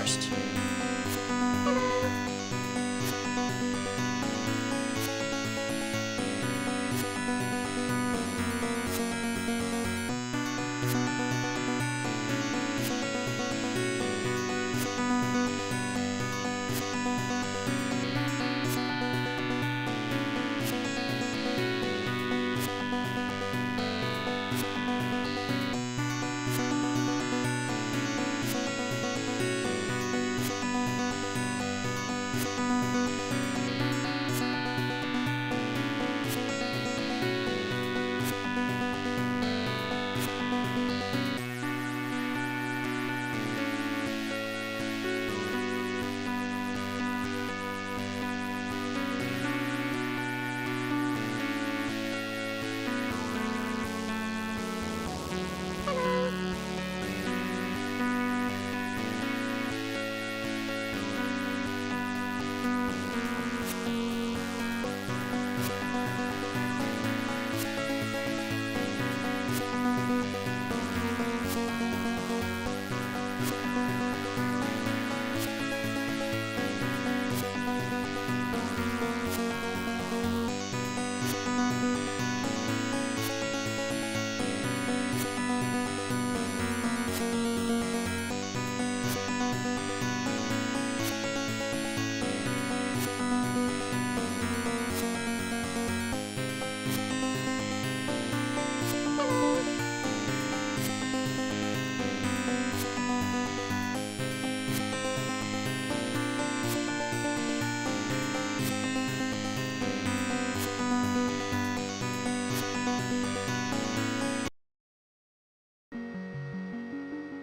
first.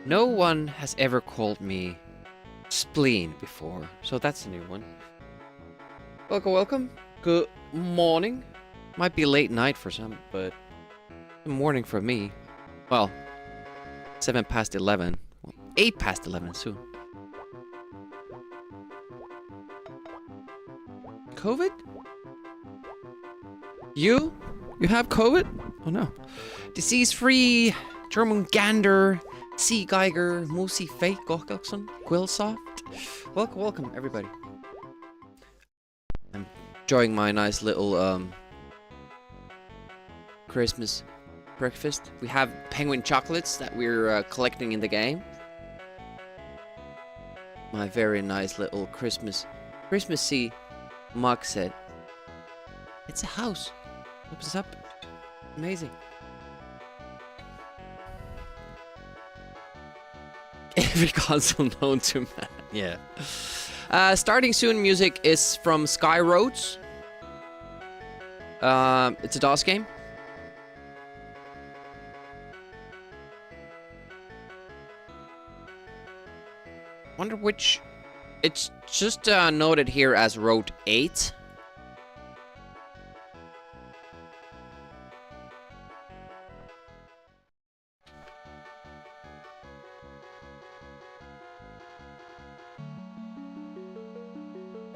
No one has ever called me spleen before, so that's a new one. Welcome, welcome. Good morning. Might be late night for some, but good morning for me. Well, 7 past 11. Well, 8 past 11 soon. COVID? You? You have COVID? Oh no. Disease-free, German-gander, Sea Geiger, Moosey Fake, Gokkelson, Quillsoft. Welcome, welcome, everybody. I'm enjoying my nice little Christmas breakfast. We have penguin chocolates that we're collecting in the game. My very nice little Christmassy mug set. It's a house. Opens up. Amazing. Every console known to man. Yeah. Starting soon music is from Sky Roads. It's a DOS game. Wonder which... It's just noted here as Road 8.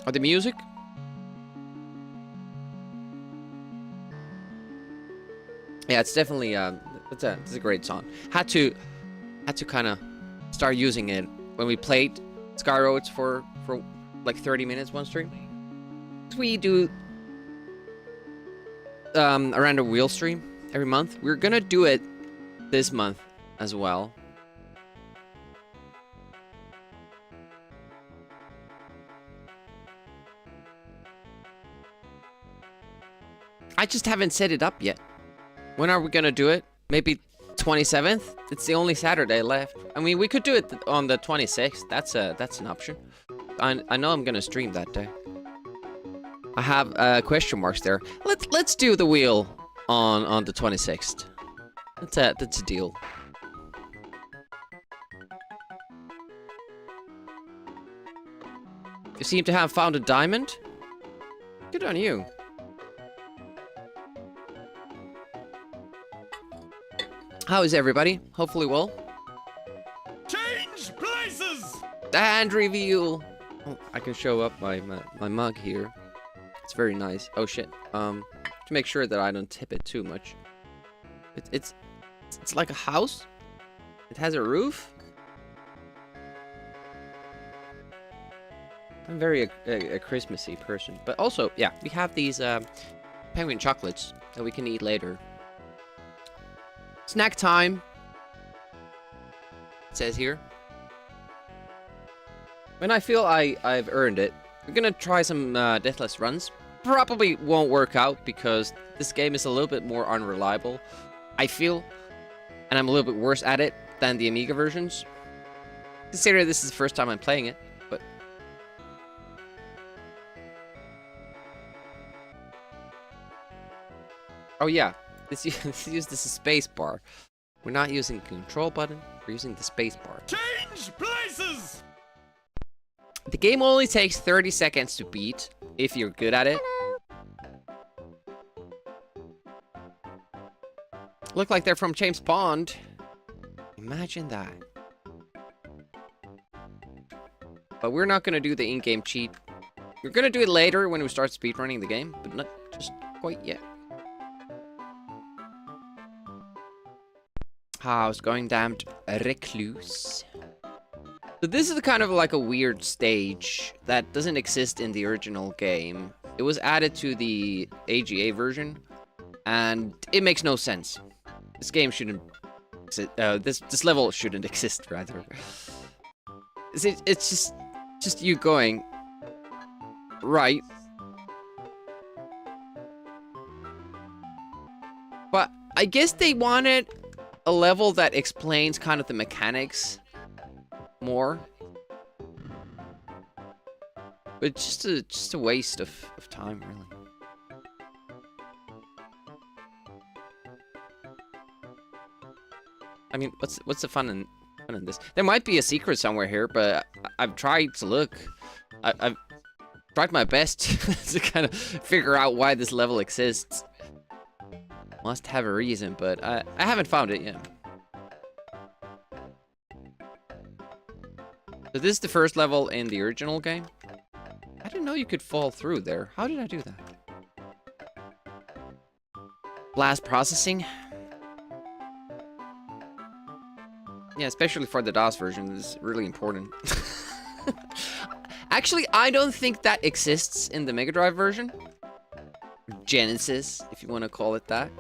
Oh, the music? Yeah, it's definitely it's a great song. Had to kind of start using it when we played Sky Roads for like 30 minutes one stream. We do around a wheel stream every month. We're gonna do it this month as well. I just haven't set it up yet. When are we gonna do it? Maybe 27th? It's the only Saturday left. I mean, we could do it on the 26th. That's an option. I know I'm gonna stream that day. I have question marks there. Let's do the wheel on the 26th. That's a deal. You seem to have found a diamond. Good on you. How is everybody? Hopefully well. Change places! And reveal. Oh, I can show up my mug here. It's very nice. Oh shit. To make sure that I don't tip it too much. It's like a house. It has a roof. I'm very a Christmassy person. But also, yeah, we have these penguin chocolates that we can eat later. Snack time. It says here. When I feel I've earned it, we're gonna try some deathless runs. Probably won't work out because this game is a little bit more unreliable, I feel. And I'm a little bit worse at it than the Amiga versions. Considering this is the first time I'm playing it, but... Oh yeah, let's use this space bar. We're not using the control button, we're using the space bar. Change places! The game only takes 30 seconds to beat, if you're good at it. Look like they're from James Bond. Imagine that. But we're not gonna do the in-game cheat. We're gonna do it later when we start speedrunning the game, but not just quite yet. How's going, damned recluse? So this is kind of like a weird stage that doesn't exist in the original game. It was added to the AGA version, and it makes no sense. This game shouldn't this level shouldn't exist, rather. It's just you going right. But I guess they wanted a level that explains kind of the mechanics more. But just a waste of time, really. I mean, what's the fun in this? There might be a secret somewhere here, but I've tried to look. I've tried my best to kind of figure out why this level exists. Must have a reason, but I haven't found it yet. So this is the first level in the original game. I didn't know you could fall through there. How did I do that? Blast processing. Yeah, especially for the DOS version, this is really important. Actually, I don't think that exists in the Mega Drive version. Genesis, if you want to call it that.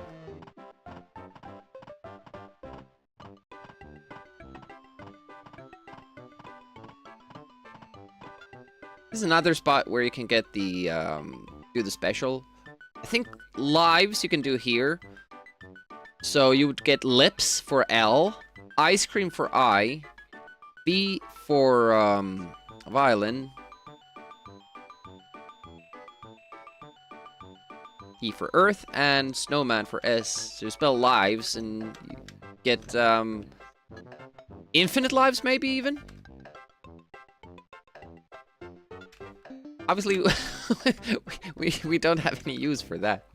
This is another spot where you can get the, do the special. I think lives you can do here. So you would get lips for L, ice cream for I, B for, violin, E for earth, and snowman for S. So you spell lives and you get, infinite lives maybe even? Obviously, we don't have any use for that.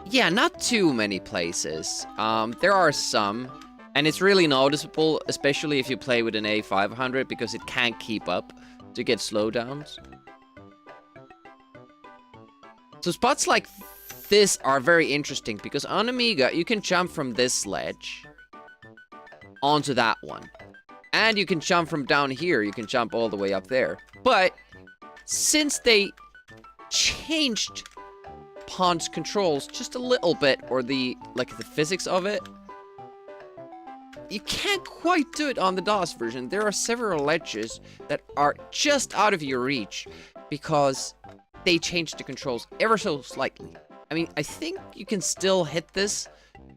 Yeah, not too many places. There are some, and it's really noticeable, especially if you play with an A500, because it can't keep up to get slowdowns. So spots like this are very interesting, because on Amiga, you can jump from this ledge onto that one. And you can jump from down here, you can jump all the way up there. But since they changed Pond's controls just a little bit, or the physics of it, you can't quite do it on the DOS version. There are several ledges that are just out of your reach because they changed the controls ever so slightly. I mean, I think you can still hit this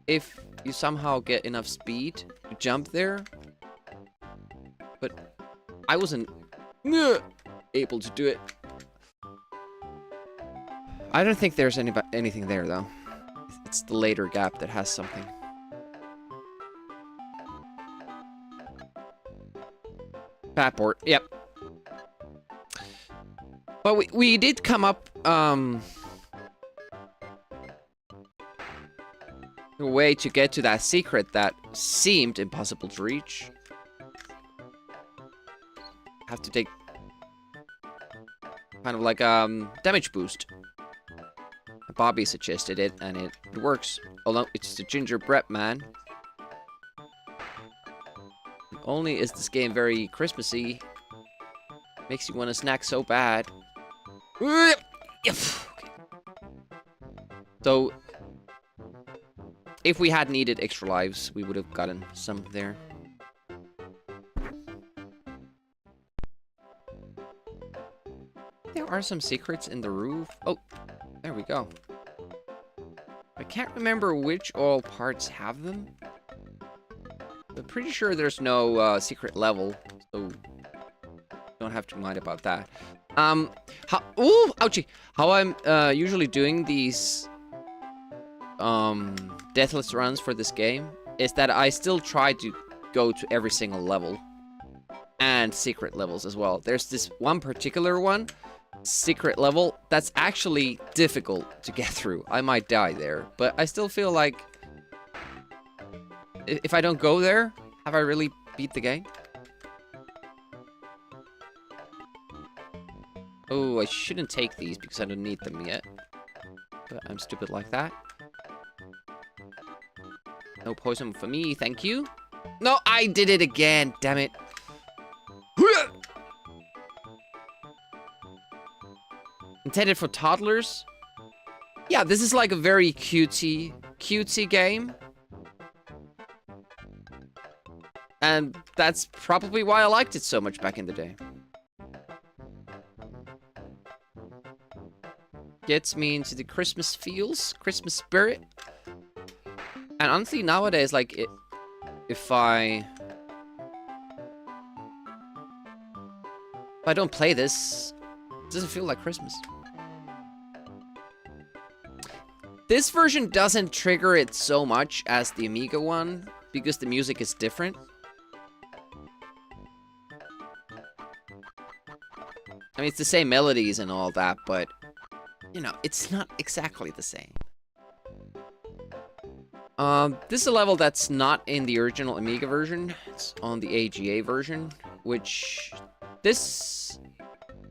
if you somehow get enough speed to jump there. But I wasn't able to do it. I don't think there's anything there, though. It's the later gap that has something. Passport, yep. But we did come up, a way to get to that secret that seemed impossible to reach. Have to take kind of like damage boost. Bobby suggested it, and it works. Although it's the gingerbread man. only is this game very Christmassy. Makes you want to snack so bad. Okay. So, if we had needed extra lives, we would have gotten some there. There are some secrets in the roof. Oh, there we go. I can't remember which all parts have them. I'm pretty sure there's no secret level, so don't have to mind about that. Ooh, ouchie! How I'm usually doing these deathless runs for this game is that I still try to go to every single level and secret levels as well. There's this one particular one, secret level, that's actually difficult to get through. I might die there, but I still feel like if I don't go there, have I really beat the game? Oh, I shouldn't take these because I don't need them yet. But I'm stupid like that. No poison for me, thank you. No, I did it again, damn it. Intended for toddlers? Yeah, this is like a very cutesy game. And that's probably why I liked it so much back in the day. Gets me into the Christmas feels, Christmas spirit. And honestly, nowadays, like, if I don't play this, it doesn't feel like Christmas. This version doesn't trigger it so much as the Amiga one, because the music is different. I mean, it's the same melodies and all that, but, you know, it's not exactly the same. This is a level that's not in the original Amiga version. It's on the AGA version, which this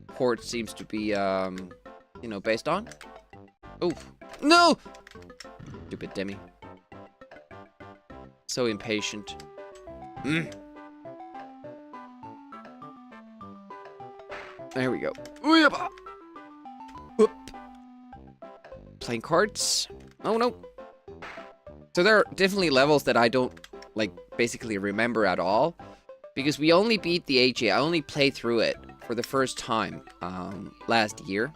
port seems to be, you know, based on. Oh, no! Stupid Demi. So impatient. There we go. Whoop. Playing cards. Oh, no. So there are definitely levels that I don't, like, basically remember at all. Because we only beat the AGA. I only played through it for the first time last year.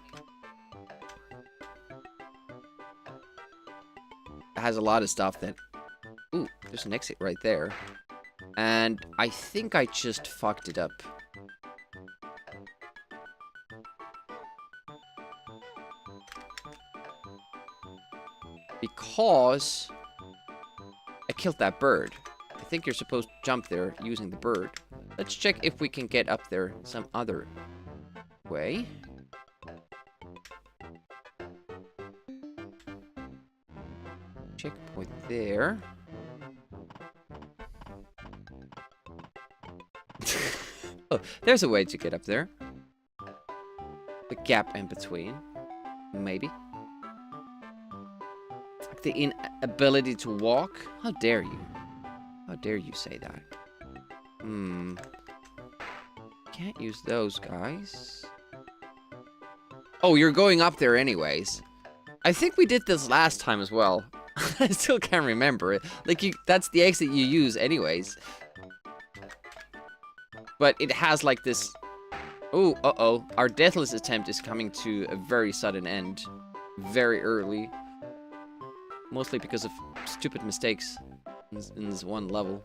It has a lot of stuff that... Ooh, there's an exit right there. And I think I just fucked it up. Because I killed that bird. I think you're supposed to jump there using the bird. Let's check if we can get up there some other way. Checkpoint there. Oh, there's a way to get up there. The gap in between. Maybe. Like the inability to walk? How dare you? How dare you say that? Can't use those guys. Oh, you're going up there anyways. I think we did this last time as well. I still can't remember it. Like, that's the exit you use anyways. But it has like this... Oh, uh-oh. Our deathless attempt is coming to a very sudden end. Very early. Mostly because of stupid mistakes in this one level.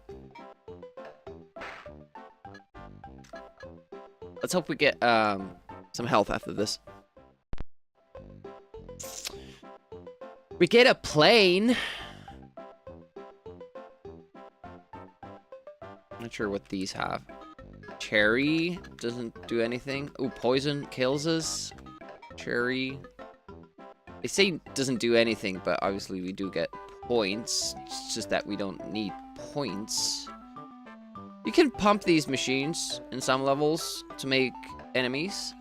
Let's hope we get some health after this. We get a plane. Not sure what these have. Cherry doesn't do anything. Oh, poison kills us. Cherry. They say doesn't do anything, but obviously we do get points. It's just that we don't need points. You can pump these machines in some levels to make enemies.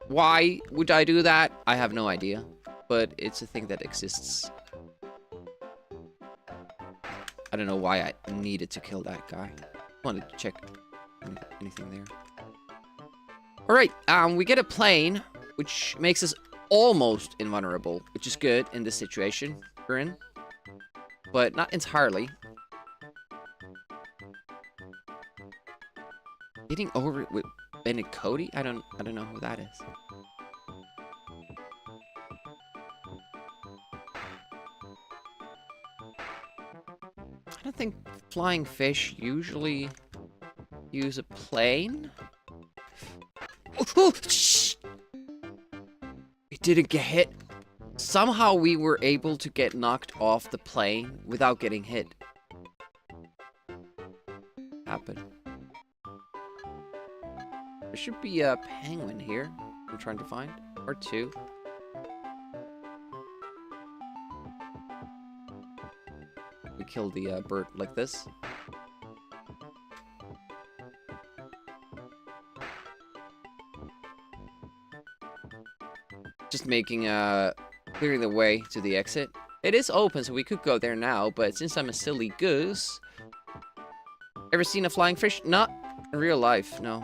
Why would I do that? I have no idea. But it's a thing that exists. I don't know why I needed to kill that guy. Wanted to check anything there. All right, we get a plane, which makes us almost invulnerable, which is good in this situation we're in, but not entirely. Getting over it with Ben and Cody? I don't know who that is. I don't think flying fish usually use a plane. Oh, shh! We didn't get hit. Somehow we were able to get knocked off the plane without getting hit. Happened. There should be a penguin here. I'm trying to find. Or two. We kill the bird like this. Just making clearing the way to the exit. It is open, so we could go there now, but since I'm a silly goose... Ever seen a flying fish? Not in real life, no.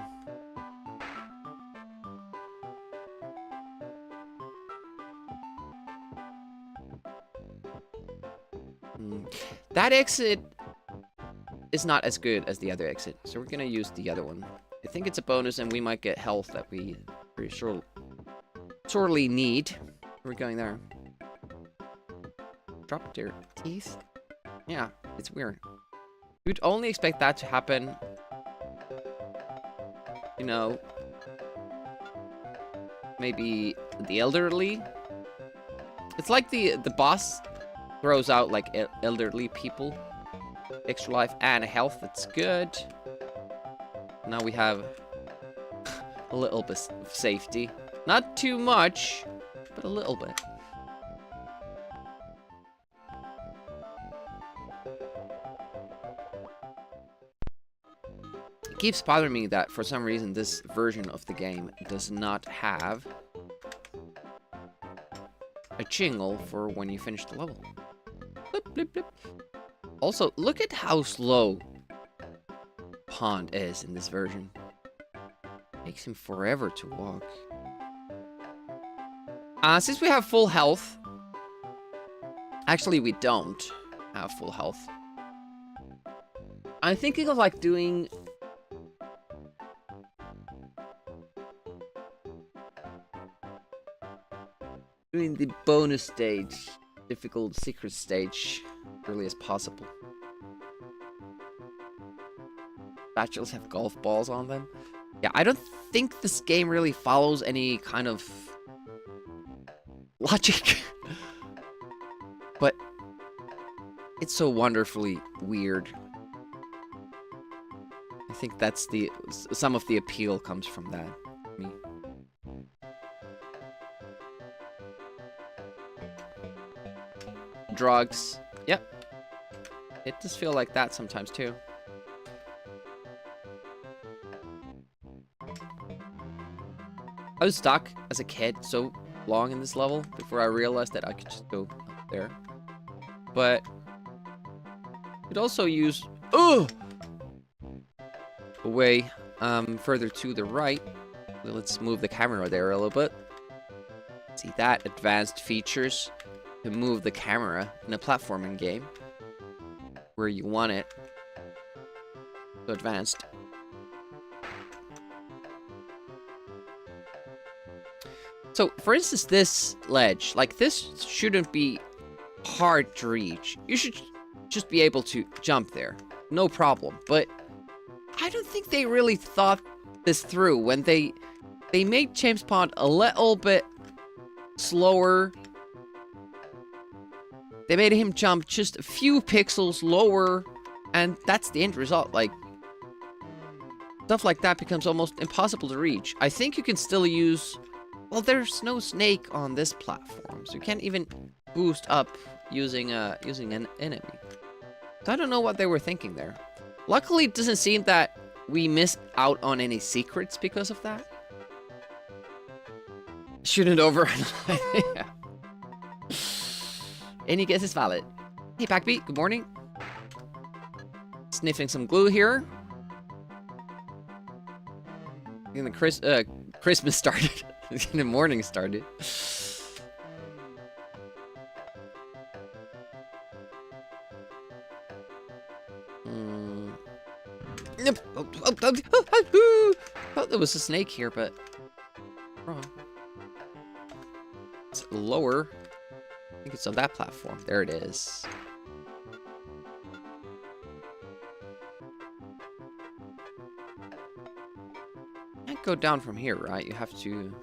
That exit is not as good as the other exit, so we're gonna use the other one. I think it's a bonus, and we might get health that we pretty sure sorely need. We're going there. Drop their teeth? Yeah, it's weird. You'd only expect that to happen, you know, maybe the elderly. It's like the boss throws out like elderly people, extra life and health. That's good. Now we have a little bit of safety. Not too much, but a little bit. It keeps bothering me that for some reason this version of the game does not have a jingle for when you finish the level. Blip, blip, blip. Also, look at how slow Pond is in this version. Takes him forever to walk. Since we have full health... Actually, we don't have full health. I'm thinking of, like, doing... doing the bonus stage. Difficult secret stage. Early as possible. Bachelors have golf balls on them. Yeah, I don't think this game really follows any kind of... logic. But it's so wonderfully weird. I think that's the some of the appeal comes from that. Me. Drugs. Yep. It does feel like that sometimes too. I was stuck as a kid so long in this level before I realized that I could just go up there. But you could also use a way further to the right. Let's move the camera there a little bit. See that? Advanced features to move the camera in a platforming game where you want it. So advanced. So, for instance, this ledge, like, this shouldn't be hard to reach. You should just be able to jump there. No problem. But I don't think they really thought this through when they made James Pond a little bit slower. They made him jump just a few pixels lower, and that's the end result. Like, stuff like that becomes almost impossible to reach. I think you can still use... Well, there's no snake on this platform, so you can't even boost up using an enemy. So I don't know what they were thinking there. Luckily, it doesn't seem that we missed out on any secrets because of that. Shouldn't overanalyze. Yeah. Any guess is valid. Hey, Packbeat, good morning. Sniffing some glue here. And the Christmas started. The morning started. Nope. Thought there was a snake here, but wrong. It's lower. I think it's on that platform. There it is. Can't go down from here, right? You have to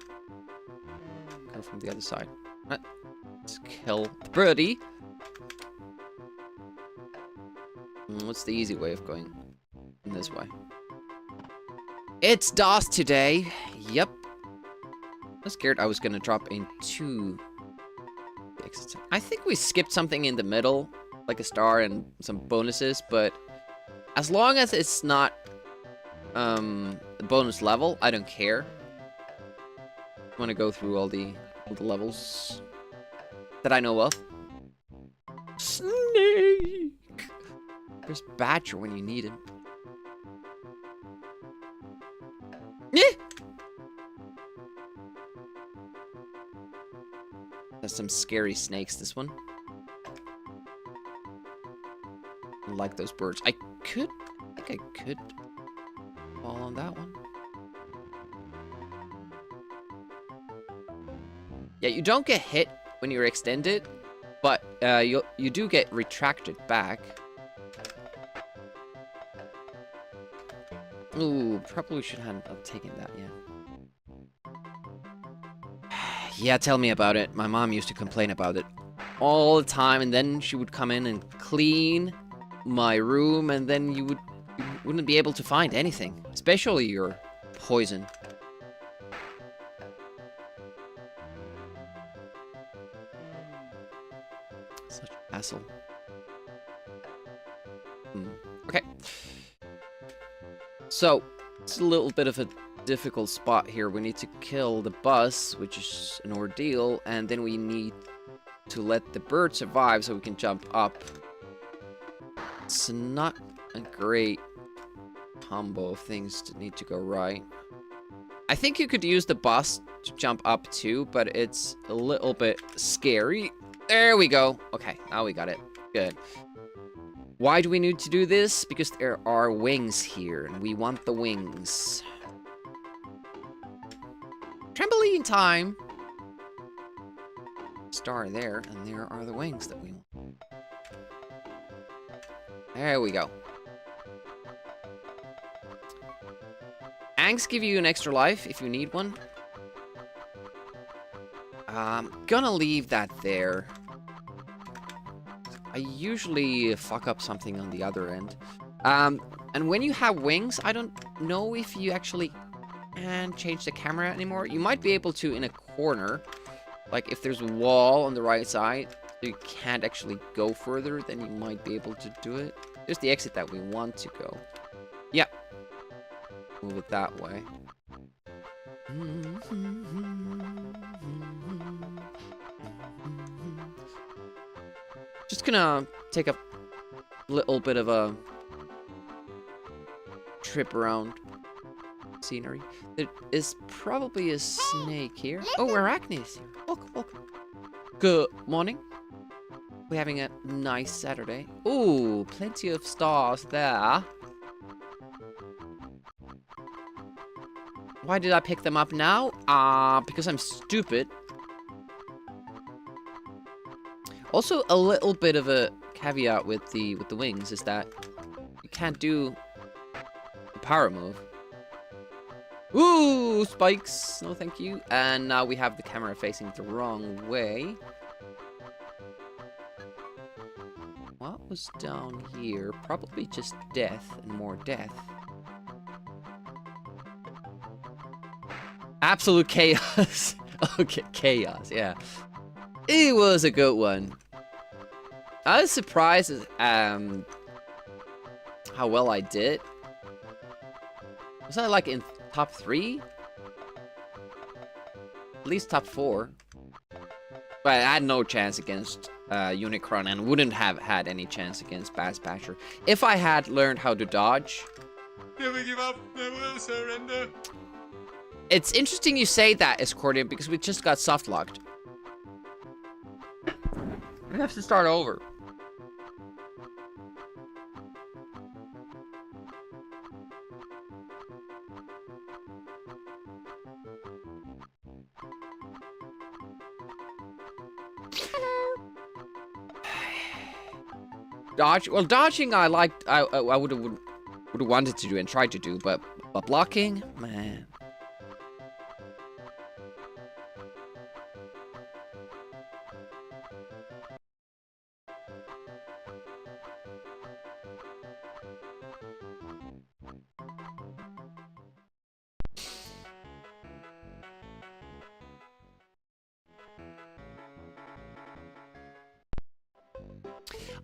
go from the other side. Let's kill the birdie. What's the easy way of going in this way? It's DOS today. Yep. I was scared I was gonna drop into the exit. I think we skipped something in the middle, like a star and some bonuses, but as long as it's not the bonus level, I don't care. I want to go through all the levels that I know of. Snake! Where's Badger when you need him? Yeah. There's some scary snakes, this one. I like those birds. I think I could fall on that one. Yeah, you don't get hit when you're extended, but you do get retracted back. Ooh, probably should have taken that, yeah. Yeah, tell me about it. My mom used to complain about it all the time, and then she would come in and clean my room, and then you wouldn't be able to find anything, especially your poison. Such a hassle. Okay. So, it's a little bit of a difficult spot here. We need to kill the bus, which is an ordeal, and then we need to let the bird survive so we can jump up. It's not a great combo of things that need to go right. I think you could use the bus to jump up too, but it's a little bit scary. There we go. Okay, now we got it. Good. Why do we need to do this? Because there are wings here, and we want the wings. Trampoline time! Star there, and there are the wings that we want. There we go. Angs give you an extra life if you need one. I'm gonna leave that there. I usually fuck up something on the other end. And when you have wings, I don't know if you actually can change the camera anymore. You might be able to in a corner. Like if there's a wall on the right side, so you can't actually go further, then you might be able to do it. There's the exit that we want to go. Yeah. Move it that way. Just gonna take a little bit of a trip around scenery. There is probably a snake here. Oh, Arachne is here. Welcome, welcome. Good morning. We're having a nice Saturday. Ooh, plenty of stars there. Why did I pick them up now? Because I'm stupid. Also, a little bit of a caveat with the wings is that you can't do the power move. Ooh, spikes! No, thank you. And now we have the camera facing the wrong way. What was down here? Probably just death and more death. Absolute chaos. Okay, chaos, yeah. It was a good one. I was surprised at how well I did. Was I like in top 3? At least top 4. But I had no chance against Unicron and wouldn't have had any chance against Bass Basher if I had learned how to dodge. Never give up, never surrender. It's interesting you say that, Escortian, because we just got soft locked. We have to start over. Dodge. Well, dodging I liked. I would have wanted to do and tried to do, but blocking, man.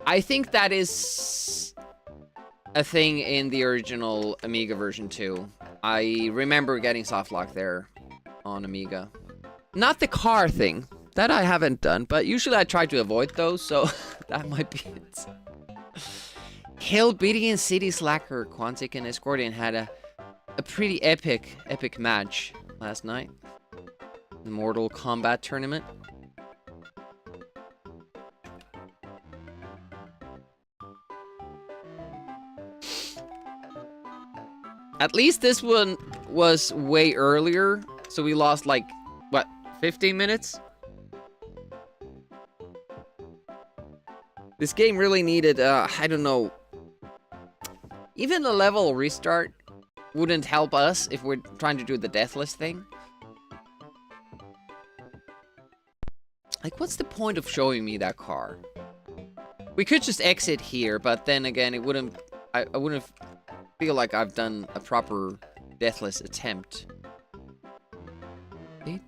I think that is a thing in the original Amiga version too. I remember getting softlock there on Amiga. Not the car thing. That I haven't done, but usually I try to avoid those, so that might be it. Hillbilly and City Slacker, Quantic and Escortian had a pretty epic match last night. The Mortal Kombat tournament. At least this one was way earlier, so we lost like, what, 15 minutes? This game really needed, I don't know, even a level restart wouldn't help us if we're trying to do the deathless thing. Like, what's the point of showing me that car? We could just exit here, but then again, it wouldn't, I wouldn't feel like I've done a proper deathless attempt. I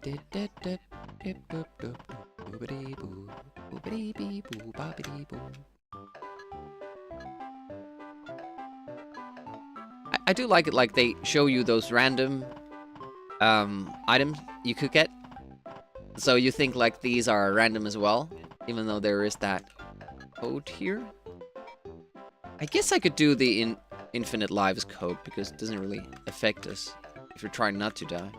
do like it, like they show you those random items you could get. So you think like these are random as well, even though there is that code here. I guess I could do the infinite lives code because it doesn't really affect us if you're trying not to die.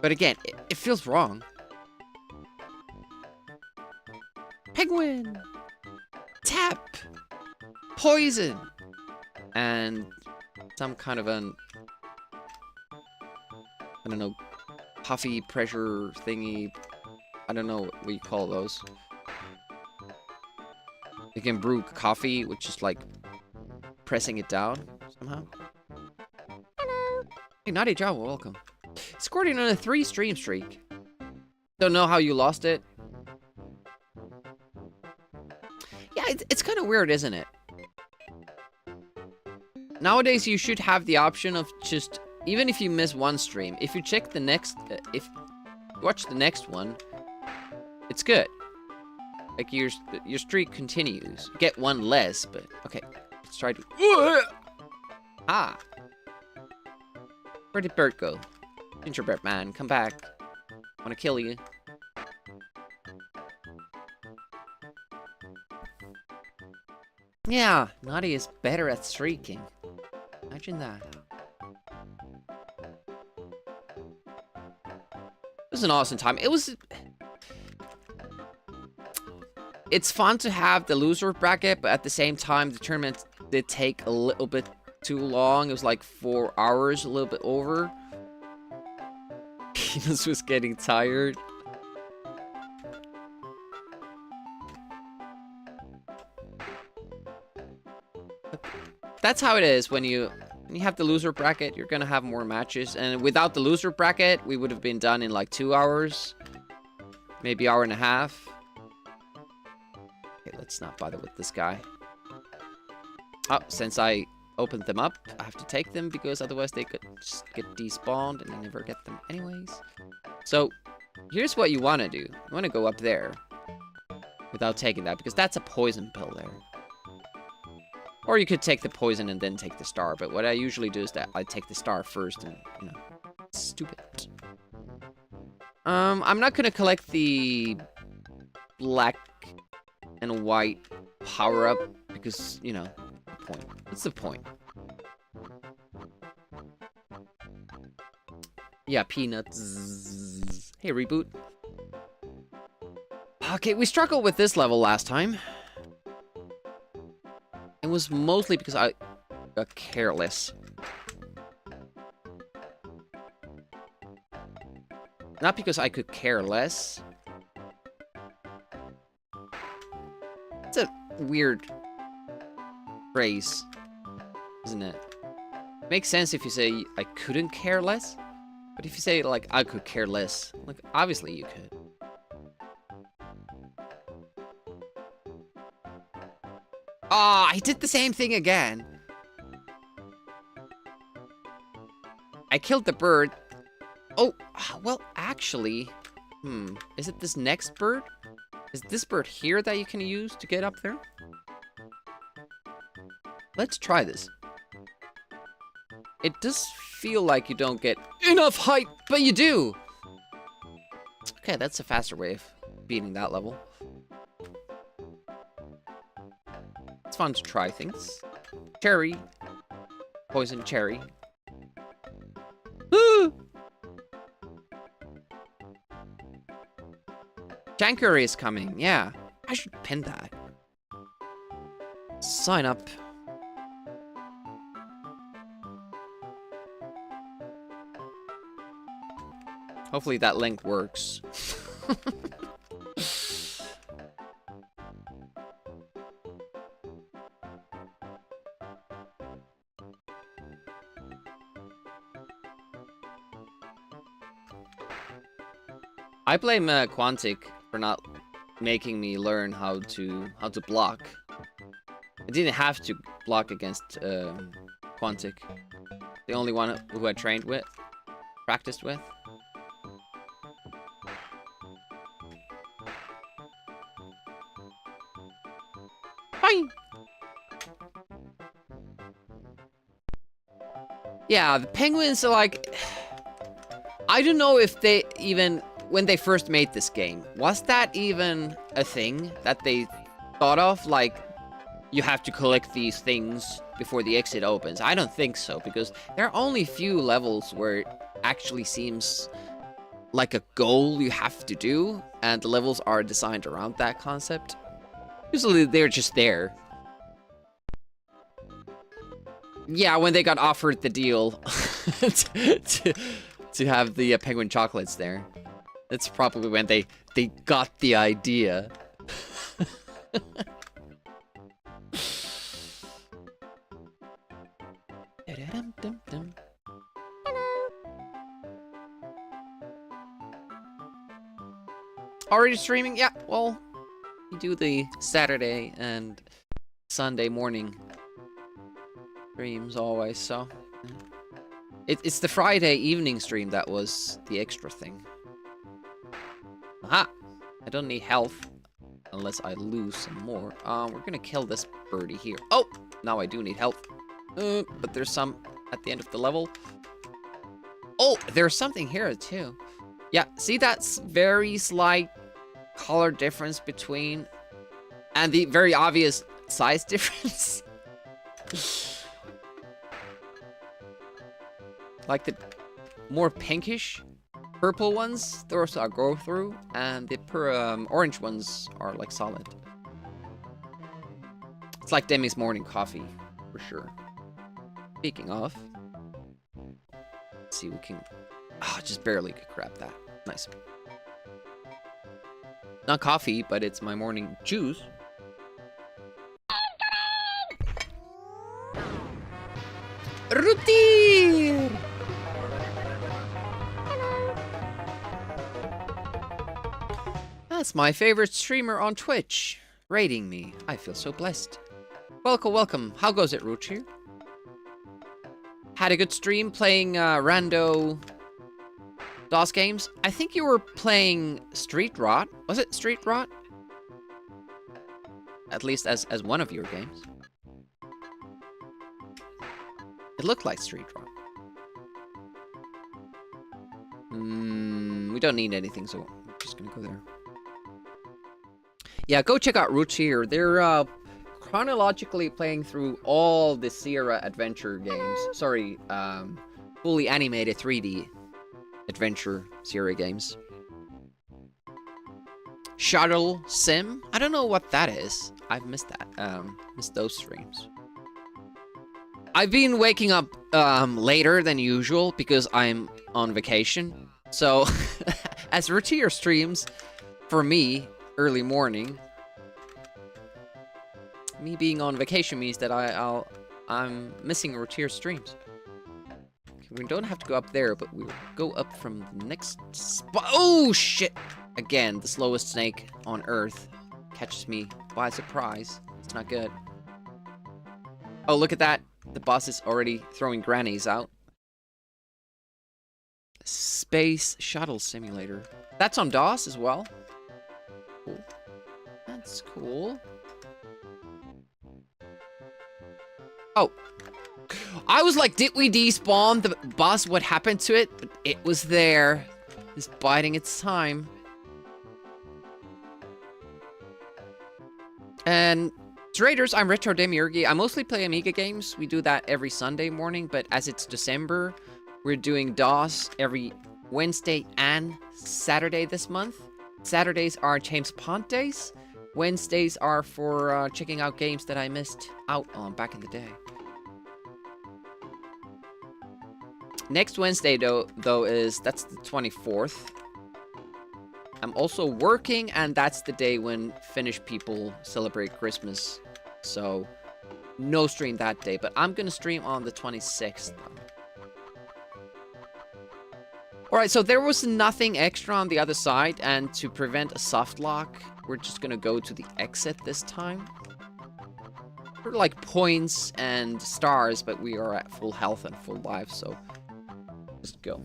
But again, it feels wrong. Penguin! Tap! Poison! And some kind of an, I don't know, puffy pressure thingy. I don't know what you call those. You can brew coffee with just like pressing it down somehow. Hello! Hey, Naughty Java, welcome. Scoring on a 3 stream streak. Don't know how you lost it. Yeah, it's kind of weird, isn't it? Nowadays, you should have the option of just, even if you miss one stream, if you check the next, if you watch the next one, it's good. Like, your streak continues. Get one less, but, okay. Let's try to, ah! Where did Bert go? Gingerbread man, come back. I wanna kill you. Yeah, Naughty is better at streaking. Imagine that. It was an awesome time. It was... It's fun to have the loser bracket, but at the same time, the tournament did take a little bit too long. It was like 4 hours, a little bit over. Penis was getting tired. That's how it is when you have the loser bracket. You're gonna have more matches, and without the loser bracket, we would have been done in like 2 hours, maybe hour and a half. Okay, let's not bother with this guy. Oh, since I opened them up, I have to take them because otherwise they could just get despawned and I never get them anyways. So here's what you want to do. You want to go up there without taking that because that's a poison pill there. Or you could take the poison and then take the star, but what I usually do is that I take the star first and, you know, it's stupid. I'm not gonna collect the black and white power-up because, you know, the point. What's the point? Yeah, peanuts. Hey, reboot. Okay, we struggled with this level last time. It was mostly because I got careless. Not because I could care less. It's a weird phrase, isn't it? Makes sense if you say I couldn't care less, but if you say like I could care less, like obviously you could. Ah, I did the same thing again. I killed the bird. Oh, well, actually, is it this next bird? Is this bird here that you can use to get up there? Let's try this. It does feel like you don't get enough height, but you do. Okay, that's a faster way of beating that level. It's fun to try things. Cherry. Poison cherry. Janker is coming, yeah. I should pin that. Sign up. Hopefully that link works. I blame Quantic for not making me learn how to block. I didn't have to block against Quantic. The only one who I trained with, practiced with. Fine. Yeah, the penguins are like... I don't know if they even... When they first made this game, was that even a thing that they thought of? Like, you have to collect these things before the exit opens. I don't think so, because there are only few levels where it actually seems like a goal you have to do, and the levels are designed around that concept. Usually they're just there. Yeah, when they got offered the deal to have the penguin chocolates there. That's probably when they got the idea. Already streaming? Yeah, well, you do the Saturday and Sunday morning streams always, so... It's the Friday evening stream that was the extra thing. Aha! I don't need health. Unless I lose some more. We're gonna kill this birdie here. Oh! Now I do need health. But there's some at the end of the level. Oh! There's something here, too. Yeah, see that very slight color difference between... And the very obvious size difference? Like the more pinkish purple ones, those are go through, and the orange ones are like solid. It's like Demi's morning coffee, for sure. Speaking of, let's see, we can, just barely could grab that. Nice. Not coffee, but it's my morning juice. Routine! That's my favorite streamer on Twitch, rating me. I feel so blessed. Welcome, welcome. How goes it, Ruchi? Had a good stream playing rando DOS games. I think you were playing Street Rot. Was it Street Rot? At least as one of your games. It looked like Street Rot. We don't need anything, so I'm just gonna go there. Yeah, go check out Roots here. They're chronologically playing through all the Sierra adventure games. Sorry, fully animated 3D adventure series games. Shuttle Sim? I don't know what that is. I've missed that. Missed those streams. I've been waking up later than usual because I'm on vacation. So, as routier streams, for me, early morning, me being on vacation means that I'm missing routier streams. We don't have to go up there, but we'll go up from the next spot. Oh, shit! Again, the slowest snake on Earth catches me by surprise. It's not good. Oh, look at that. The boss is already throwing grannies out. Space Shuttle Simulator. That's on DOS as well. Cool. That's cool. Oh. I was like, did we despawn the boss? What happened to it? But it was there. It's biding its time. And traders, I'm Retro Demiurgy. I mostly play Amiga games. We do that every Sunday morning, but as it's December, we're doing DOS every Wednesday and Saturday this month. Saturdays are James Pont days. Wednesdays are for checking out games that I missed out on back in the day. Next Wednesday, though, that's the 24th. I'm also working, and that's the day when Finnish people celebrate Christmas. So, no stream that day, but I'm gonna stream on the 26th. Alright, so there was nothing extra on the other side, and to prevent a soft lock, we're just gonna go to the exit this time. We're like points and stars, but we are at full health and full life, so just go.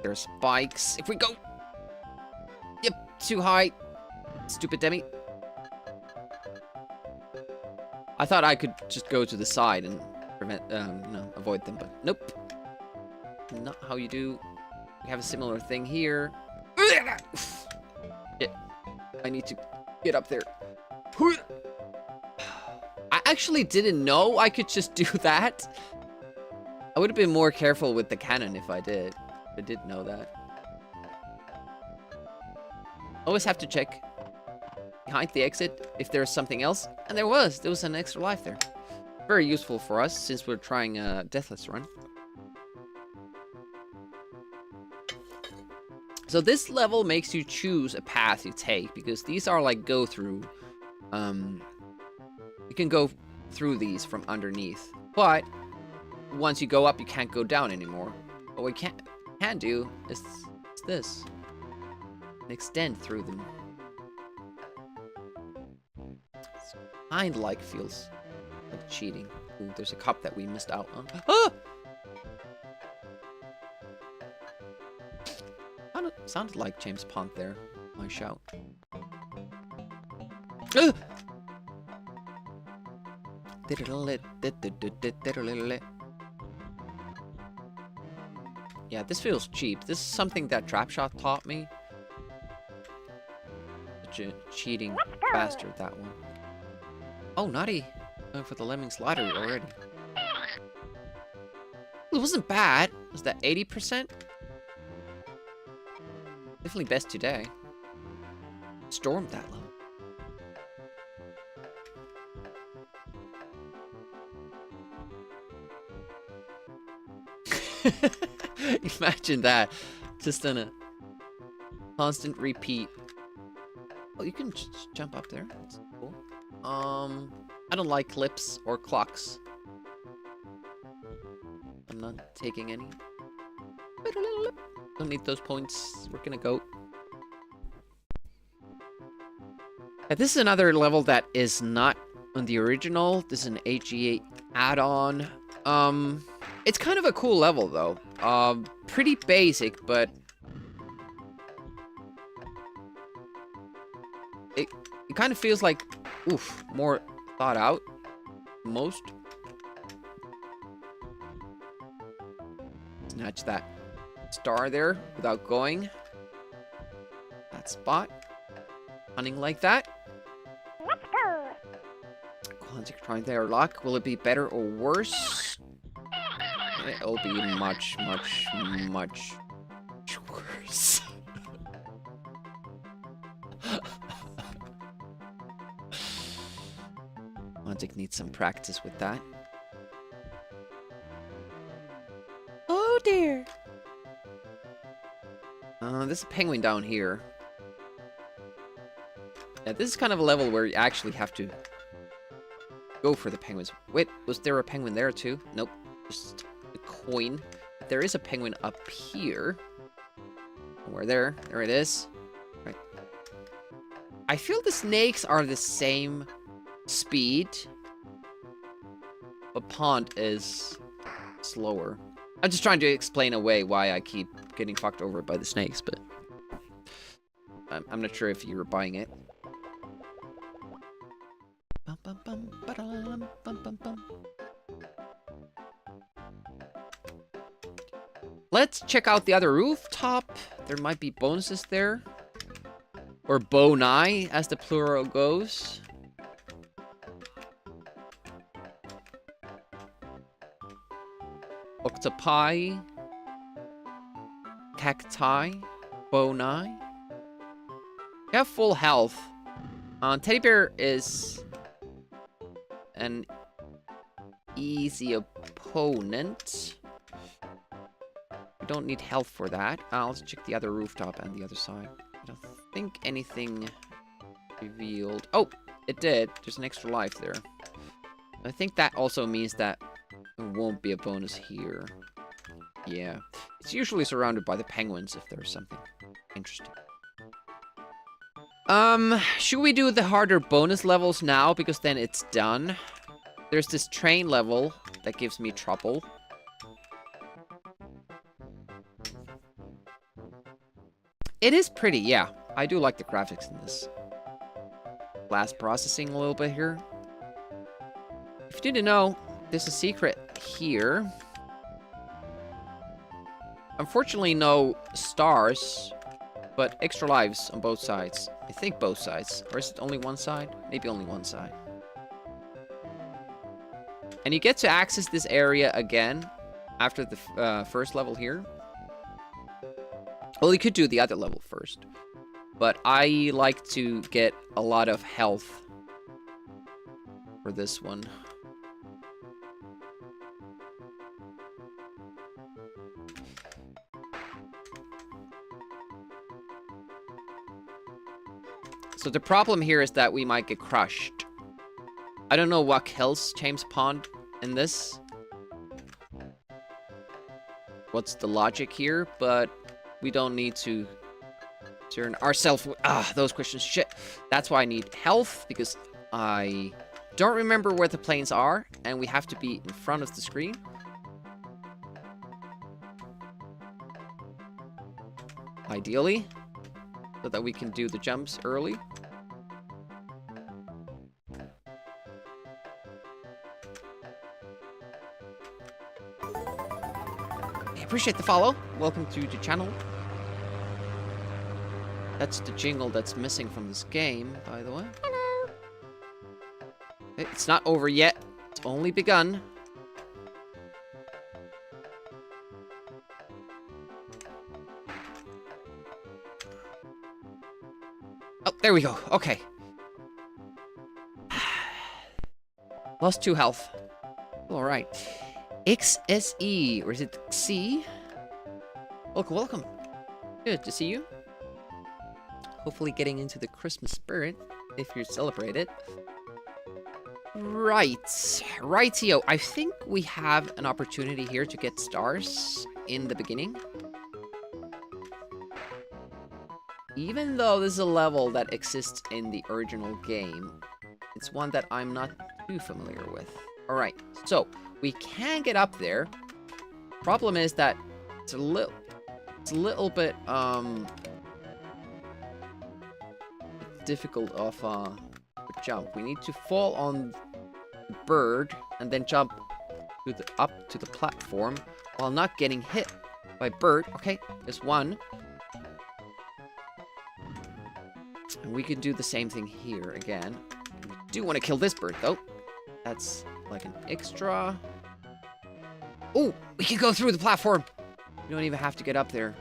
There's spikes. If we go... Yep, too high. Stupid Demi. I thought I could just go to the side and prevent, avoid them, but nope. Not how you do. We have a similar thing here. Shit. I need to get up there. I actually didn't know I could just do that. I would have been more careful with the cannon if I did. I didn't know that. Always have to check behind the exit if there's something else. And there was an extra life there. Very useful for us since we're trying a deathless run. So this level makes you choose a path you take, because these are like go through. You can go through these from underneath, but once you go up, you can't go down anymore. What we can do is this. And extend through them. It's kind of like feels like cheating. Ooh, there's a cup that we missed out on. Ah! Sounded like James Pont there. My shout. Yeah, this feels cheap. This is something that Trapshot taught me. Such a cheating bastard, that one. Oh, Nutty. Going for the Lemmings lottery already. It wasn't bad. Was that 80%? Definitely best today. Stormed that level. Imagine that. Just in a constant repeat. Oh, you can just jump up there. That's cool. I don't like clips or clocks. I'm not taking any. Don't need those points. We're gonna go. This is another level that is not on the original. This is an HE8 add-on. It's kind of a cool level though. Pretty basic, but it kind of feels like, oof, more thought out. Most. Snatch that star there without going. That spot. Hunting like that. Once you try their luck, will it be better or worse? It'll be much, much, much worse. Montic needs some practice with that. Oh dear. There's a penguin down here. Yeah, this is kind of a level where you actually have to go for the penguins. Wait, was there a penguin there too? Nope, just a coin. But there is a penguin up here. Somewhere there. There it is. Right. I feel the snakes are the same speed. But pond is slower. I'm just trying to explain away why I keep getting fucked over by the snakes, but I'm not sure if you were buying it. Bum, bum, bum, ba-dum, bum, bum, bum. Let's check out the other rooftop. There might be bonuses there. Or boni, as the plural goes. Octopi. Cacti. Boni. You have full health. Teddy bear is an easy opponent. We don't need health for that. Let's check the other rooftop and the other side. I don't think anything revealed. Oh, it did. There's an extra life there. I think that also means that there won't be a bonus here. Yeah. It's usually surrounded by the penguins if there's something interesting. Should we do the harder bonus levels now? Because then it's done. There's this train level that gives me trouble. It is pretty, yeah. I do like the graphics in this. Glass processing a little bit here. If you didn't know, there's a secret here. Unfortunately, no stars, but extra lives on both sides. I think both sides. Or is it only one side? Maybe only one side. And you get to access this area again after the first level here. Well, you could do the other level first. But I like to get a lot of health for this one. So the problem here is that we might get crushed. I don't know what kills James Pond in this. What's the logic here? But we don't need to turn ourselves... those questions. Shit. That's why I need health, because I don't remember where the planes are, and we have to be in front of the screen. Ideally. So that we can do the jumps early. I appreciate the follow. Welcome to the channel. That's the jingle that's missing from this game, by the way. Hello. It's not over yet. It's only begun. Oh, there we go. Okay. Lost 2 health. Alright. XSE, or is it C? Welcome, welcome. Good to see you. Hopefully getting into the Christmas spirit, if you celebrate it. Right. Rightio. I think we have an opportunity here to get stars in the beginning. Even though this is a level that exists in the original game, it's one that I'm not too familiar with. Alright, so we can get up there. Problem is that it's a little bit difficult of a jump. We need to fall on the bird and then jump to up to the platform while not getting hit by bird. Okay, there's one. And we can do the same thing here again. We do want to kill this bird, though. That's like an extra. Oh, we can go through the platform. We don't even have to get up there.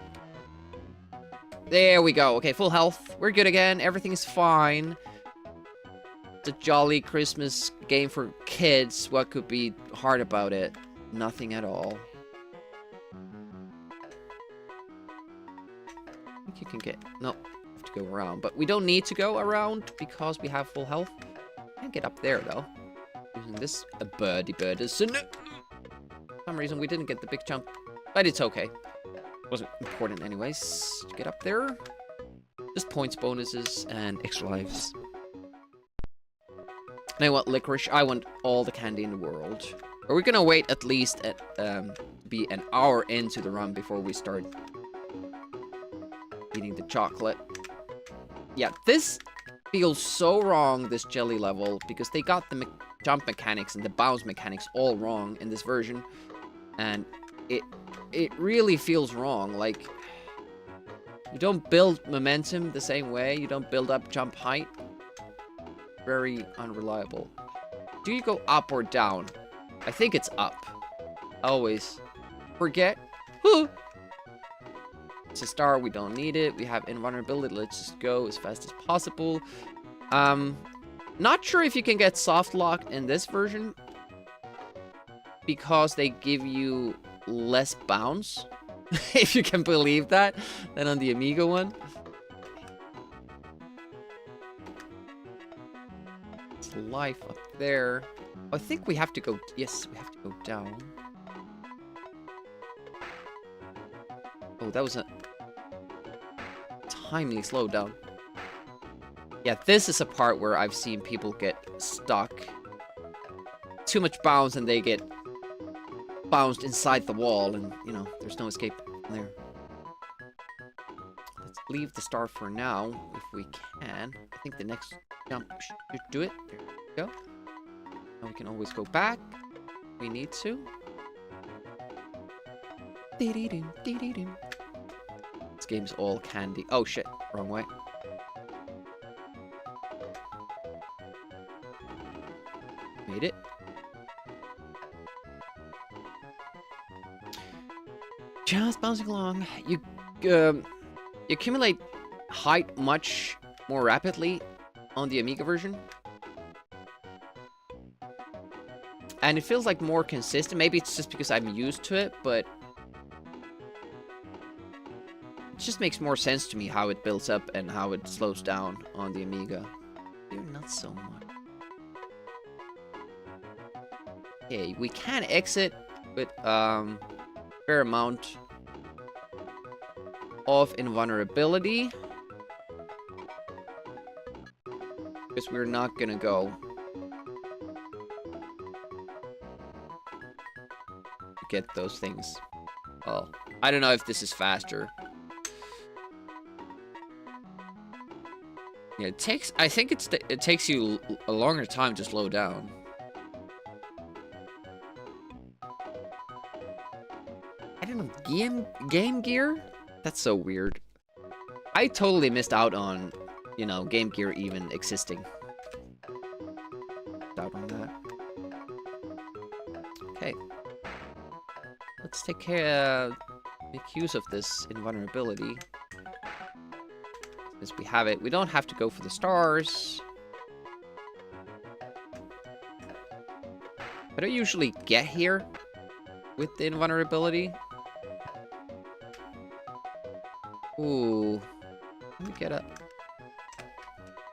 There we go. Okay, full health. We're good again. Everything's fine. It's a jolly Christmas game for kids. What could be hard about it? Nothing at all. I think you can get... No, have to go around. But we don't need to go around because we have full health. Can't get up there, though. Using this birdie. For some reason, we didn't get the big jump. But it's okay. Wasn't important anyways to get up there. Just points, bonuses, and extra lives. And I want licorice. I want all the candy in the world. Are we gonna wait at least at be an hour into the run before we start eating the chocolate? Yeah, this feels so wrong, this jelly level, because they got the jump mechanics and the bounce mechanics all wrong in this version. And it really feels wrong. Like, you don't build momentum the same way. You don't build up jump height. Very unreliable. Do you go up or down? I think it's up. Always forget. It's a star. We don't need it. We have invulnerability. Let's just go as fast as possible. Not sure if you can get soft locked in this version, because they give you less bounce, if you can believe that, than on the Amiga one. It's life up there. I think we have to go... Yes, we have to go down. Oh, that was a timely slowdown. Yeah, this is a part where I've seen people get stuck. Too much bounce and they get bounced inside the wall, and, you know, there's no escape from there. Let's leave the star for now, if we can. I think the next jump should do it. There we go. And we can always go back if we need to. This game's all candy. Oh, shit. Wrong way. Made it. Just bouncing along. You accumulate height much more rapidly on the Amiga version. And it feels like more consistent. Maybe it's just because I'm used to it, but it just makes more sense to me how it builds up and how it slows down on the Amiga. Here, not so much. Okay, we can exit with fair amount of invulnerability, because we're not gonna go to get those things. Well, I don't know if this is faster. Yeah, it takes... I think it takes you a longer time to slow down. I don't know, Game Gear? That's so weird. I totally missed out on, you know, Game Gear even existing. Missed out on that. Okay. Let's take make use of this invulnerability. Since we have it, we don't have to go for the stars. I don't usually get here with the invulnerability. Ooh. Let me get up.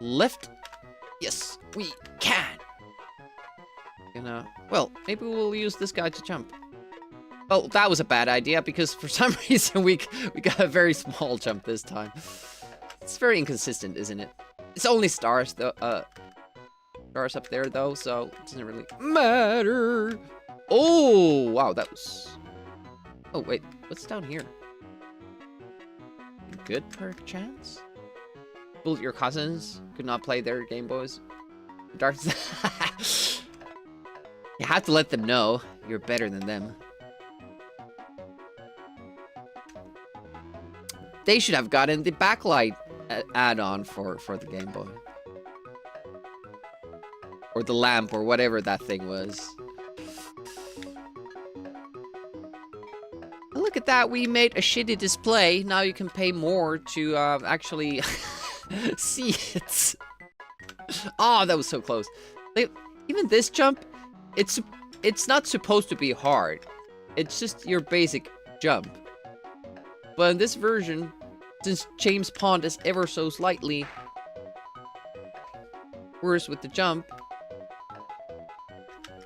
Lift. Yes, we can. Well, maybe we'll use this guy to jump. Oh, that was a bad idea because for some reason we got a very small jump this time. It's very inconsistent, isn't it? It's only stars though. Stars up there though, so it doesn't really matter. Oh, wow, that was... Oh, wait, what's down here? Good perchance? Well, your cousins could not play their Game Boys. Dark... You have to let them know you're better than them. They should have gotten the backlight add-on for the Game Boy. Or the lamp, or whatever that thing was. Look at that, we made a shitty display. Now you can pay more to actually see it. Oh, that was so close. Like, even this jump, it's not supposed to be hard. It's just your basic jump. But in this version, since James Pond is ever so slightly worse with the jump,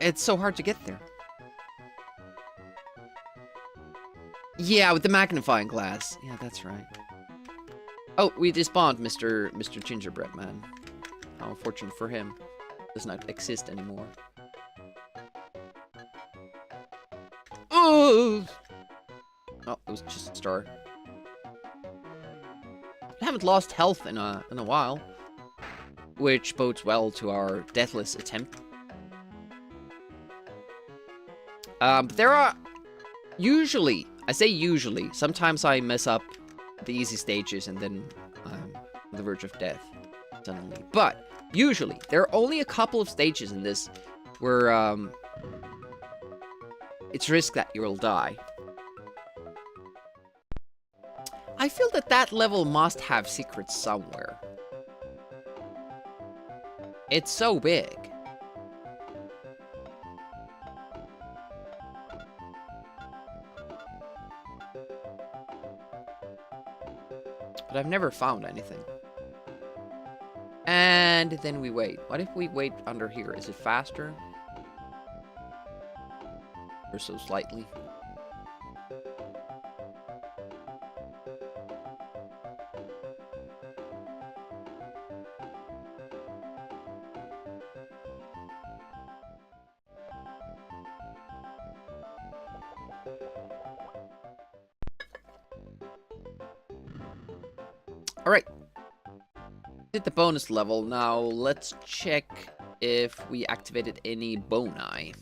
it's so hard to get there. Yeah, with the magnifying glass. Yeah, that's right. Oh, we despawned Mr. Gingerbread Man. How unfortunate for him. Does not exist anymore. Oh! Oh, it was just a star. I haven't lost health in a while, which bodes well to our deathless attempt. There are usually, I say usually, sometimes I mess up the easy stages and then I'm on the verge of death suddenly. But usually, there are only a couple of stages in this where it's risk that you'll die. I feel that that level must have secrets somewhere. It's so big. But I've never found anything. And then we wait. What if we wait under here? Is it faster? Or so slightly? Alright. Did the bonus level. Now let's check if we activated any boni.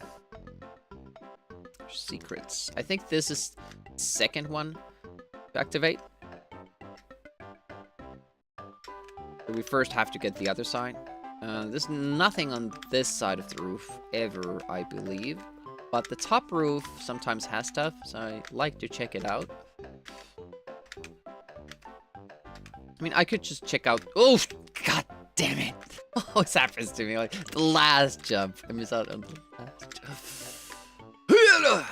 Secrets. I think this is the second one to activate. But we first have to get the other side. There's nothing on this side of the roof ever, I believe. But the top roof sometimes has stuff, so I like to check it out. I mean, I could just check out... Oh, god damn it. Always happens to me. Like, the last jump. I miss out on the last jump.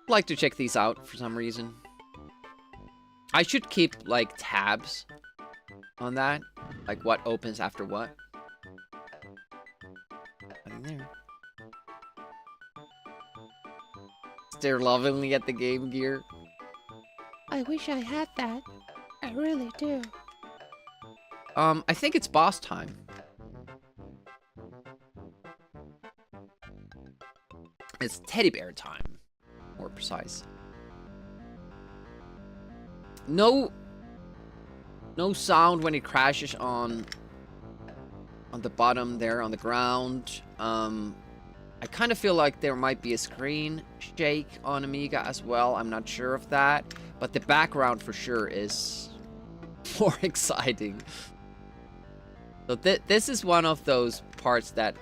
Like to check these out for some reason. I should keep, like, tabs on that. Like, what opens after what. Nothing there. Stare lovingly at the Game Gear. I wish I had that. I really do. I think it's boss time. It's teddy bear time. More precise. No sound when it crashes on the bottom there on the ground. I kind of feel like there might be a screen shake on Amiga as well. I'm not sure of that, but the background for sure is more exciting. So this is one of those parts that,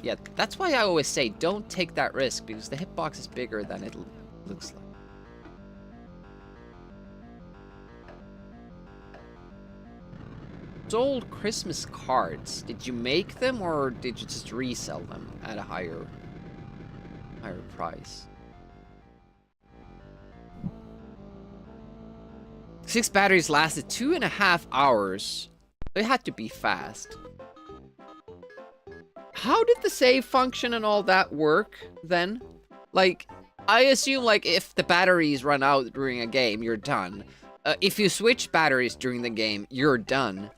yeah, that's why I always say don't take that risk, because the hitbox is bigger than it looks like. Sold Christmas cards. Did you make them or did you just resell them at a higher price? 6 batteries lasted 2.5 hours. They had to be fast. How did the save function and all that work then? Like, I assume like if the batteries run out during a game, you're done. If you switch batteries during the game, you're done.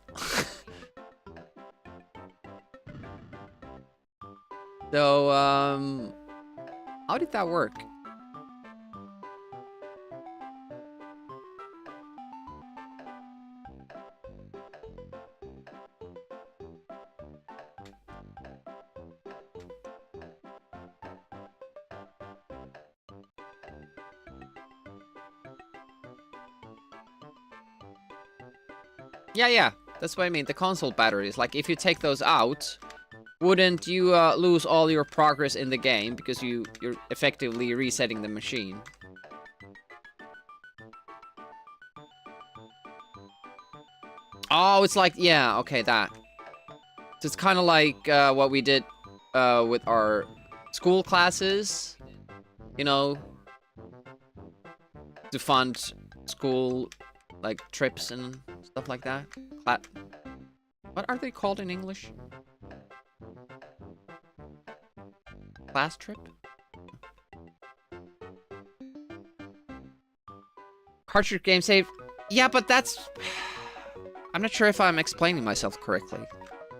So, how did that work? Yeah, that's what I mean. The console batteries, like if you take those out, wouldn't you lose all your progress in the game because you're effectively resetting the machine? Oh, it's like, yeah, okay, that. So it's kind of like what we did with our school classes, you know, to fund school, like, trips and stuff like that. What are they called in English? Class trip? Cartridge game save. Yeah, but that's... I'm not sure if I'm explaining myself correctly.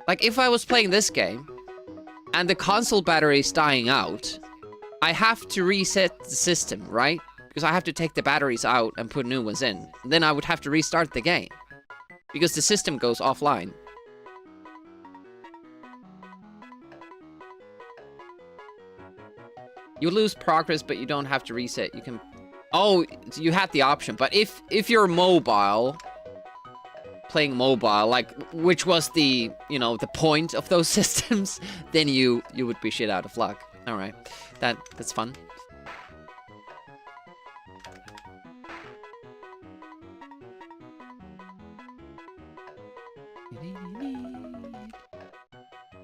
Like, if I was playing this game, and the console battery is dying out, I have to reset the system, right? Because I have to take the batteries out and put new ones in. Then I would have to restart the game. Because the system goes offline. You lose progress, but you don't have to reset. You can... Oh, you had the option. But if you're mobile... Playing mobile, like, which was the, you know, the point of those systems, then you would be shit out of luck. Alright. That's fun.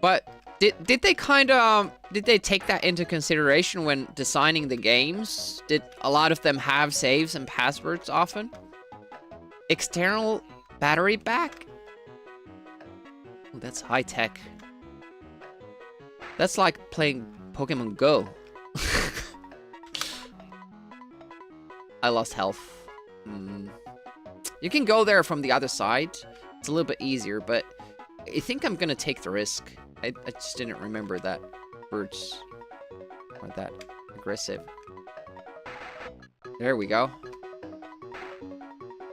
But did they kind of did they take that into consideration when designing the games? Did a lot of them have saves and passwords often? External battery back? Ooh, that's high tech. That's like playing Pokemon Go. I lost health. You can go there from the other side. It's a little bit easier, but I think I'm gonna take the risk. I just didn't remember that birds are that aggressive. There we go.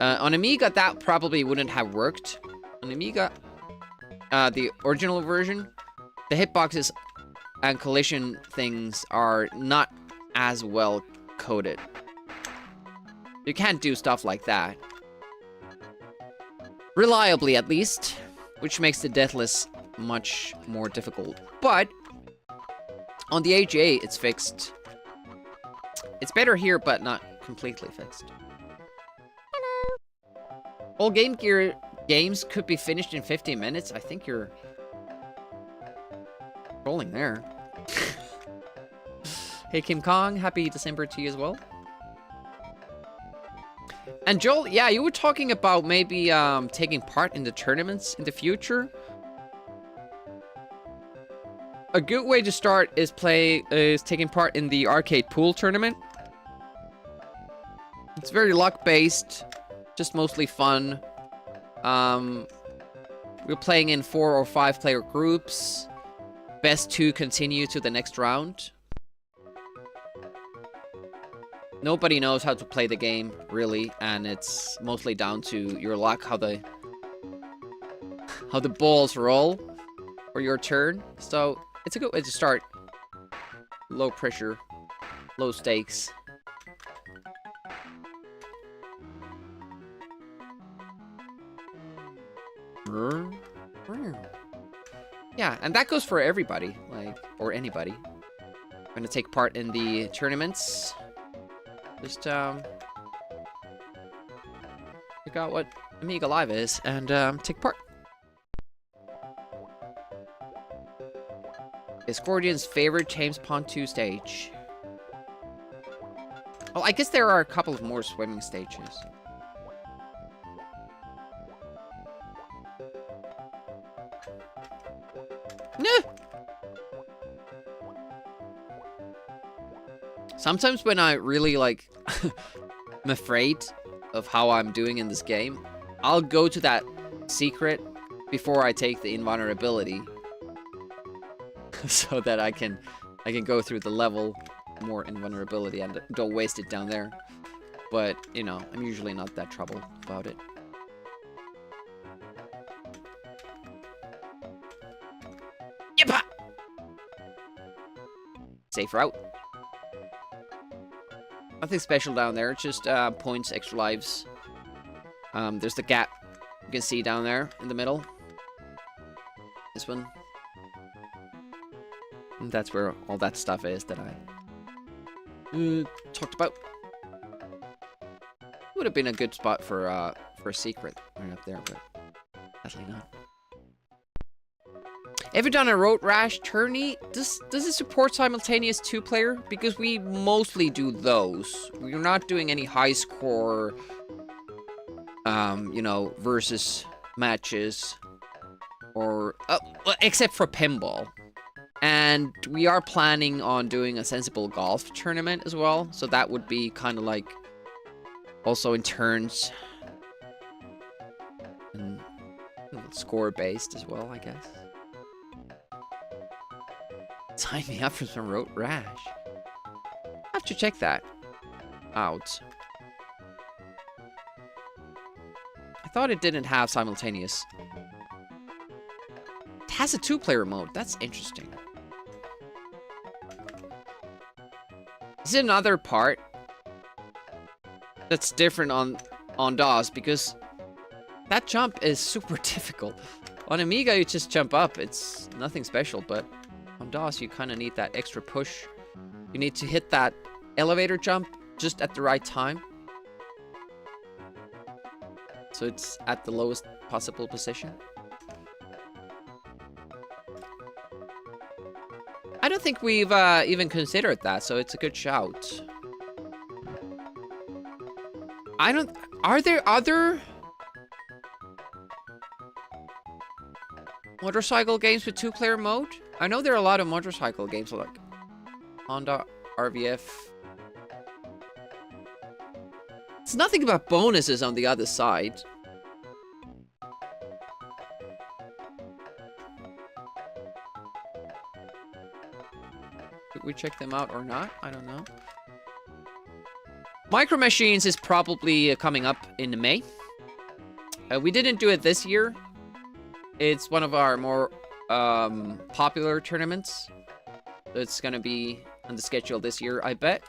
On Amiga, that probably wouldn't have worked. On Amiga, the original version, the hitboxes and collision things are not as well coded. You can't do stuff like that. Reliably, at least. Which makes the deathless much more difficult. But, on the AGA, it's fixed. It's better here, but not completely fixed. All Game Gear games could be finished in 15 minutes. I think you're rolling there. Hey, Kim Kong. Happy December to you as well. And Joel, yeah, you were talking about maybe taking part in the tournaments in the future. A good way to start is taking part in the arcade pool tournament. It's very luck-based. Just mostly fun. We're playing in 4 or 5 player groups. Best 2 continue to the next round. Nobody knows how to play the game, really, and it's mostly down to your luck, how the balls roll for your turn. So, it's a good way to start. Low pressure, low stakes. Yeah, and that goes for everybody, like, or anybody. I'm gonna take part in the tournaments. Just, check out what Amiga Live is, and, take part. Is Gordian's favorite James Pond 2 stage? Well, I guess there are a couple of more swimming stages. No. Sometimes when I really, like, I'm afraid of how I'm doing in this game, I'll go to that secret before I take the invulnerability. So that I can go through the level more invulnerability and don't waste it down there. But, you know, I'm usually not that troubled about it. Yippa! Safe route. Nothing special down there, just points, extra lives. There's the gap you can see down there in the middle. This one. And that's where all that stuff is that I talked about. Would have been a good spot for a secret right up there, but definitely not. Ever done a road rash tourney? Does it support simultaneous 2-player? Because we mostly do those. We're not doing any high score, you know, versus matches, or except for pinball. And we are planning on doing a sensible golf tournament as well, so that would be kind of like also in turns and score based as well, I guess. Sign me up for some road rash. I have to check that out. I thought it didn't have simultaneous. It has a 2-player mode. That's interesting. This is another part that's different on DOS, because that jump is super difficult. On Amiga, you just jump up. It's nothing special, but on DOS, you kind of need that extra push. You need to hit that elevator jump just at the right time. So it's at the lowest possible position. I don't think we've even considered that, so it's a good shout. Are there other motorcycle games with 2-player mode? I know there are a lot of motorcycle games like Honda, RVF. It's nothing about bonuses on the other side. Did we check them out or not? I don't know. Micro Machines is probably coming up in May. We didn't do it this year. It's one of our more popular tournaments. It's gonna be on the schedule this year, I bet.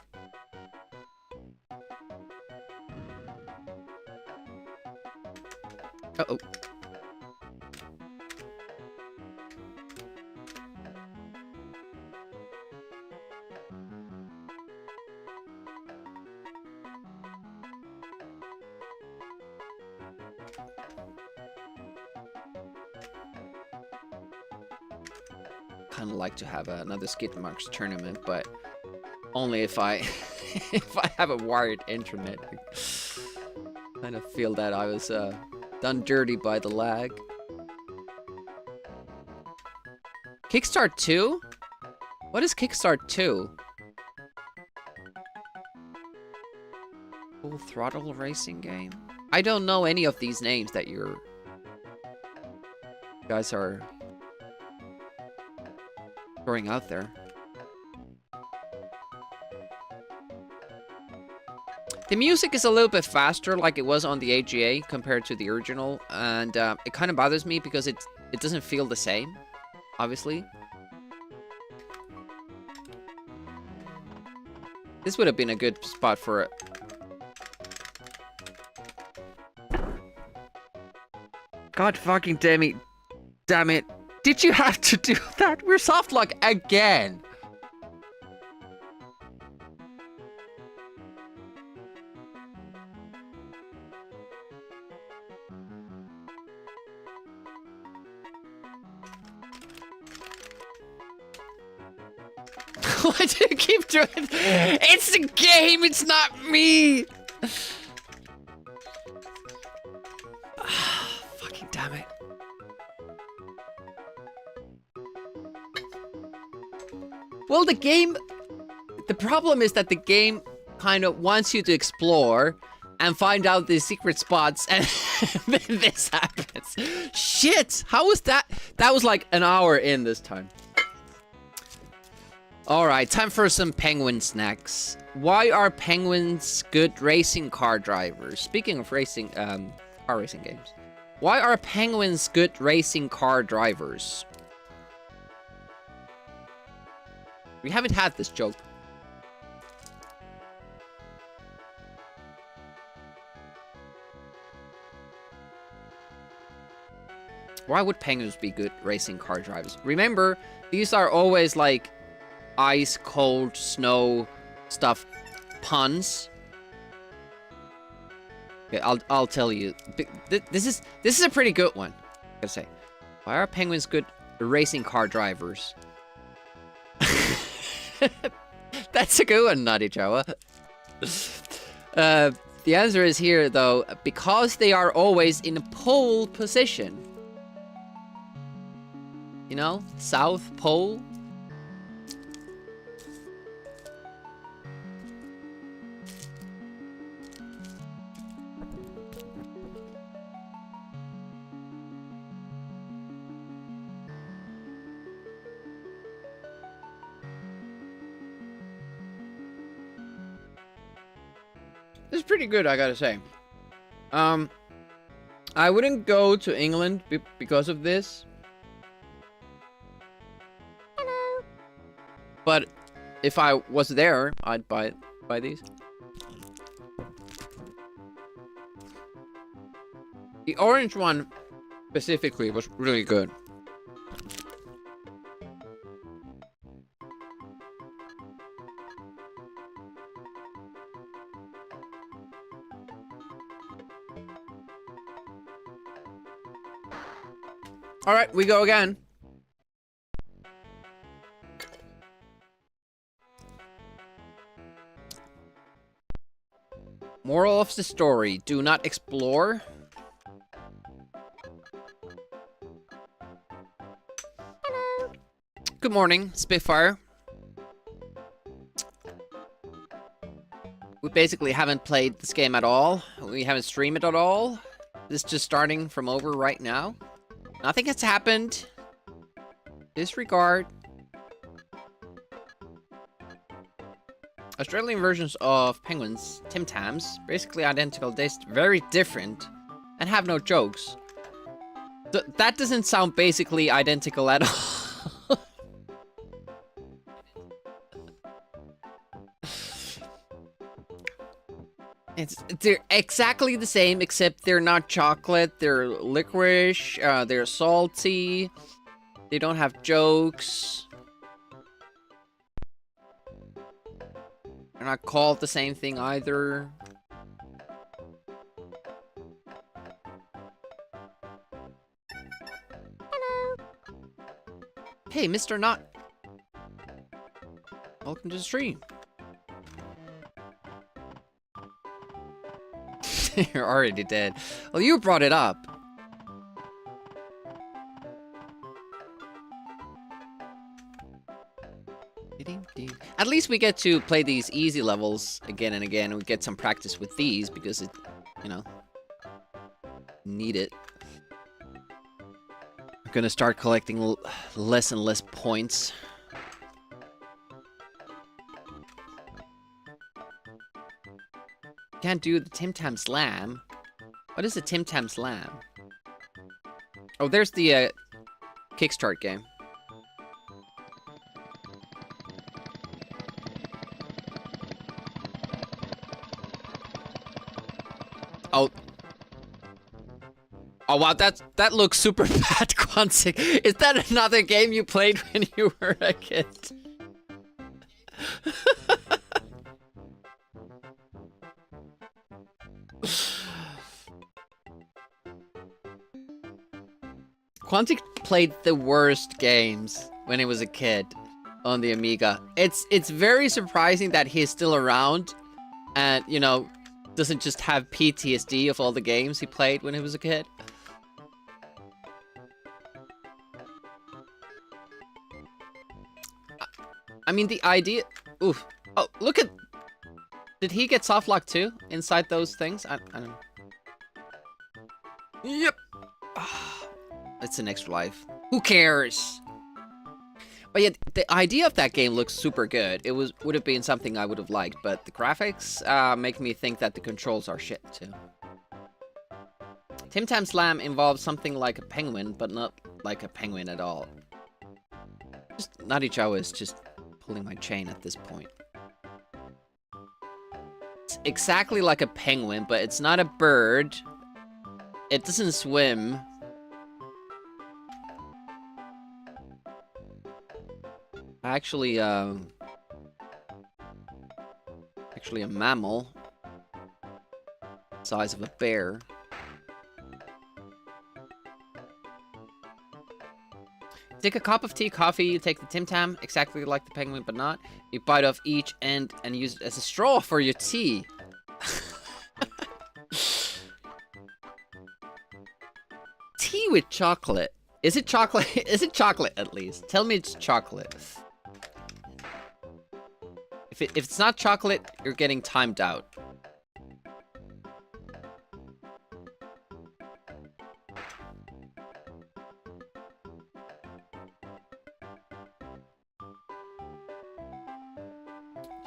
Uh-oh. Kind of like to have another Skid Marks tournament, but only if I if I have a wired internet. I kind of feel that I was done dirty by the lag. Kickstart 2? What is Kickstart 2? Full throttle racing game? I don't know any of these names that you guys are throwing out there. The music is a little bit faster, like it was on the AGA compared to the original, and it kind of bothers me because it doesn't feel the same, obviously. This would have been a good spot for it. God fucking damn it. Damn it. Did you have to do that? We're soft lock again. Why do you keep doing it? It's the game, it's not me. Fucking damn it. Well, the problem is that the game kind of wants you to explore and find out the secret spots, and then this happens. Shit, how was that? That was like an hour in this time. All right, time for some penguin snacks. Why are penguins good racing car drivers? Speaking of racing, car racing games. Why are penguins good racing car drivers? We haven't had this joke. Why would penguins be good racing car drivers? Remember, these are always like ice, cold, snow stuff puns. Okay, I'll tell you. This is a pretty good one. I gotta say, why are penguins good racing car drivers? That's a good one, Naughty Jawa. The answer is here, though, because they are always in pole position. You know, South Pole. It's pretty good, I gotta say. I wouldn't go to England because of this. Hello. But if I was there, I'd buy these. The orange one specifically was really good. All right, we go again. Moral of the story, do not explore. Hello. Good morning, Spitfire. We basically haven't played this game at all. We haven't streamed it at all. This is just starting from over right now. Nothing has happened. Disregard. Australian versions of penguins, Tim Tams, basically identical, taste very different, and have no jokes. That doesn't sound basically identical at all. They're exactly the same, except they're not chocolate, they're licorice, they're salty, they don't have jokes. They're not called the same thing either. Hello. Hey, Mr. Knot. Welcome to the stream. You're already dead. Well, you brought it up. At least we get to play these easy levels again and again. We get some practice with these because it, you know, need it. I'm gonna start collecting less and less points. Can't do the Tim Tam Slam. What is a Tim Tam Slam? Oh, there's the Kickstart game. Oh. Oh wow, that looks super bad, Quantic. Is that another game you played when you were a kid? Quantic played the worst games when he was a kid on the Amiga. It's very surprising that he's still around and, you know, doesn't just have PTSD of all the games he played when he was a kid. I mean, the idea... Oof. Oh, look at... Did he get softlock too? Inside those things? I don't know. Yep. It's an extra life. Who cares? But yeah, the idea of that game looks super good. It would have been something I would have liked, but the graphics make me think that the controls are shit too. Tim Tam Slam involves something like a penguin, but not like a penguin at all. Just Naughty Jawa is just pulling my chain at this point. It's exactly like a penguin, but it's not a bird. It doesn't swim. Actually a mammal. Size of a bear. Take a cup of tea, coffee, you take the Tim Tam, exactly like the penguin, but not. You bite off each end and use it as a straw for your tea. Tea with chocolate. Is it chocolate? Is it chocolate at least? Tell me it's chocolate. If it's not chocolate, you're getting timed out.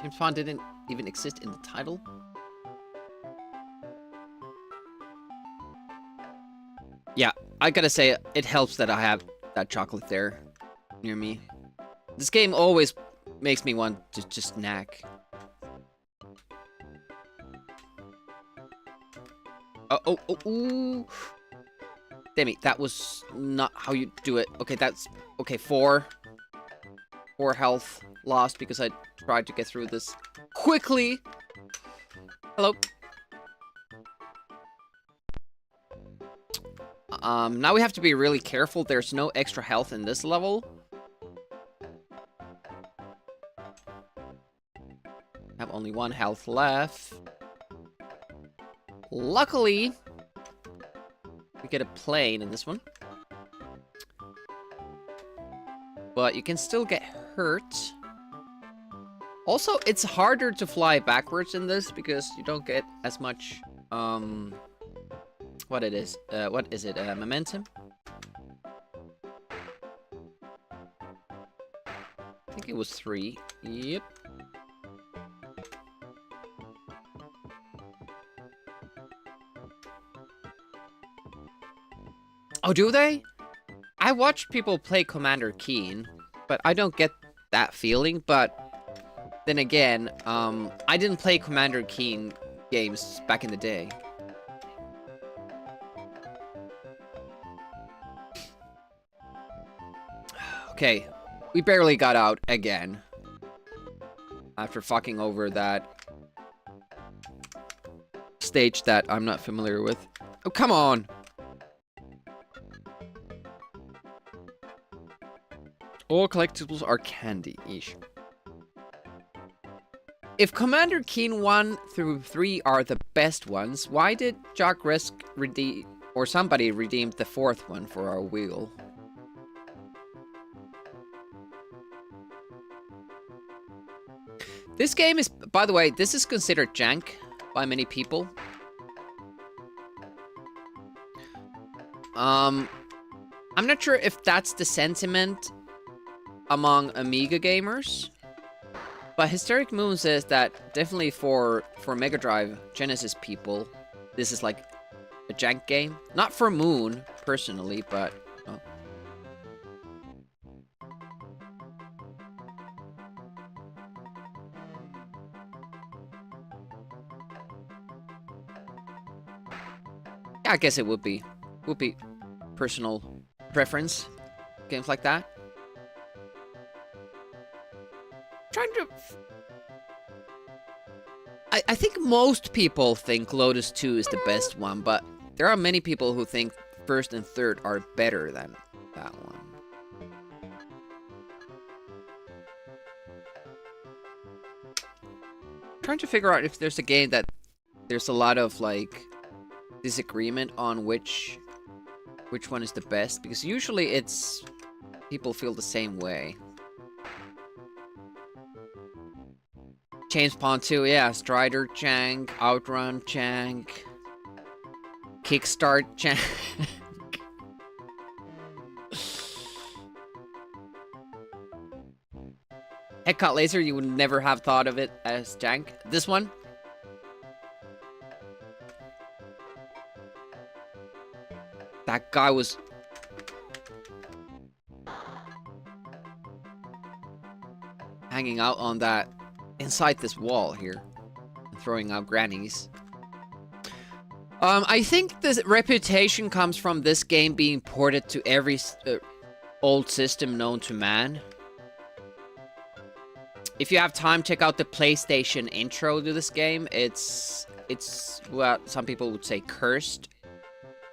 James Bond didn't even exist in the title. Yeah, I gotta say, it helps that I have that chocolate there near me. This game always makes me want to just snack. Ooh. Damn it, that was not how you do it. Okay, that's... Okay, 4 health lost because I tried to get through this quickly. Hello. Now we have to be really careful. There's no extra health in this level. Have only 1 health left. Luckily, we get a plane in this one. But you can still get hurt. Also, it's harder to fly backwards in this because you don't get as much, what is it, momentum? I think it was 3. Yep. Oh, do they? I watched people play Commander Keen, but I don't get that feeling, but then again, I didn't play Commander Keen games back in the day. Okay, we barely got out again. After fucking over that stage that I'm not familiar with. Oh, come on! All collectibles are candy-ish. If Commander Keen 1 through 3 are the best ones, why did Jock Risk redeem, or somebody redeemed the 4th one for our wheel? This game is, by the way, this is considered jank by many people. I'm not sure if that's the sentiment among Amiga gamers, but Hysteric Moon says that definitely for Mega Drive Genesis people, this is like a jank game. Not for Moon personally, but oh. Yeah, I guess it would be personal preference. Games like that. Trying to... I think most people think Lotus 2 is the best one, but there are many people who think 1st and 3rd are better than that one. Trying to figure out if there's a game that there's a lot of, like, disagreement on which one is the best, because usually it's... people feel the same way. James Bond 2, yeah, Strider jank, Outrun jank, Kickstart jank. Headcut Laser, you would never have thought of it as jank. This one? That guy was... hanging out on that... inside this wall here. And throwing out grannies. I think the reputation comes from this game being ported to every old system known to man. If you have time, check out the PlayStation intro to this game. It's what some people would say cursed.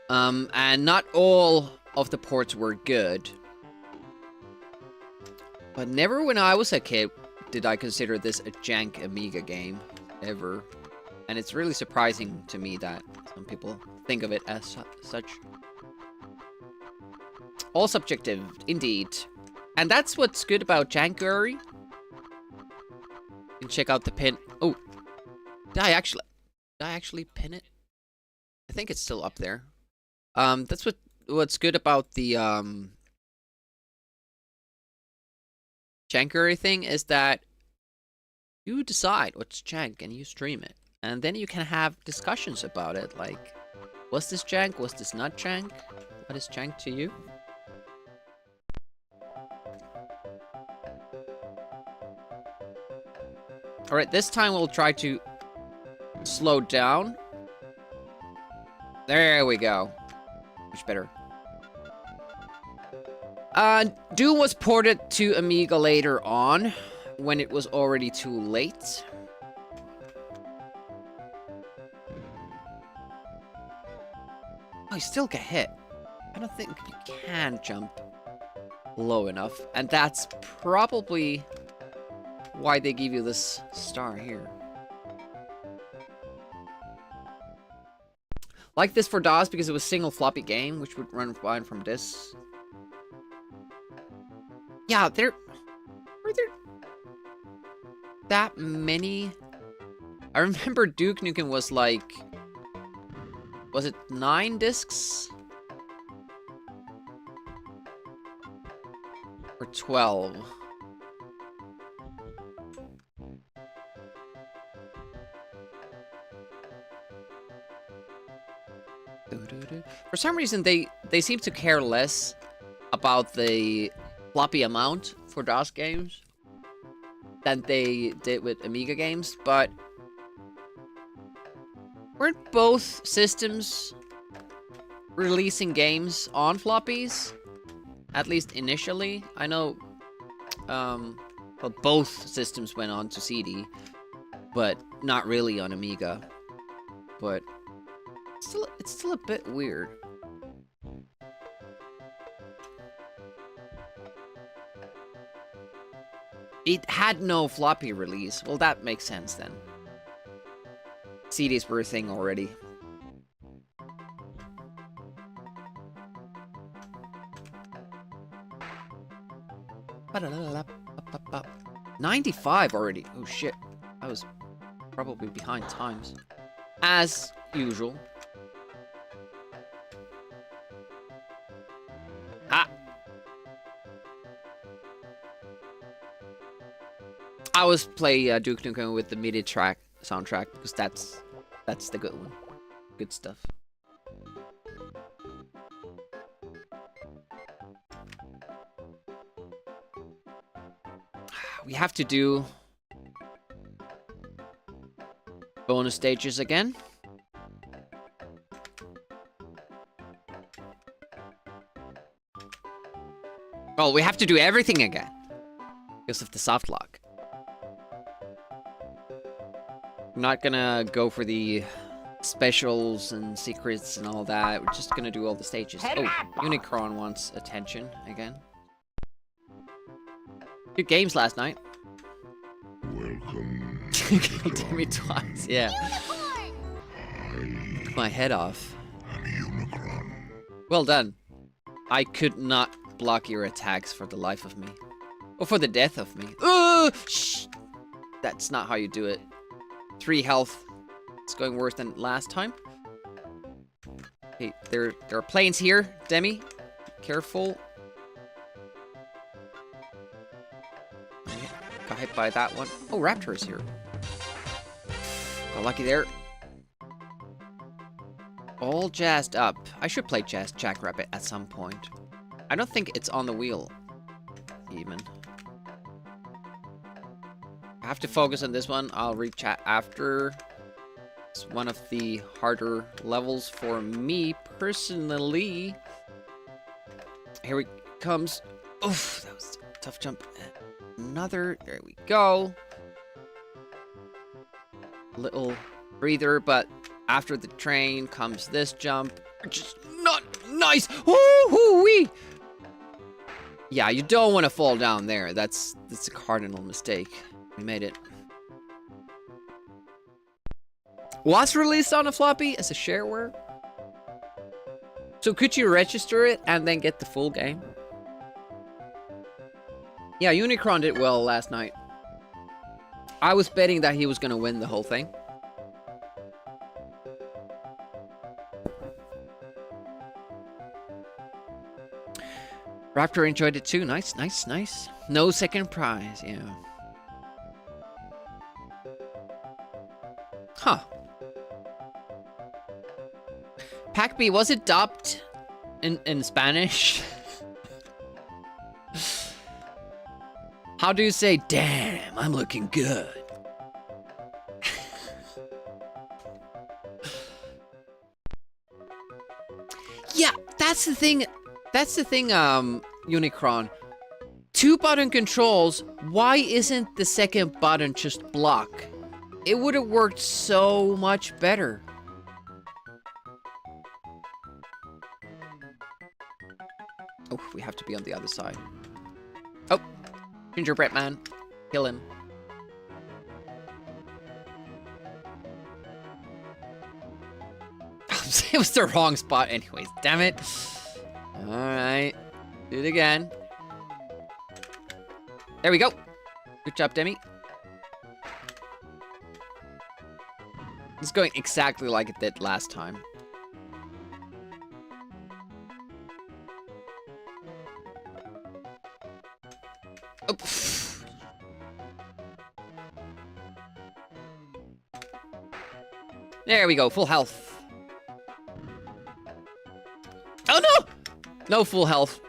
And not all of the ports were good. But never when I was a kid did I consider this a jank Amiga game, ever. And it's really surprising to me that some people think of it as such. All subjective, indeed. And that's what's good about Jankuary. You can check out the pin. Oh, did I actually pin it? I think it's still up there. That's what's good about the Jankuary thing is that you decide what's jank and you stream it. And then you can have discussions about it, like, was this jank, was this not jank? What is jank to you? Alright, this time we'll try to slow down. There we go. Much better. Doom was ported to Amiga later on, when it was already too late. Oh, you still get hit. I don't think you can jump low enough. And that's probably why they give you this star here. Like this for DOS because it was a single floppy game, which would run fine from this. Yeah, were there that many? I remember Duke Nukem was like, was it 9 discs? Or 12? For some reason, they seem to care less about the floppy amount for DOS games than they did with Amiga games, but weren't both systems releasing games on floppies? At least initially. I know, well, both systems went on to CD, but not really on Amiga. But it's still a bit weird. It had no floppy release. Well, that makes sense then. CDs were a thing already. Ba-da-da-da-da-ba-ba-ba. 95 already. Oh shit. I was probably behind times. As usual. Ah! I always play Duke Nukem with the MIDI track soundtrack because that's the good one. Good stuff. We have to do bonus stages again. Well, we have to do everything again because of the soft lock. I'm not gonna go for the specials and secrets and all that. We're just gonna do all the stages. Oh, Unicron wants attention again. Good games last night. Welcome. Killed me twice, yeah. Took my head off. Unicron. Well done. I could not block your attacks for the life of me. Or for the death of me. Shh! That's not how you do it. 3 health. It's going worse than last time. Okay, there are planes here, Demi. Careful. Got hit by that one. Oh, Raptor is here. Got lucky there. All jazzed up. I should play Jackrabbit at some point. I don't think it's on the wheel, even. I have to focus on this one. I'll read chat after. It's one of the harder levels for me, personally. Here it comes. Oof, that was a tough jump. another. There we go. Little breather, but after the train comes this jump, which is not nice. Woo-hoo-wee! Yeah, you don't want to fall down there. That's a cardinal mistake. We made it. Was released on a floppy as a shareware. So could you register it and then get the full game? Yeah, Unicron did well last night. I was betting that he was gonna win the whole thing. Raptor enjoyed it too. Nice, nice, nice. No second prize, yeah. Huh. Pack B, was it dubbed in Spanish? How do you say, damn, I'm looking good? Yeah, that's the thing, Unicron. 2-button controls, why isn't the second button just block? It would have worked so much better. Oh, we have to be on the other side. Oh, gingerbread man. Kill him. It was the wrong spot anyways, damn it. Alright. Do it again. There we go. Good job, Demi. It's going exactly like it did last time. Oh. There we go, full health. Oh no! No full health.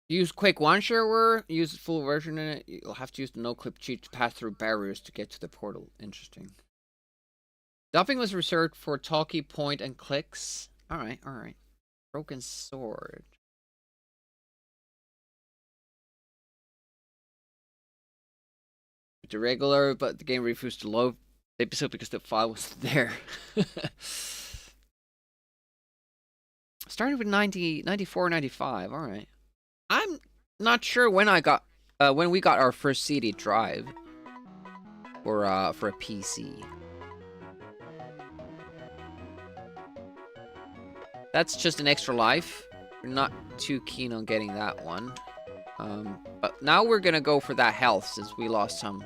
Use quick one shareware, use the full version in it. You'll have to use the no-clip cheat to pass through barriers to get to the portal. Interesting. Dumping was reserved for talkie, point, and clicks. Alright, alright. Broken sword. It's irregular, but the game refused to load the episode because the file was there. Started with 94, 95. Alright. I'm not sure when we got our first CD drive for a PC. That's just an extra life. We're not too keen on getting that one. But now we're gonna go for that health since we lost some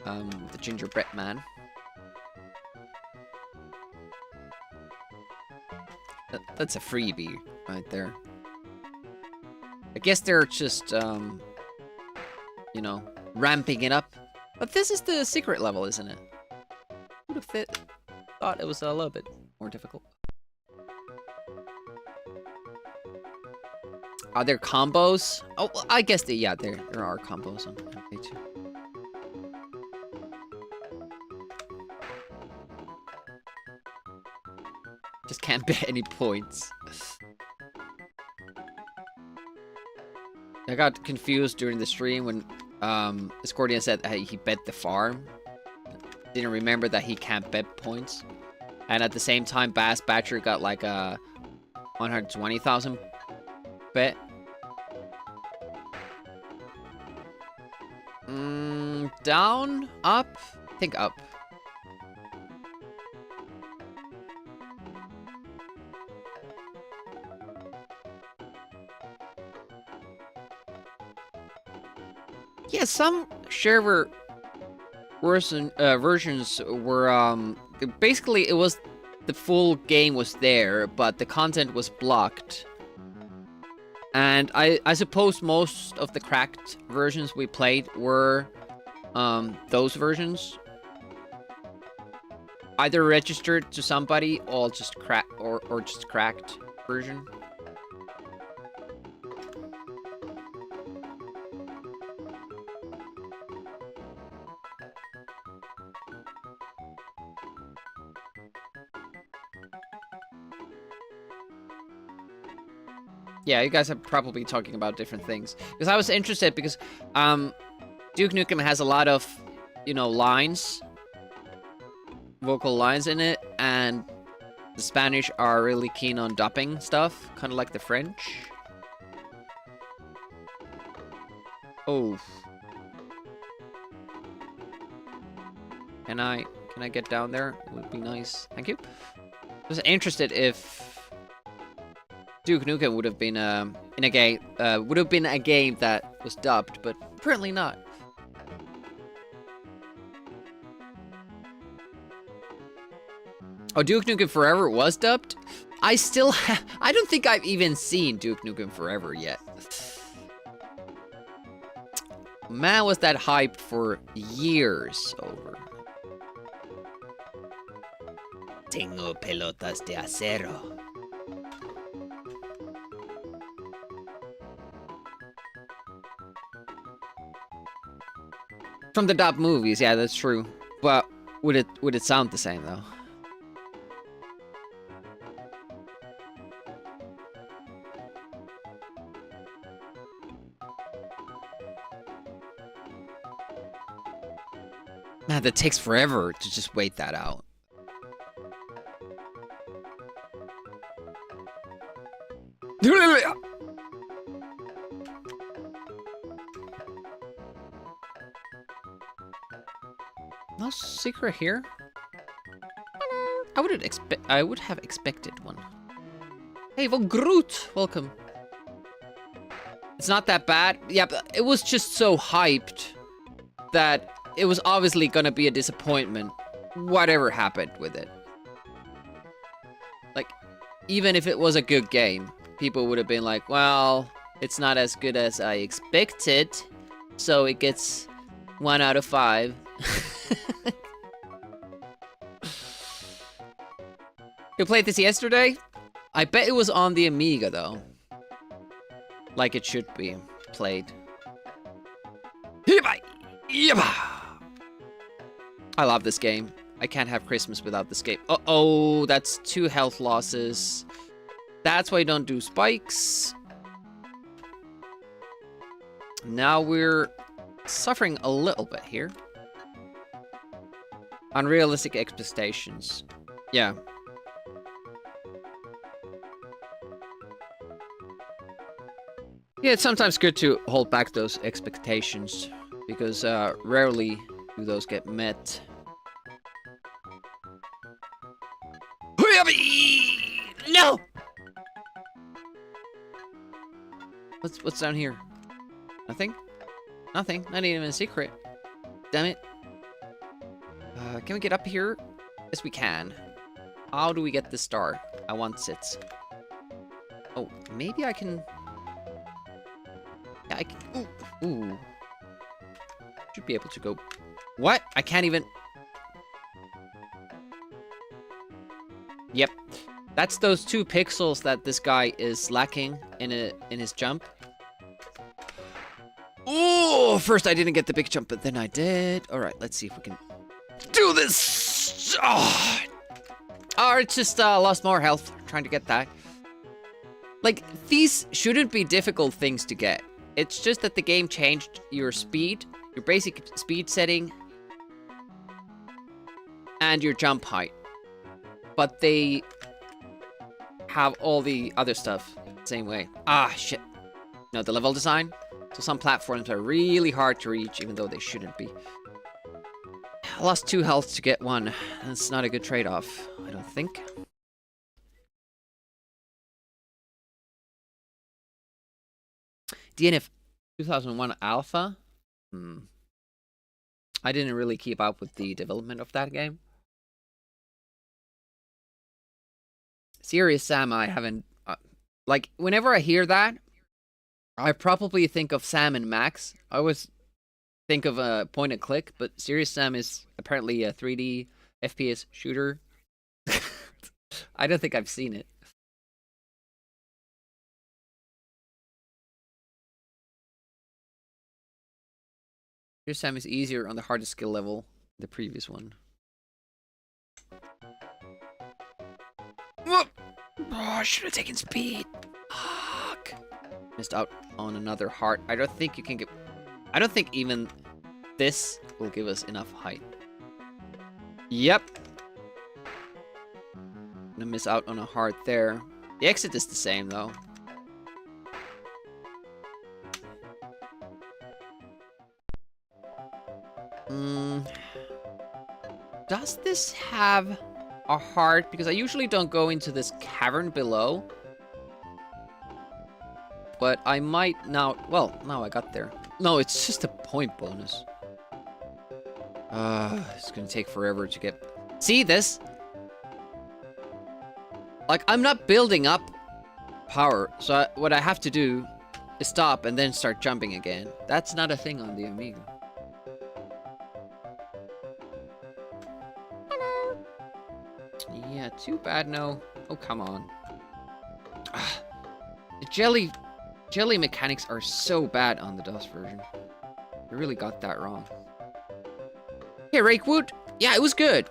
the gingerbread man. That's a freebie right there. I guess they're just, you know, ramping it up. But this is the secret level, isn't it? Would have thought it was a little bit more difficult. Are there combos? Oh, well, I guess yeah, there are combos on MP2. Just can't bet any points. I got confused during the stream when Scordian said he bet the farm. Didn't remember that he can't bet points. And at the same time, Bass Batcher got like a 120,000 bet. Down? Up? I think up. Yeah, some shareware versions were basically it was the full game was there, but the content was blocked. And I suppose most of the cracked versions we played were those versions. Either registered to somebody or just just cracked version. Yeah, you guys are probably talking about different things. Because I was interested because Duke Nukem has a lot of, you know, lines, vocal lines in it, and the Spanish are really keen on dubbing stuff, kind of like the French. Oh. Can I get down there? It would be nice. Thank you. I was interested if Duke Nukem would have been in a game that was dubbed, but apparently not. Oh, Duke Nukem Forever was dubbed? I don't think I've even seen Duke Nukem Forever yet. Man, was that hyped for years over. Tengo pelotas de acero. From the dub movies, yeah, that's true. But would it sound the same though? Man, that takes forever to just wait that out. No secret here? I would have expected one. Hey, Von Groot! Welcome. It's not that bad. Yeah, but it was just so hyped that it was obviously gonna be a disappointment, whatever happened with it. Like, even if it was a good game, people would have been like, well, it's not as good as I expected, so it gets 1 out of 5. You played this yesterday? I bet it was on the Amiga, though. Like it should be played. I love this game. I can't have Christmas without this game. Uh-oh, that's 2 health losses. That's why you don't do spikes. Now we're suffering a little bit here. Unrealistic expectations. Yeah. Yeah, it's sometimes good to hold back those expectations, because rarely do those get met. No! What's down here? Nothing? Nothing. Not even a secret. Damn it. Can we get up here? Yes, we can. How do we get the star? I want it. Oh, maybe I can... Yeah, I can... Ooh. Should be able to go... What? I can't even... Yep. That's those 2 pixels that this guy is lacking in his jump. Oh, first I didn't get the big jump, but then I did. All right, let's see if we can do this. Oh, it's just lost more health trying to get that. Like, these shouldn't be difficult things to get. It's just that the game changed your speed, your basic speed setting, and your jump height. But they have all the other stuff the same way. Ah, shit. No, the level design. So some platforms are really hard to reach, even though they shouldn't be. I lost 2 health to get 1. That's not a good trade-off, I don't think. DNF 2001 Alpha? I didn't really keep up with the development of that game. Serious Sam, I haven't... like, whenever I hear that, I probably think of Sam and Max. I always think of a point and click, but Serious Sam is apparently a 3D FPS shooter. I don't think I've seen it. Serious Sam is easier on the hardest skill level than the previous one. Oh, I should have taken speed. Fuck. Missed out on another heart. I don't think you can get... I don't think even this will give us enough height. Yep. Gonna miss out on a heart there. The exit is the same, though. Does this have a heart? Because I usually don't go into this cavern below. But I might now... Well, now I got there. No, it's just a point bonus. It's gonna take forever to get... See this? Like, I'm not building up power. So what I have to do is stop and then start jumping again. That's not a thing on the Amiga. Yeah, too bad, no. Oh, come on. The jelly mechanics are so bad on the DOS version. I really got that wrong. Hey, Rakewood. Yeah, it was good.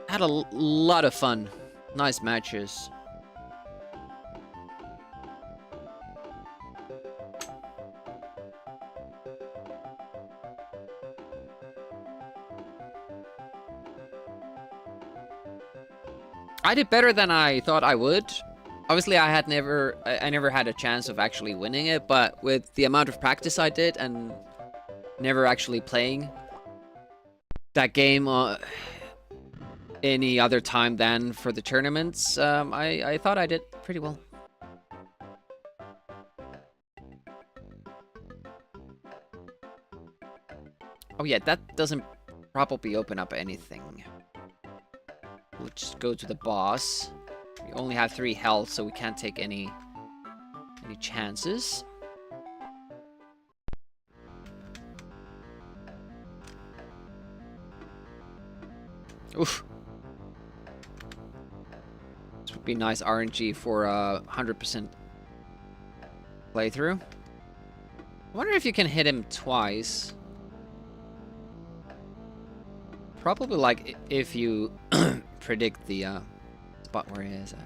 Had a lot of fun. Nice matches. I did better than I thought I would. Obviously, I never had a chance of actually winning it, but with the amount of practice I did and never actually playing that game any other time than for the tournaments, I thought I did pretty well. Oh yeah, that doesn't probably open up anything. We'll just go to the boss. We only have 3 health, so we can't take any chances. Oof. This would be nice RNG for a 100% playthrough. I wonder if you can hit him twice. Probably like if you predict the spot where he is at.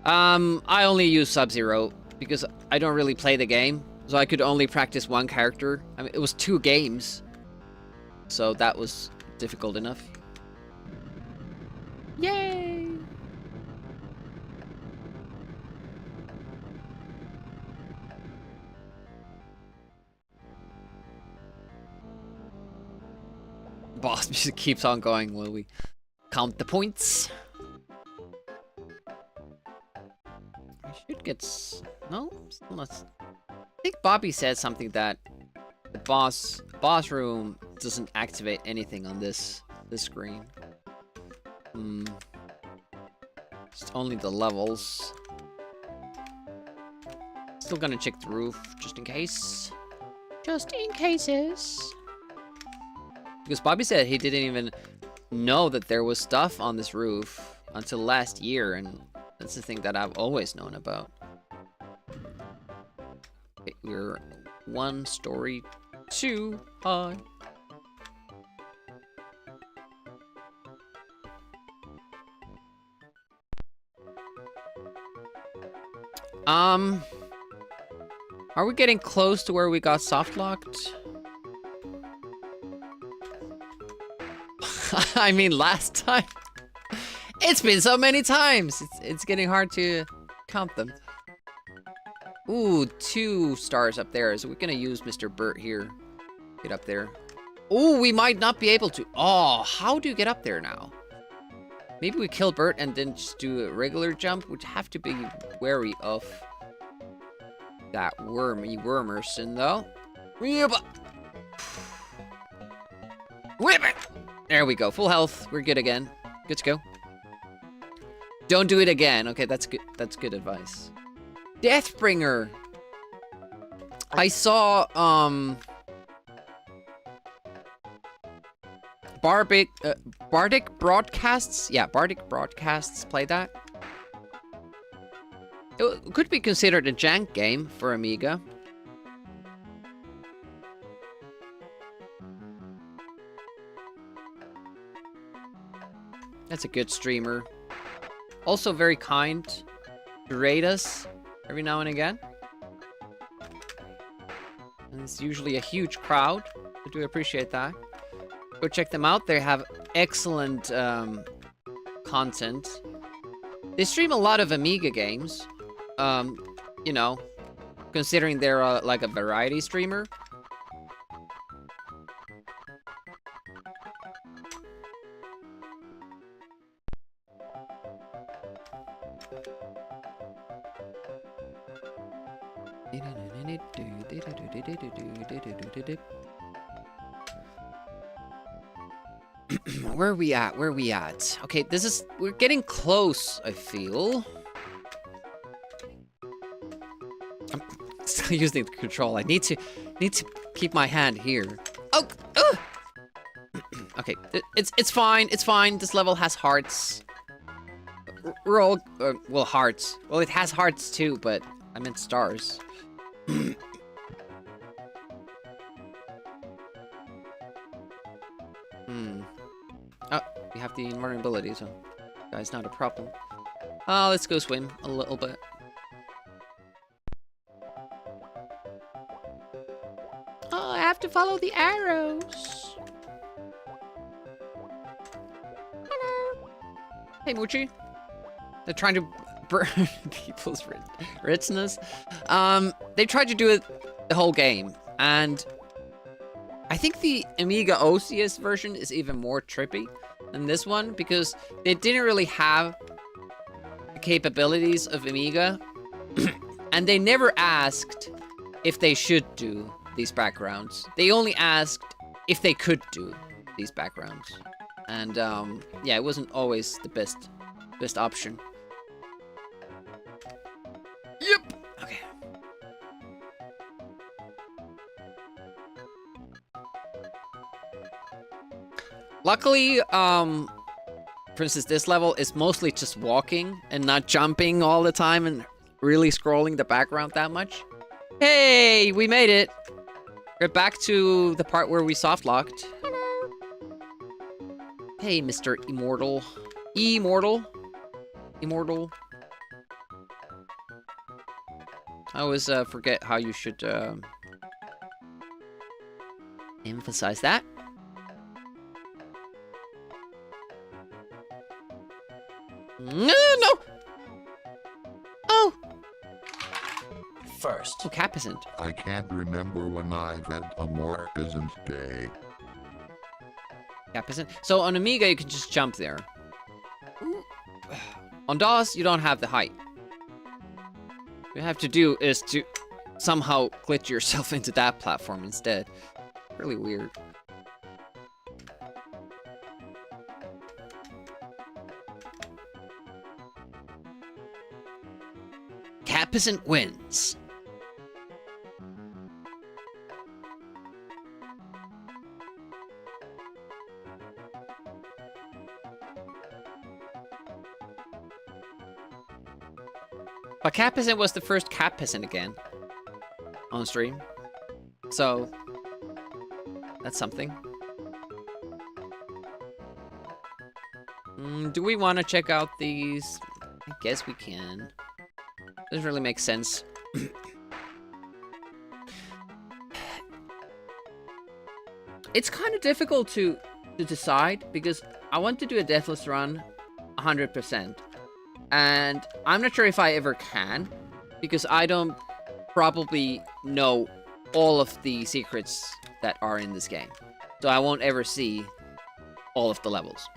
I only use Sub-Zero because I don't really play the game, so I could only practice one character. I mean, it was 2 games, so that was difficult enough. Yay! Boss music keeps on going while we count the points. I should get... No? Still not... I think Bobby said something that the boss room doesn't activate anything on this screen. It's only the levels. Still gonna check the roof, just in case. Just in cases. Because Bobby said he didn't even know that there was stuff on this roof until last year, and that's the thing that I've always known about. Okay, we're 1 story too high. Are we getting close to where we got soft locked? I mean, last time. It's been so many times. It's getting hard to count them. Ooh, 2 stars up there. So we're gonna use Mr. Burt here. Get up there. Ooh, we might not be able to. Oh, how do you get up there now? Maybe we kill Burt and then just do a regular jump. We'd have to be wary of that Wormerson, though. Whip it! There we go. Full health. We're good again. Good to go. Don't do it again. Okay, that's good. That's good advice. Deathbringer. I saw Bardic Broadcasts. Yeah, Bardic Broadcasts play that. It could be considered a jank game for Amiga. That's a good streamer. Also very kind to rate us every now and again. And it's usually a huge crowd. I do appreciate that. Go check them out. They have excellent content. They stream a lot of Amiga games. You know, considering they're like a variety streamer. Where are we at? Where are we at? Okay, we're getting close, I feel. I'm still using the control. I need to keep my hand here. Oh! Okay, it's fine, it's fine. This level has hearts. We're all, well, hearts. Well, it has hearts too, but I meant stars. Oh, we have the invulnerability, so that's not a problem. Let's go swim a little bit. Oh, I have to follow the arrows. Hello. Hey, Moochie. They're trying to burn people's richness. They tried to do it the whole game, and I think the Amiga OCS version is even more trippy than this one, because they didn't really have the capabilities of Amiga, and they never asked if they should do these backgrounds. They only asked if they could do these backgrounds. And, yeah, it wasn't always the best option. Yep! Okay. Luckily, for instance, this level is mostly just walking and not jumping all the time and really scrolling the background that much. Hey, we made it! We're back to the part where we soft-locked. Hello. Hey, Mr. Immortal. Immortal. I always forget how you should emphasize that. No! Oh! First. Oh, Capizant. I can't remember when I went on Morphism Day. Capizant. So on Amiga, you can just jump there. On DOS, you don't have the height. What you have to do is to somehow glitch yourself into that platform instead. Really weird. Capizant wins. But Capizant was the first Capizant again on stream. So that's something. Do we want to check out these? I guess we can. Doesn't really make sense. It's kind of difficult to decide, because I want to do a deathless run 100%. And I'm not sure if I ever can, because I don't probably know all of the secrets that are in this game. So I won't ever see all of the levels.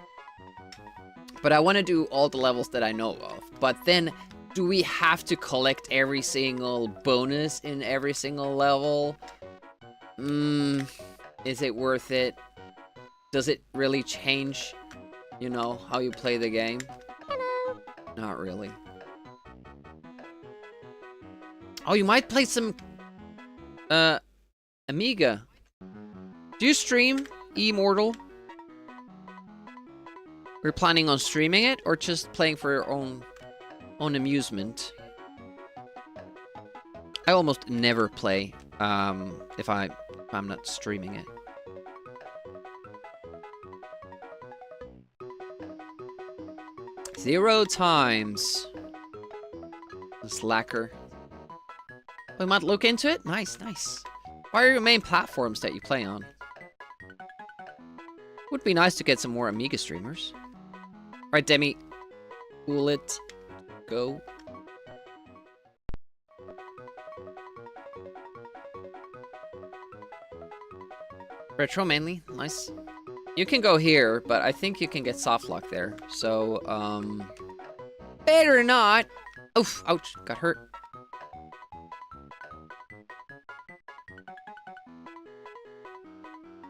But I want to do all the levels that I know of. But then, do we have to collect every single bonus in every single level? Is it worth it? Does it really change, you know, how you play the game? Hello. Not really. Oh, you might play some Amiga. Do you stream Immortal? We're planning on streaming it, or just playing for your own amusement? I almost never play if I'm not streaming it. Zero times. Slacker. We might look into it. Nice, nice. What are your main platforms that you play on? Would be nice to get some more Amiga streamers. Alright, Demi. Cool it. Go. Retro mainly. Nice. You can go here, but I think you can get soft lock there. So, better not. Oof, ouch, got hurt.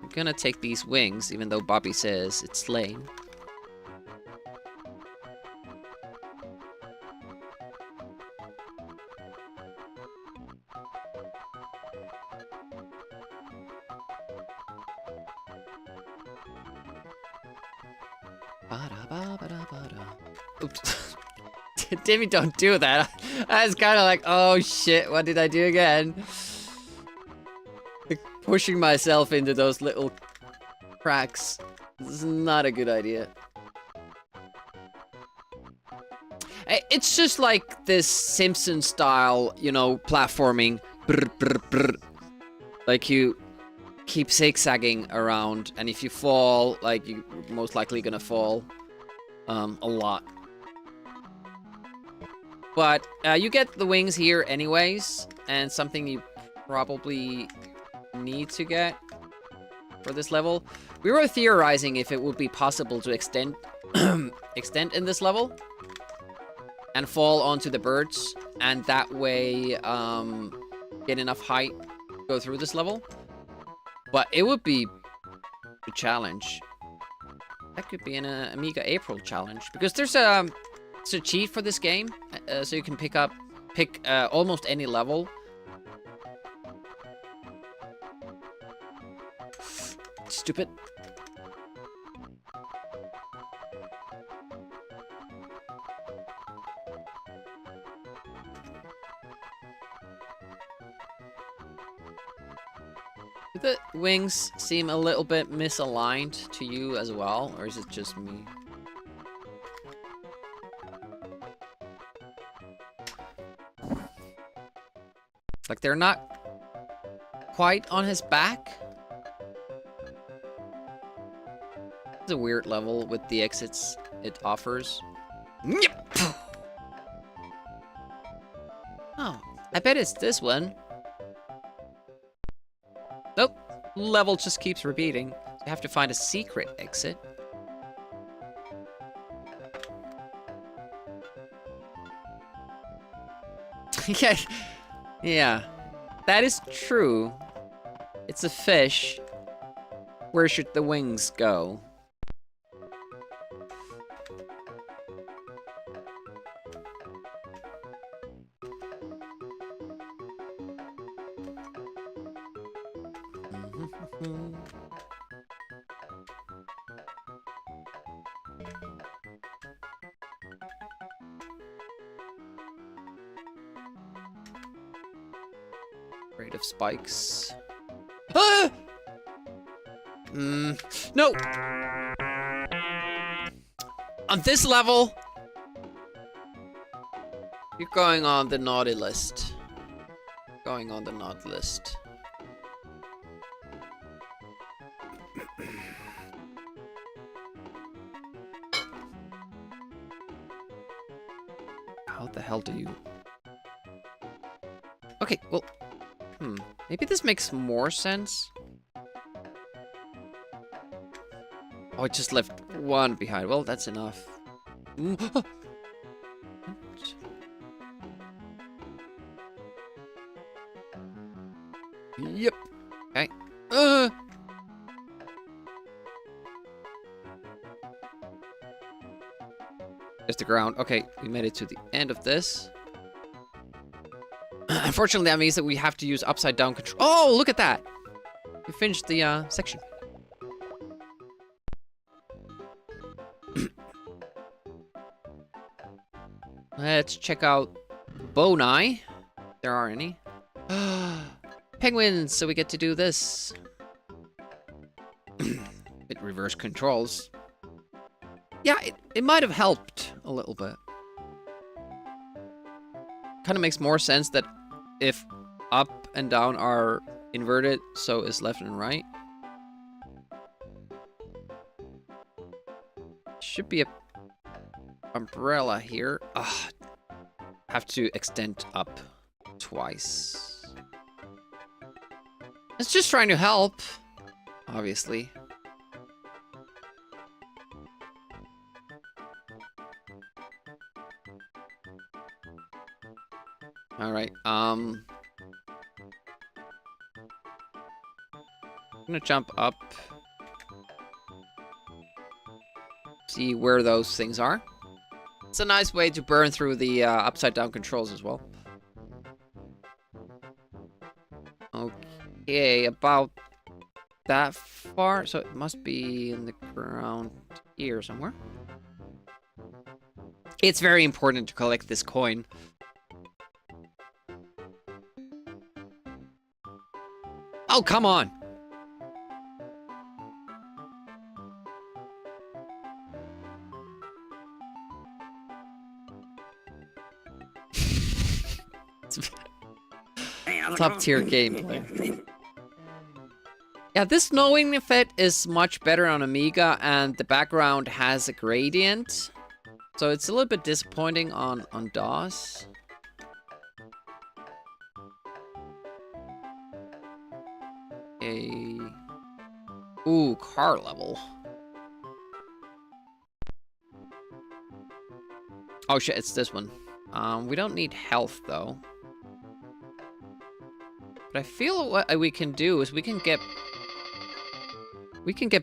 I'm gonna take these wings, even though Bobby says it's lame. Oops. Timmy, don't do that. I was kind of like, oh shit, what did I do again? Like, pushing myself into those little cracks. This is not a good idea. It's just like this Simpson style, you know, platforming. Brr, brr, brr. Like you keep zigzagging around, and if you fall, like you're most likely gonna fall a lot. But you get the wings here anyways, and something you probably need to get for this level. We were theorizing if it would be possible to extend extend in this level and fall onto the birds, and that way get enough height to go through this level. But it would be a challenge. That could be an Amiga April challenge, because there's it's a cheat for this game, so you can pick almost any level. Stupid. Do the wings seem a little bit misaligned to you as well, or is it just me? Like they're not quite on his back. It's a weird level with the exits it offers. Oh, I bet it's this one. Nope, level just keeps repeating. So you have to find a secret exit. Yeah. Yeah, that is true. It's a fish. Where should the wings go? Afraid of spikes. Ah! No! On this level, you're going on the naughty list. Going on the naughty list. How the hell do you... Okay, well... maybe this makes more sense. Oh, I just left one behind. Well, that's enough. Yep. Okay. There's the ground. Okay, we made it to the end of this. Unfortunately, that means that we have to use upside down control. Oh, look at that! We finished the section. Let's check out Bonai. There are any. Penguins, so we get to do this. It reverse controls. Yeah, it might have helped a little bit. Kind of makes more sense that if up and down are inverted, so is left and right. Should be a umbrella here. Ugh. Have to extend up twice. It's just trying to help, obviously. All right. I'm gonna jump up. See where those things are. It's a nice way to burn through the upside down controls as well. Okay, about that far. So it must be in the ground here somewhere. It's very important to collect this coin. Oh, come on! Top tier gameplay. Yeah, this snowing effect is much better on Amiga, and the background has a gradient. So it's a little bit disappointing on DOS. Ooh, car level. Oh shit, it's this one. We don't need health though. But I feel what we can do is we can get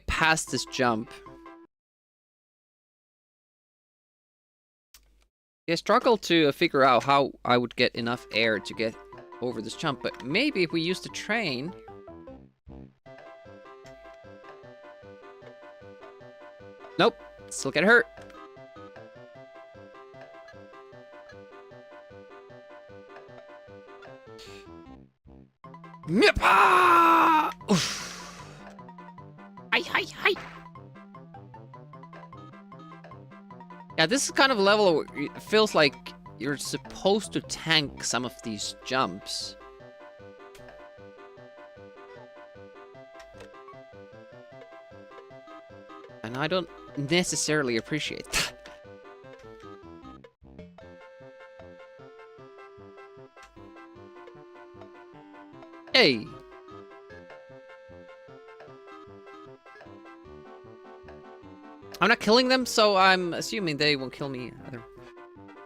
past this jump. Yeah, I struggle to figure out how I would get enough air to get over this jump, but maybe if we use the train. Nope, still get hurt. Oof. Hi. Yeah, this is kind of a level where it feels like you're supposed to tank some of these jumps. And I don't necessarily appreciate that. Hey! I'm not killing them, so I'm assuming they won't kill me either.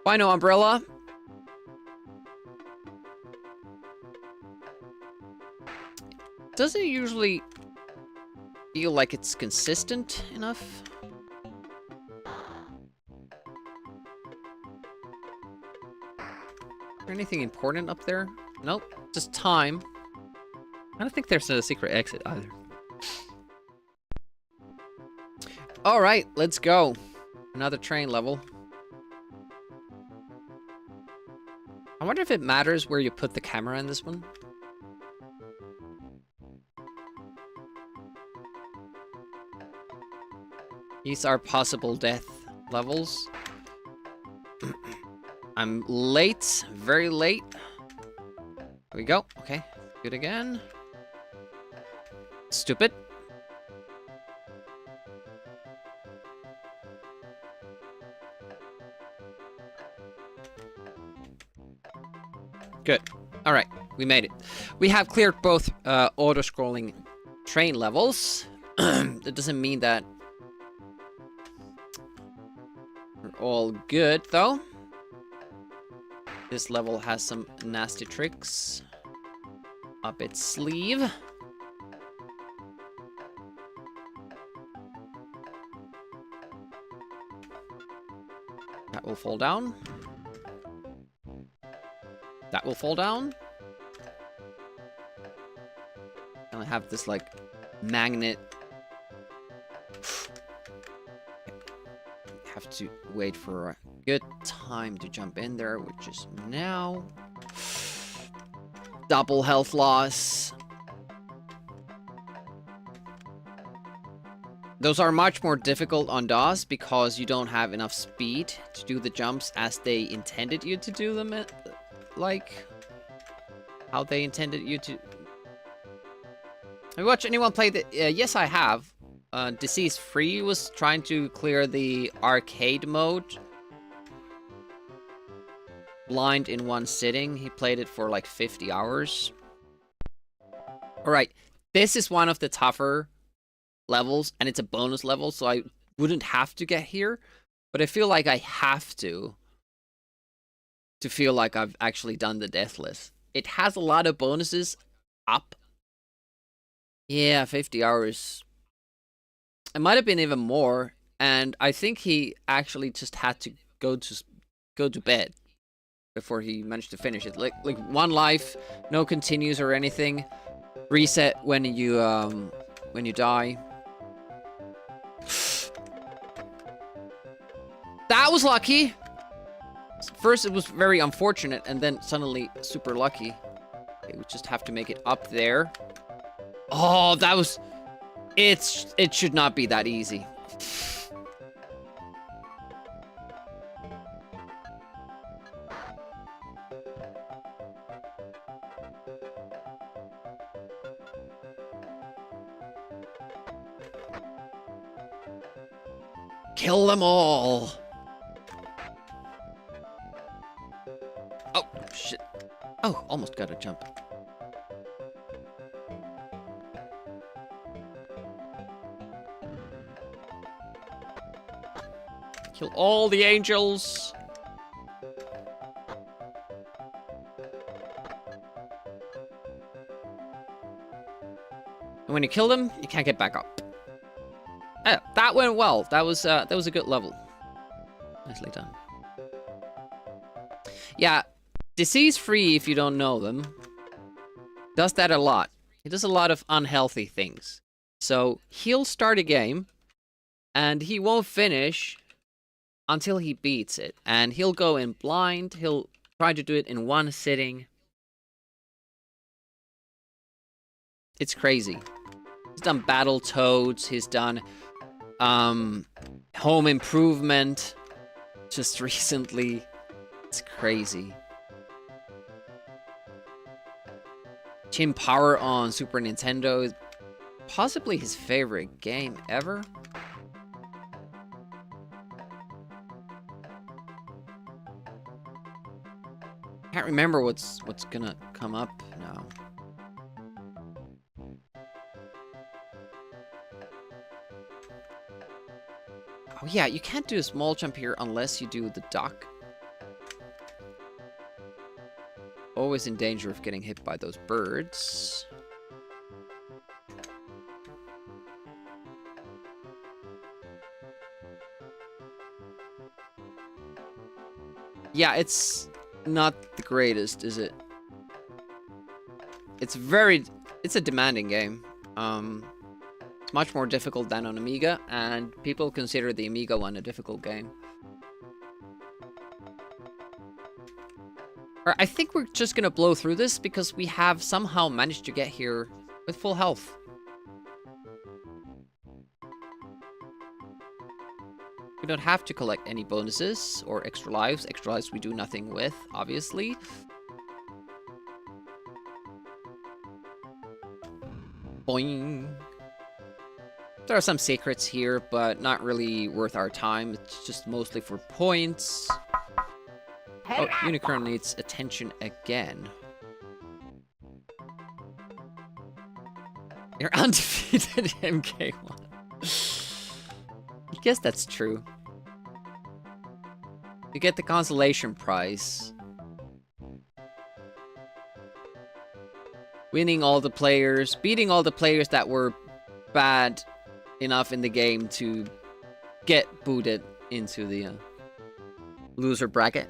Why no umbrella? Doesn't it usually feel like it's consistent enough? Is there anything important up there? Nope, just time. I don't think there's a secret exit either. Alright, let's go. Another train level. I wonder if it matters where you put the camera in this one. These are possible death levels. I'm late, very late. Here we go. Okay, good again. Stupid. Good. All right, we made it. We have cleared both auto-scrolling train levels. That doesn't mean that we're all good, though. This level has some nasty tricks up its sleeve. That will fall down. That will fall down. And I have this, like, magnet. Have to wait for a good time to jump in there, which is now. Double health loss. Those are much more difficult on DOS because you don't have enough speed to do the jumps as they intended you to do them, like how they intended you to Have you watched anyone play the... yes, I have. Disease Free was trying to clear the arcade mode. Blind in one sitting. He played it for like 50 hours. Alright, this is one of the tougher levels, and it's a bonus level, so I wouldn't have to get here. But I feel like I have to feel like I've actually done the Deathless. It has a lot of bonuses up. Yeah, 50 hours. It might have been even more, and I think he actually just had to go to bed before he managed to finish it. Like one life, no continues or anything. Reset when you die. That was lucky. First it was very unfortunate, and then suddenly super lucky. Okay, we just have to make it up there. Oh, that was... It should not be that easy. Kill them all. Oh, shit. Oh, almost got a jump. Kill all the angels. And when you kill them, you can't get back up. Oh, that went well. That was a good level. Nicely done. Yeah, Disease Free, if you don't know them, does that a lot. He does a lot of unhealthy things. So he'll start a game, and he won't finish until he beats it. And he'll go in blind. He'll try to do it in one sitting. It's crazy. He's done Battletoads. He's done Home Improvement just recently. It's crazy. Team Power on Super Nintendo is possibly his favorite game ever. Can't remember what's gonna come up now. Oh yeah, you can't do a small jump here unless you do the duck. Always in danger of getting hit by those birds. Yeah, it's not the greatest, is it? It's a demanding game. It's much more difficult than on Amiga, and people consider the Amiga one a difficult game. I think we're just gonna blow through this because we have somehow managed to get here with full health. We don't have to collect any bonuses or extra lives. Extra lives we do nothing with, obviously. Boing. There are some secrets here, but not really worth our time. It's just mostly for points. Oh, Unicorn needs attention again. You're undefeated MK1. I guess that's true. You get the consolation prize. Winning all the players, beating all the players that were bad enough in the game to get booted into the loser bracket.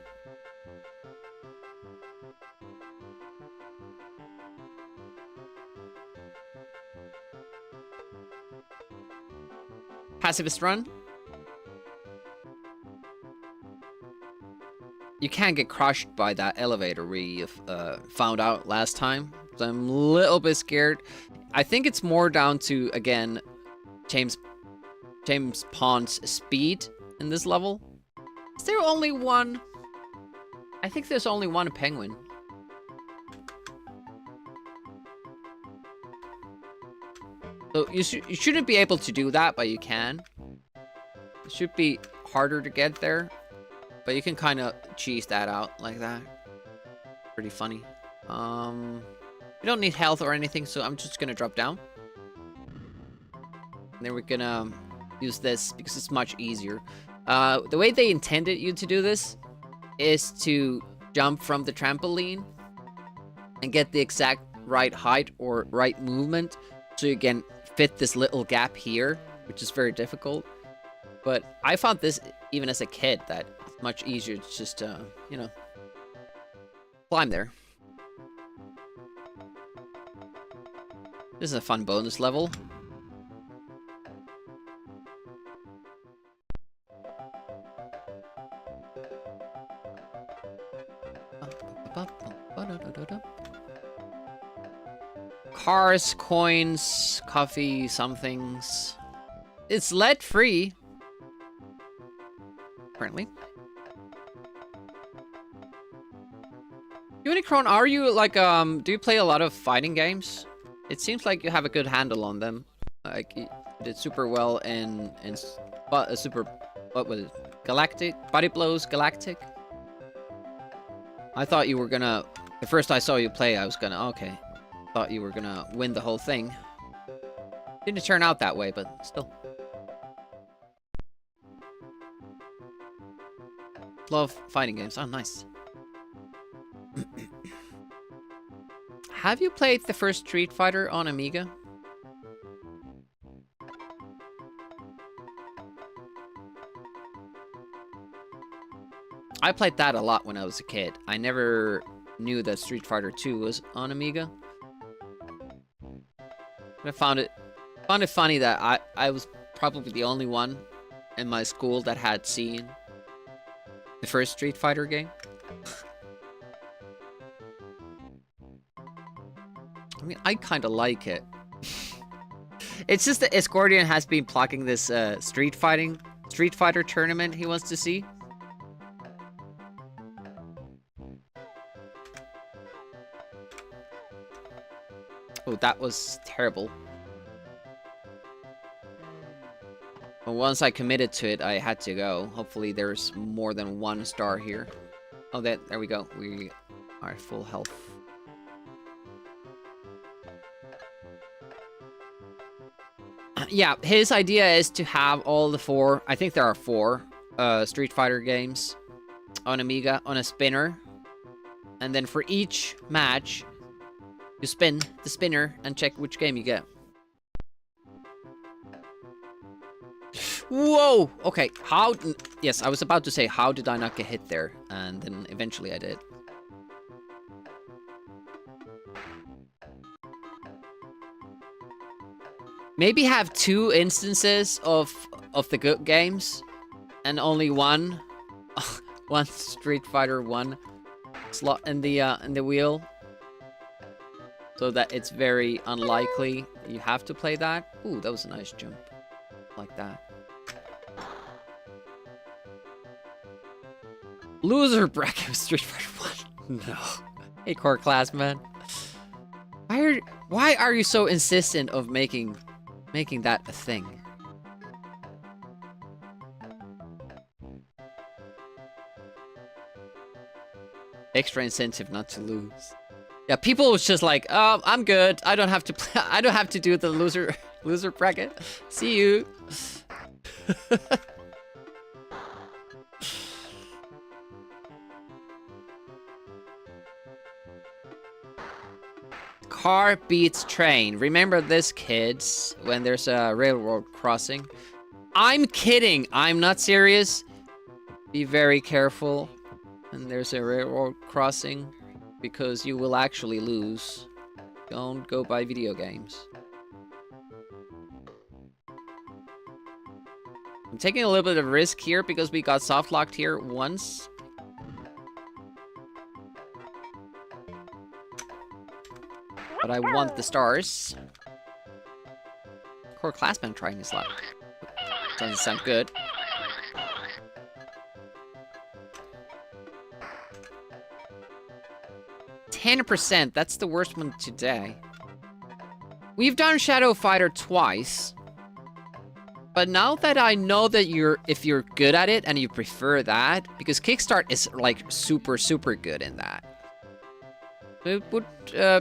Pacifist run. You can't get crushed by that elevator we found out last time. So I'm a little bit scared. I think it's more down to, again, James Pond's speed in this level. Is there only one? I think there's only one penguin. So you shouldn't be able to do that, but you can. It should be harder to get there, but you can kind of cheese that out like that. Pretty funny. We don't need health or anything, so I'm just gonna drop down. And then we're gonna use this because it's much easier. The way they intended you to do this is to jump from the trampoline and get the exact right height or right movement so you can fit this little gap here, which is very difficult. But I found this, even as a kid, that it's much easier to just, you know, climb there. This is a fun bonus level. Cars, coins, coffee, somethings. It's lead free. Apparently. Unicron, are you like, do you play a lot of fighting games? It seems like you have a good handle on them. Like, you did super well in what was it? Galactic? Body Blows Galactic? I thought you were gonna, the first I saw you play, I was gonna, okay. Thought you were gonna win the whole thing. Didn't turn out that way, but still. Love fighting games. Oh, nice. Have you played the first Street Fighter on Amiga? I played that a lot when I was a kid. I never knew that Street Fighter 2 was on Amiga. I found it funny that I was probably the only one in my school that had seen the first Street Fighter game. I mean, I kind of like it. It's just that Escordian has been plugging this Street Fighter tournament he wants to see. Oh, that was terrible. But once I committed to it, I had to go. Hopefully there's more than one star here. Oh, there we go. We are at full health. Yeah, his idea is to have all the four, I think there are 4 Street Fighter games on Amiga on a spinner. And then for each match, you spin the spinner and check which game you get. Whoa! Okay, how... Yes, I was about to say, how did I not get hit there? And then eventually I did. Maybe have 2 instances of the good games, and only one Street Fighter 1 slot in the wheel, so that it's very unlikely you have to play that. Ooh, that was a nice jump, like that. Loser bracket of Street Fighter 1. No. Hey, core class man. Why are you so insistent of making that a thing? Extra incentive not to lose. Yeah, people was just like, I'm good. I don't have to play. I don't have to do the loser bracket. See you. Car beats train. Remember this, kids, when there's a railroad crossing. I'm kidding. I'm not serious. Be very careful when there's a railroad crossing, because you will actually lose. Don't go buy video games. I'm taking a little bit of risk here because we got soft locked here once. But I want the stars. Core classman trying his luck. Doesn't sound good. %. That's the worst one today. We've done Shadow Fighter twice. But now that I know that if you're good at it and you prefer that, because Kickstart is like super, super good in that. It would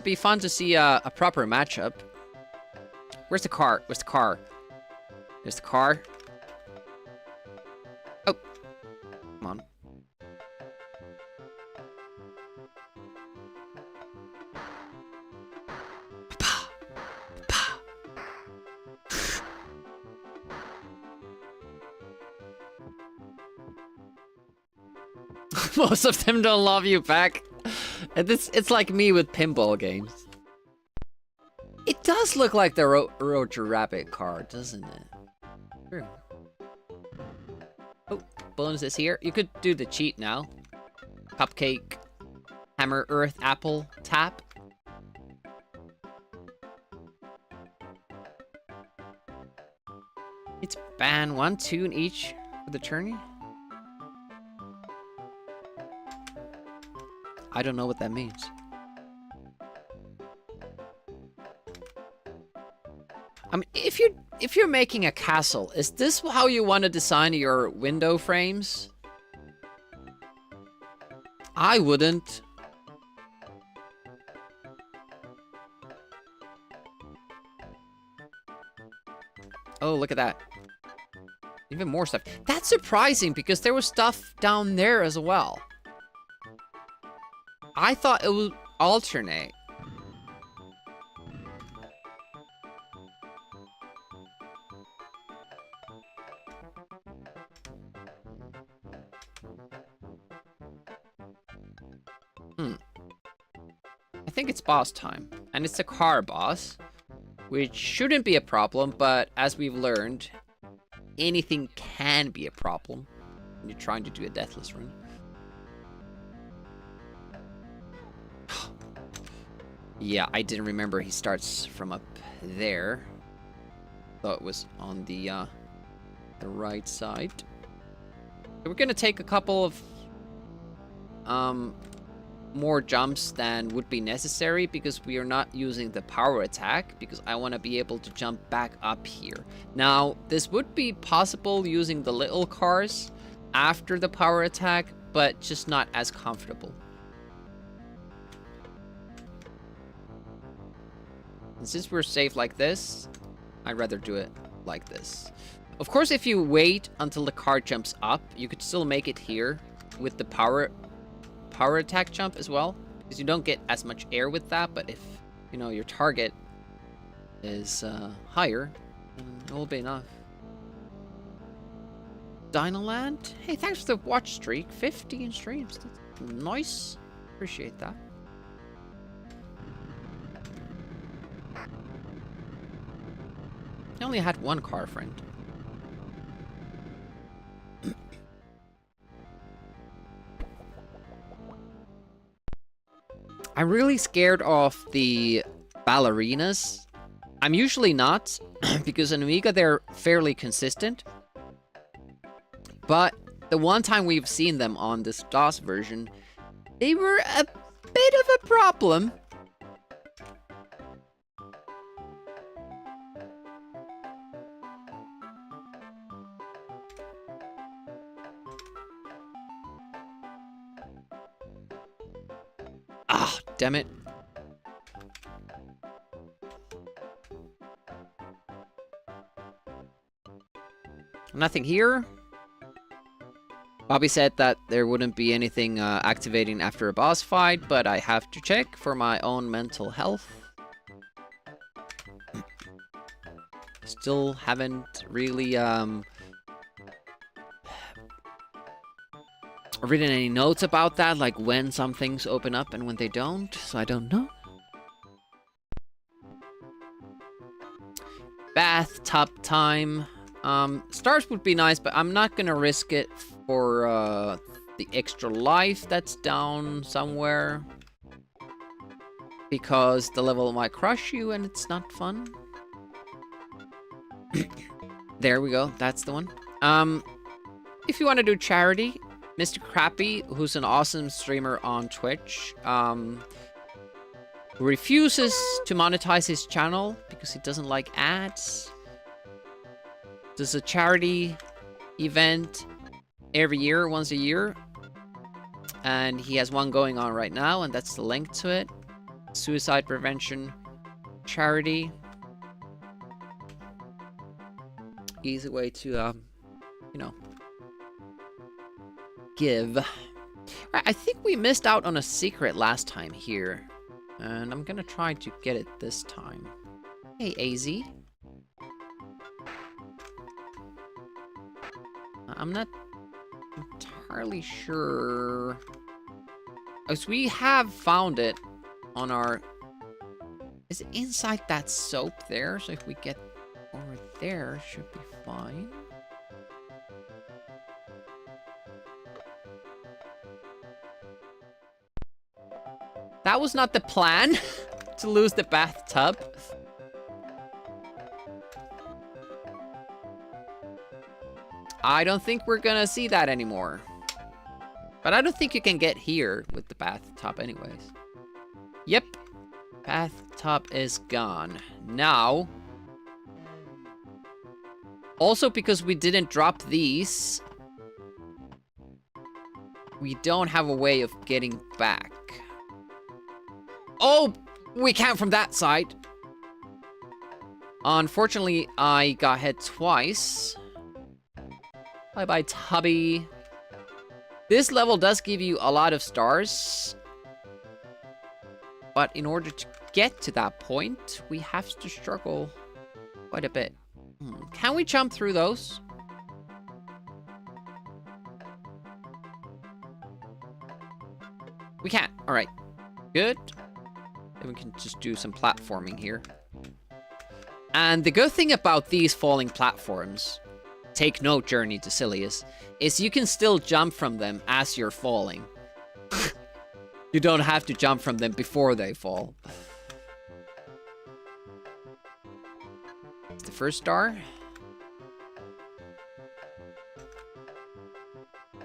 be fun to see a proper matchup. Where's the car? Where's the car? There's the car. Oh. Come on. Most of them don't love you back. It's like me with pinball games. It does look like the Roger Rabbit car, doesn't it? Sure. Oh, bonus is here. You could do the cheat now. Cupcake, hammer, earth, apple, tap. It's ban 1 tune each for the tourney. I don't know what that means. I mean, if you're making a castle, is this how you want to design your window frames? I wouldn't. Oh, look at that. Even more stuff. That's surprising because there was stuff down there as well. I thought it would alternate. I think it's boss time. And it's a car boss, which shouldn't be a problem, but as we've learned, anything can be a problem when you're trying to do a deathless run. Yeah, I didn't remember he starts from up there. Thought it was on the right side. So we're gonna take a couple of more jumps than would be necessary because we are not using the power attack because I want to be able to jump back up here. Now, this would be possible using the little cars after the power attack, but just not as comfortable. And since we're safe like this, I'd rather do it like this. Of course, if you wait until the car jumps up, you could still make it here with the power attack jump as well, because you don't get as much air with that. But if you know your target is higher, then it will be enough. Dinoland, hey, thanks for the watch streak. 15 streams, that's nice. Appreciate that. I only had one car friend. I'm really scared of the ballerinas. I'm usually not, because in Amiga they're fairly consistent. But the one time we've seen them on this DOS version, they were a bit of a problem. Ah, damn it. Nothing here. Bobby said that there wouldn't be anything activating after a boss fight, but I have to check for my own mental health. Still haven't really written any notes about that, like when some things open up and when they don't, so I don't know. Bathtub time. Stars would be nice, but I'm not gonna risk it for the extra life that's down somewhere, because the level might crush you and it's not fun. There we go, that's the one. If you want to do charity, Mr. Crappy, who's an awesome streamer on Twitch, who refuses to monetize his channel because he doesn't like ads. Does a charity event every year, once a year. And he has one going on right now, and that's the link to it. Suicide prevention charity. Easy way to, you know, give. I think we missed out on a secret last time here. And I'm gonna try to get it this time. Hey, AZ. I'm not entirely sure. As we have found it on our... Is it inside that soap there? So if we get over there, should be fine. That was not the plan, to lose the bathtub. I don't think we're gonna see that anymore. But I don't think you can get here with the bathtub anyways. Yep. Bathtub is gone. Now... Also, because we didn't drop these... we don't have a way of getting back. Oh! We can't from that side. Unfortunately, I got hit twice. Bye-bye, Tubby. This level does give you a lot of stars. But in order to get to that point, we have to struggle quite a bit. Can we jump through those? We can't. Alright. Good. Then we can just do some platforming here. And the good thing about these falling platforms, take note, Journey to Silius, is you can still jump from them as you're falling. You don't have to jump from them before they fall. It's the first star.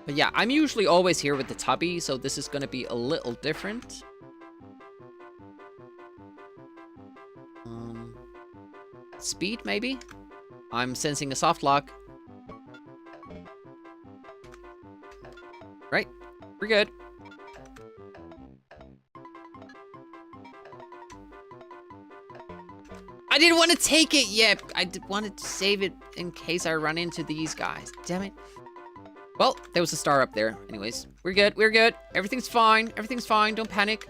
But yeah, I'm usually always here with the Tubby, so this is gonna be a little different. Speed, maybe? I'm sensing a soft lock. Right, we're good. I didn't want to take it yet. I wanted to save it in case I run into these guys. Damn it. Well, there was a star up there. Anyways, we're good. We're good. Everything's fine. Everything's fine. Don't panic.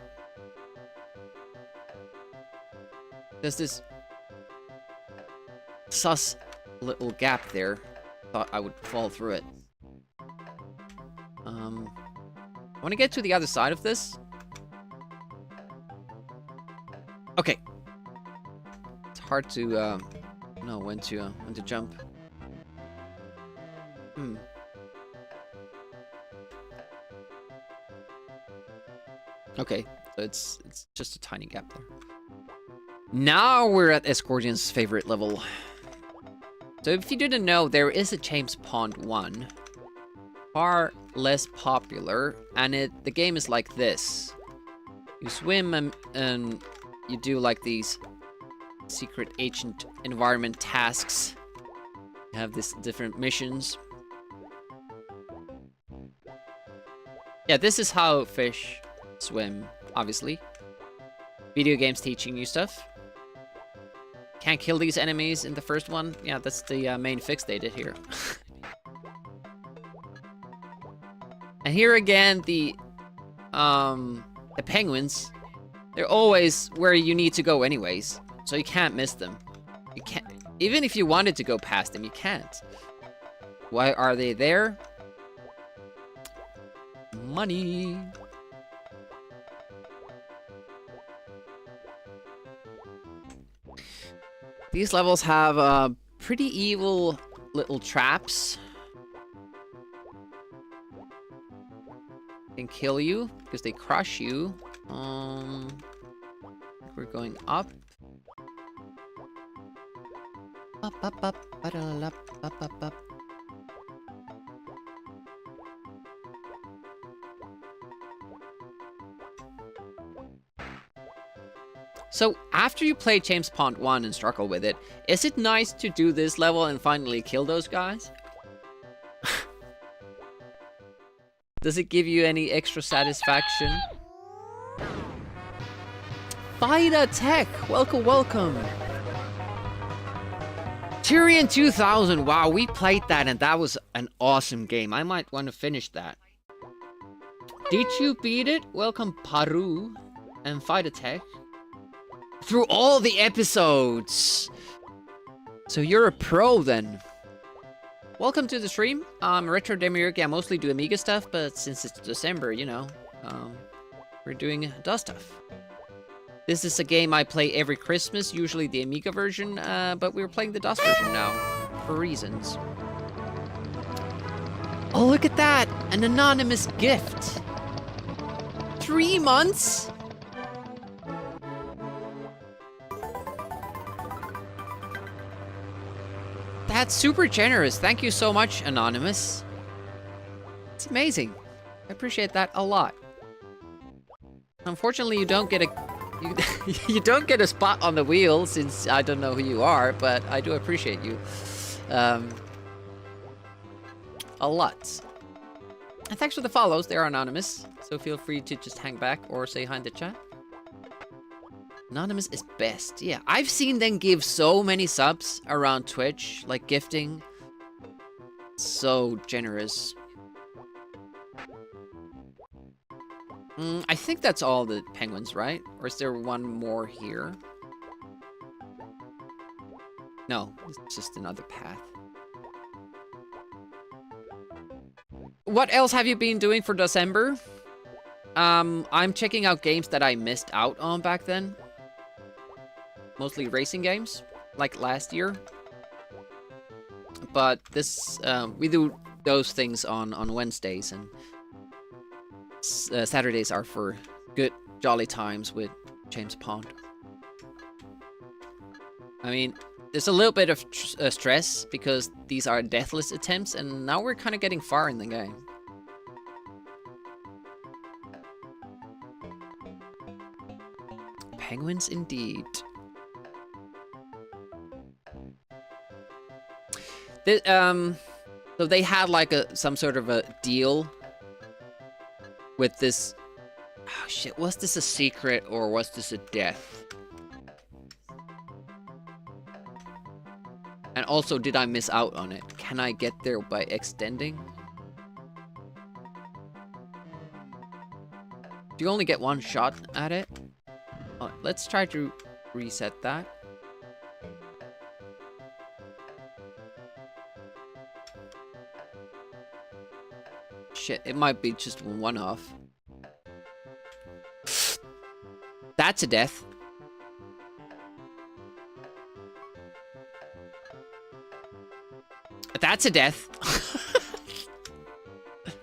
There's this sus little gap there. Thought I would fall through it. I want to get to the other side of this. Okay. It's hard to know when to jump. Okay, so it's just a tiny gap there. Now we're at Escordian's favorite level. So if you didn't know, there is a James Pond 1. Far less popular, and the game is like this. You swim and you do like these secret agent environment tasks. You have these different missions. Yeah, this is how fish swim, obviously. Video games teaching you stuff. Can't kill these enemies in the first one. Yeah, that's the main fix they did here. And here again, the penguins, they're always where you need to go anyways. So you can't miss them. You can't, even if you wanted to go past them, you can't. Why are they there? Money. These levels have pretty evil little traps. Can kill you because they crush you. We're going up. Up, up, up, up, up, up, up. So, after you play James Pond 1 and struggle with it, is it nice to do this level and finally kill those guys? Does it give you any extra satisfaction? Fighter Tech! Welcome, welcome! Tyrion 2000, wow, we played that and that was an awesome game. I might want to finish that. Did you beat it? Welcome, Paru and Fighter Tech. Through all the episodes! So you're a pro then. Welcome to the stream. I'm Retro Demiurge. I mostly do Amiga stuff, but since it's December, you know, we're doing DOS stuff. This is a game I play every Christmas, usually the Amiga version, but we're playing the DOS version now, for reasons. Oh, look at that! An anonymous gift! 3 months? That's super generous. Thank you so much, Anonymous. It's amazing. I appreciate that a lot. Unfortunately, you don't get you don't get a spot on the wheel since I don't know who you are, but I do appreciate you a lot. And thanks for the follows. They're anonymous, so feel free to just hang back or say hi in the chat. Anonymous is best. Yeah, I've seen them give so many subs around Twitch, like gifting. So generous. I think that's all the penguins, right? Or is there one more here? No, it's just another path. What else have you been doing for December? I'm checking out games that I missed out on back then. Mostly racing games, like last year. But this, we do those things on Wednesdays, and Saturdays are for good, jolly times with James Pond. I mean, there's a little bit of stress because these are deathless attempts, and now we're kind of getting far in the game. Penguins indeed. So they had like some sort of a deal with this. Oh shit, was this a secret or was this a death? And also, did I miss out on it? Can I get there by extending? Do you only get one shot at it? Let's try to reset that. Shit, it might be just one off. That's a death. That's a death.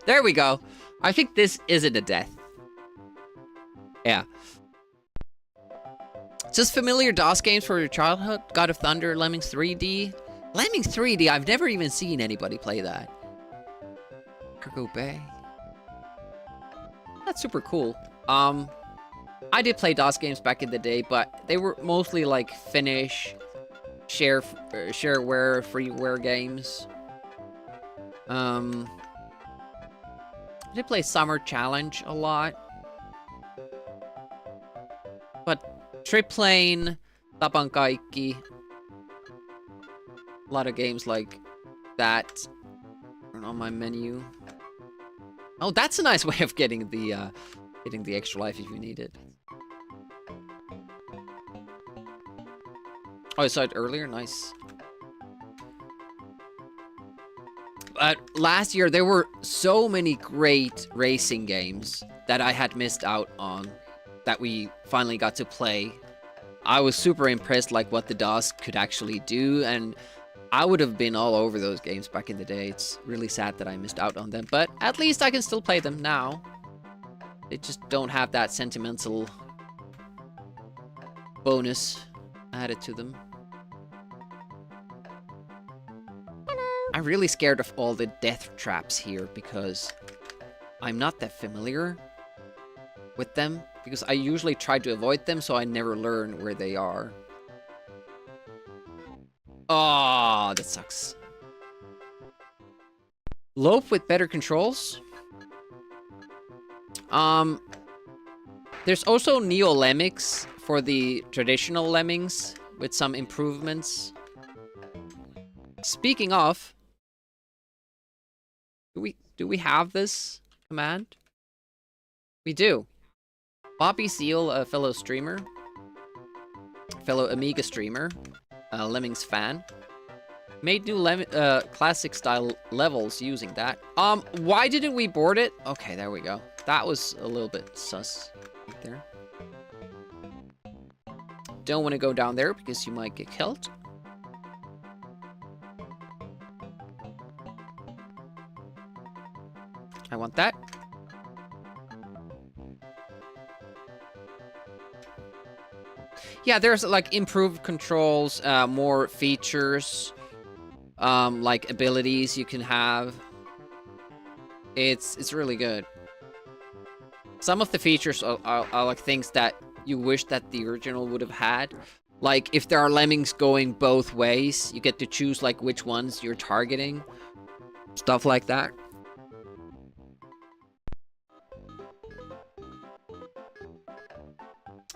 There we go. I think this isn't a death. Yeah. Just familiar DOS games for your childhood? God of Thunder, Lemmings 3D. Lemmings 3D, I've never even seen anybody play that. Cargo Bay. That's super cool. I did play DOS games back in the day, but they were mostly like Finnish, shareware, freeware games. I did play Summer Challenge a lot. But Triplane, Tapan Kaikki. A lot of games like that on my menu. Oh, that's a nice way of getting the extra life if you need it. Oh, I saw it earlier. Nice. Last year, there were so many great racing games that I had missed out on that we finally got to play. I was super impressed, like, what the DOS could actually do, and I would have been all over those games back in the day. It's really sad that I missed out on them, but at least I can still play them now. They just don't have that sentimental bonus added to them. I'm really scared of all the death traps here because I'm not that familiar with them. Because I usually try to avoid them, so I never learn where they are. Oh, that sucks. Lope with better controls. There's also Neo Lemmings for the traditional lemmings with some improvements. Speaking of, do we have this command? We do. Bobby Seal, a fellow streamer, fellow Amiga streamer, Lemmings fan, made new classic style levels using that. Why didn't we board it? Okay, there we go. That was a little bit sus right there. Don't want to go down there because you might get killed. I want that. Yeah, there's like improved controls, more features, like abilities you can have. It's really good. Some of the features are like things that you wish that the original would have had. Like if there are lemmings going both ways, you get to choose like which ones you're targeting. Stuff like that.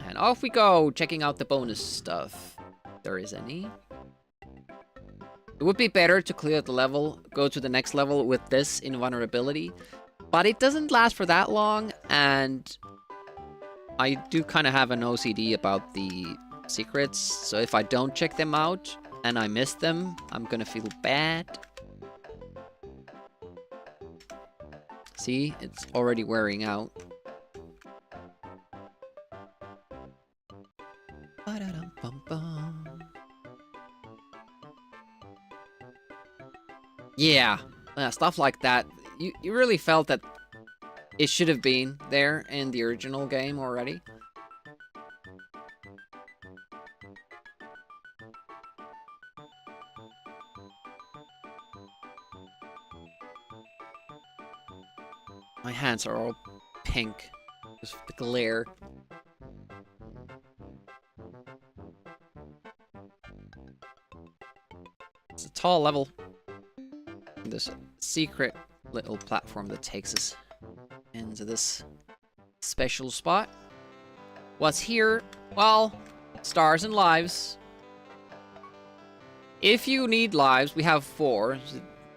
And off we go, checking out the bonus stuff. If there is any. It would be better to clear the level, go to the next level with this invulnerability. But it doesn't last for that long, and I do kind of have an OCD about the secrets. So if I don't check them out, and I miss them, I'm gonna feel bad. See, it's already wearing out. Yeah, stuff like that. You really felt that it should have been there in the original game already. My hands are all pink. Just the glare. It's a tall level. This secret little platform that takes us into this special spot. What's here? Well, stars and lives. If you need lives, we have 4.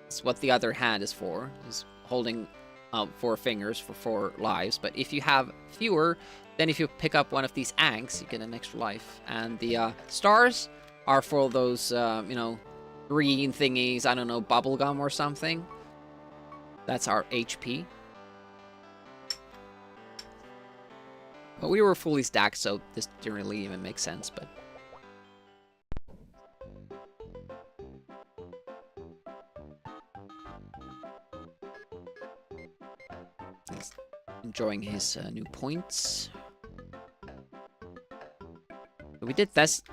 It's what the other hand is for. It's holding 4 fingers for 4 lives. But if you have fewer, then if you pick up one of these anks, you get an extra life. And the stars are for those, you know, green thingies, I don't know, bubblegum or something. That's our HP. But we were fully stacked, so this didn't really even make sense, but... He's enjoying his new points. We did this.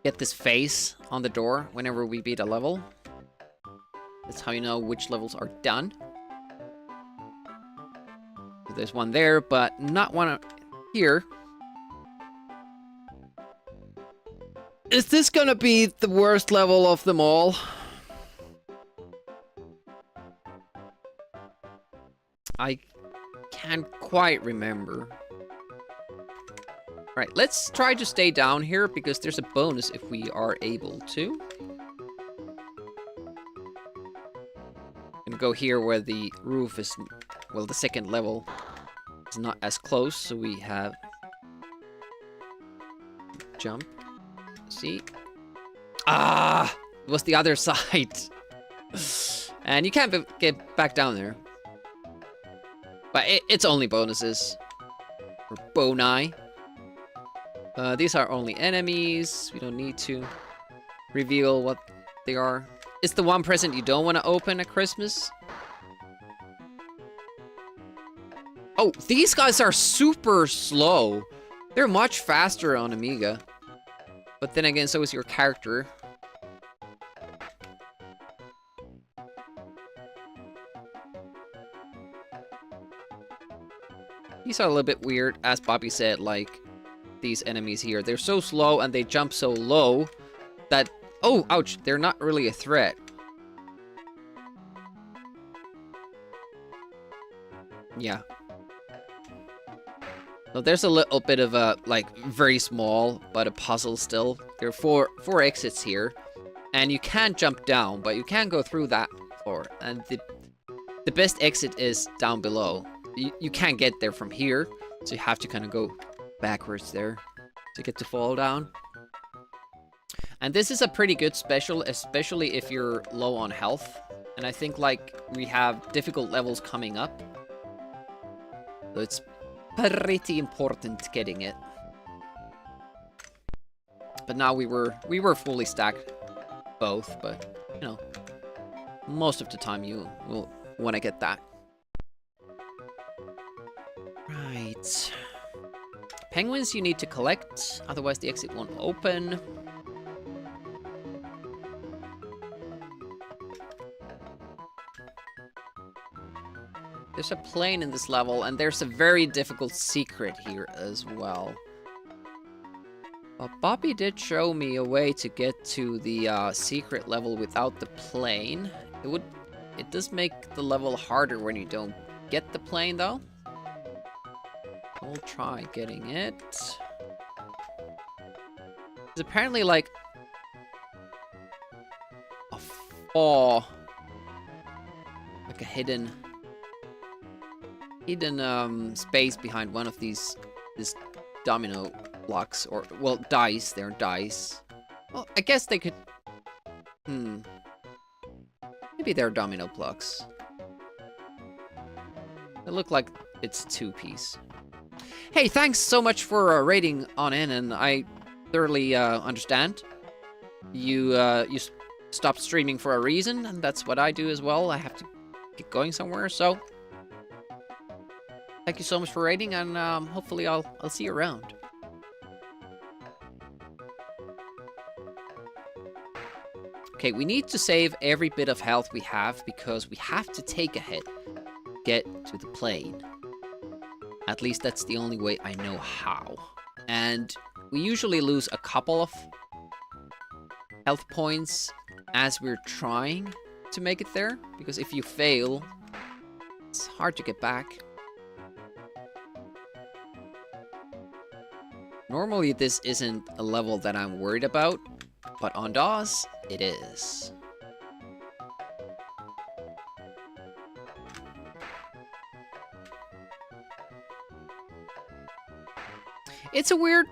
Get this face on the door whenever we beat a level. That's how you know which levels are done. So there's one there, but not one here. Is this gonna be the worst level of them all? I can't quite remember. Alright, let's try to stay down here, because there's a bonus if we are able to. Gonna go here where the roof is... Well, the second level is not as close, so we have... Jump. See? Ah! It was the other side. And you can't get back down there. But it's only bonuses. Or boni. These are only enemies. We don't need to reveal what they are. It's the one present you don't want to open at Christmas. Oh, these guys are super slow. They're much faster on Amiga. But then again, so is your character. These are a little bit weird, as Bobby said, like these enemies here. They're so slow and they jump so low that... Oh, ouch, they're not really a threat. Yeah. So there's a little bit of a, like, very small, but a puzzle still. There are four exits here. And you can jump down, but you can go through that floor. And the best exit is down below. You can't get there from here, so you have to kind of go backwards there to get to fall down. And this is a pretty good special, especially if you're low on health. And I think, like, we have difficult levels coming up. So it's pretty important getting it. But now we were fully stacked both, but you know, most of the time you will want to get that. Right. Penguins you need to collect, otherwise the exit won't open. There's a plane in this level, and there's a very difficult secret here as well. But Bobby did show me a way to get to the secret level without the plane. It does make the level harder when you don't get the plane, though. We'll try getting it. It's apparently like a fall, like a hidden space behind one of these domino blocks, or well, dice. They're dice. Well, I guess they could. Maybe they're domino blocks. They look like it's 2-piece. Hey, thanks so much for rating on in, and I thoroughly understand. You stopped streaming for a reason, and that's what I do as well. I have to get going somewhere, so thank you so much for rating, and hopefully I'll see you around. Okay, we need to save every bit of health we have because we have to take a hit to get to the plane. At least that's the only way I know how. And we usually lose a couple of health points as we're trying to make it there, because if you fail, it's hard to get back. Normally this isn't a level that I'm worried about, but on DOS, it is. It's a weird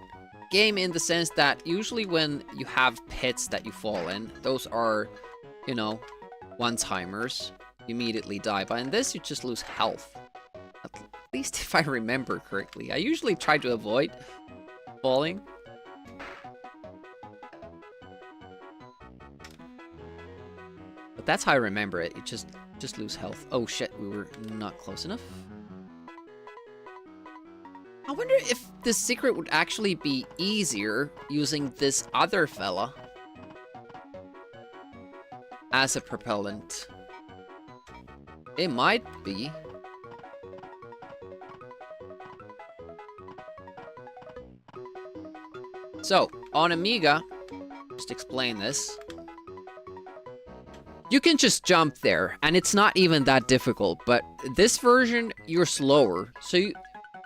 game in the sense that usually when you have pits that you fall in, those are, you know, one-timers. You immediately die, but in this you just lose health. At least if I remember correctly. I usually try to avoid falling. But that's how I remember it. You just lose health. Oh shit, we were not close enough. I wonder if this secret would actually be easier using this other fella as a propellant. It might be. So, on Amiga, just explain this. You can just jump there, and it's not even that difficult, but this version, you're slower, so you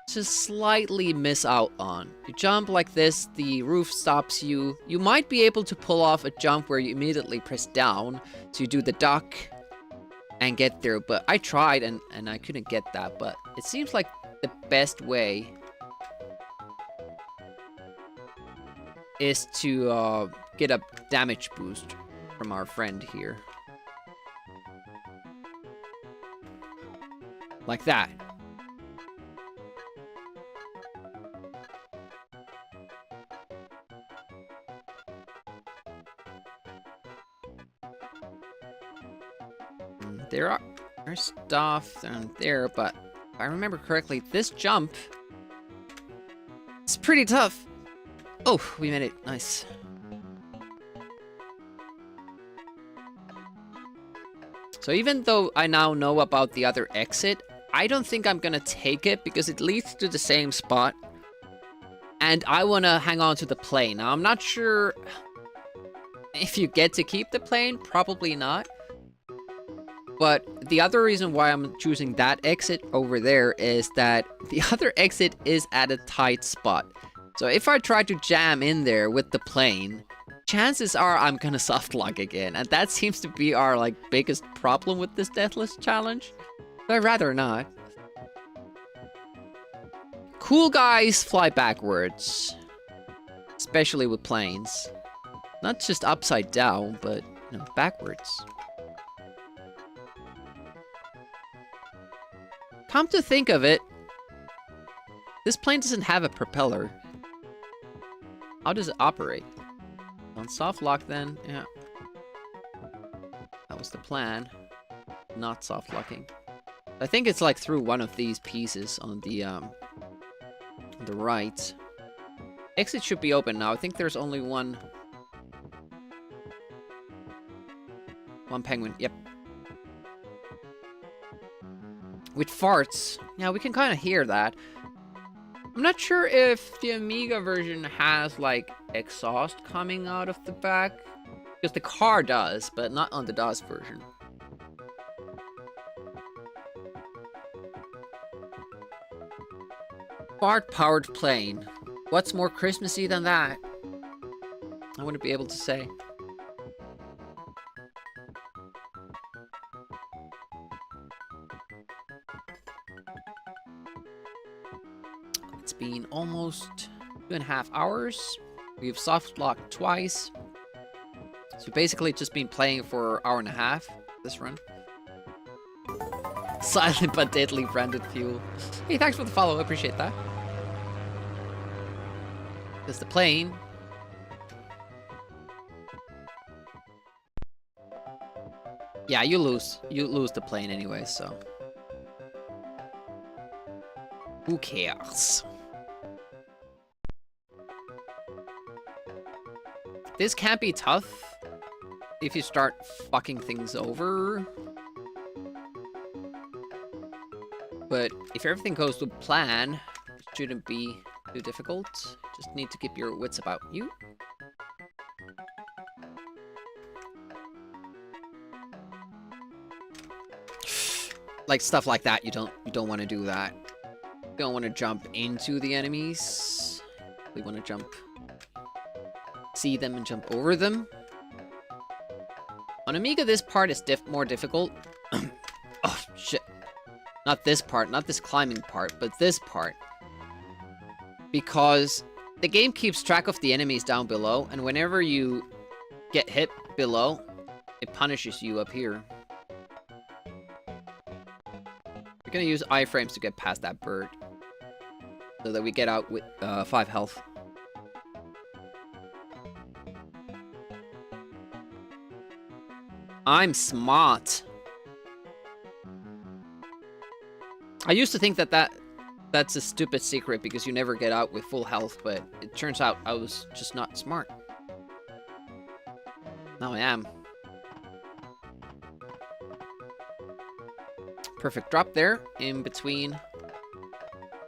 just slightly miss out on. You jump like this, the roof stops you. You might be able to pull off a jump where you immediately press down, so you do the duck and get there, but I tried and I couldn't get that, but it seems like the best way is to get a damage boost from our friend here. Like that. There's stuff down there, but if I remember correctly, this jump is pretty tough. Oh, we made it. Nice. So even though I now know about the other exit, I don't think I'm gonna take it because it leads to the same spot. And I wanna hang on to the plane. Now, I'm not sure if you get to keep the plane, probably not. But the other reason why I'm choosing that exit over there is that the other exit is at a tight spot. So if I try to jam in there with the plane, chances are I'm gonna soft lock again. And that seems to be our like biggest problem with this Deathless challenge. But I'd rather not. Cool guys fly backwards. Especially with planes. Not just upside down, but you know, backwards. Come to think of it, this plane doesn't have a propeller. How does it operate? On soft lock then, yeah. That was the plan. Not soft locking. I think it's like through one of these pieces on the right. Exit should be open now. I think there's only one penguin. Yep. With farts. Yeah, we can kind of hear that. I'm not sure if the Amiga version has, like, exhaust coming out of the back. Because the car does, but not on the DOS version. Fart-powered plane. What's more Christmassy than that? I wouldn't be able to say. It's been almost 2.5 hours. We've soft locked twice. So basically just been playing for an hour and a half this run. Silent but deadly branded fuel. Hey, thanks for the follow, I appreciate that. Because the plane. Yeah, you lose. You lose the plane anyway, so. Who cares? This can't be tough if you start fucking things over. But if everything goes to plan, it shouldn't be too difficult. Just need to keep your wits about you. Like stuff like that, you don't want to do that. You don't want to jump into the enemies. We want to jump, see them and jump over them. On Amiga, this part is more difficult. Oh shit! Not this part, not this climbing part, but this part. Because the game keeps track of the enemies down below, and whenever you get hit below, it punishes you up here. We're gonna use iframes to get past that bird. So that we get out with 5 health. I'm smart. I used to think that's a stupid secret because you never get out with full health, but it turns out I was just not smart. Now I am. Perfect drop there, in between.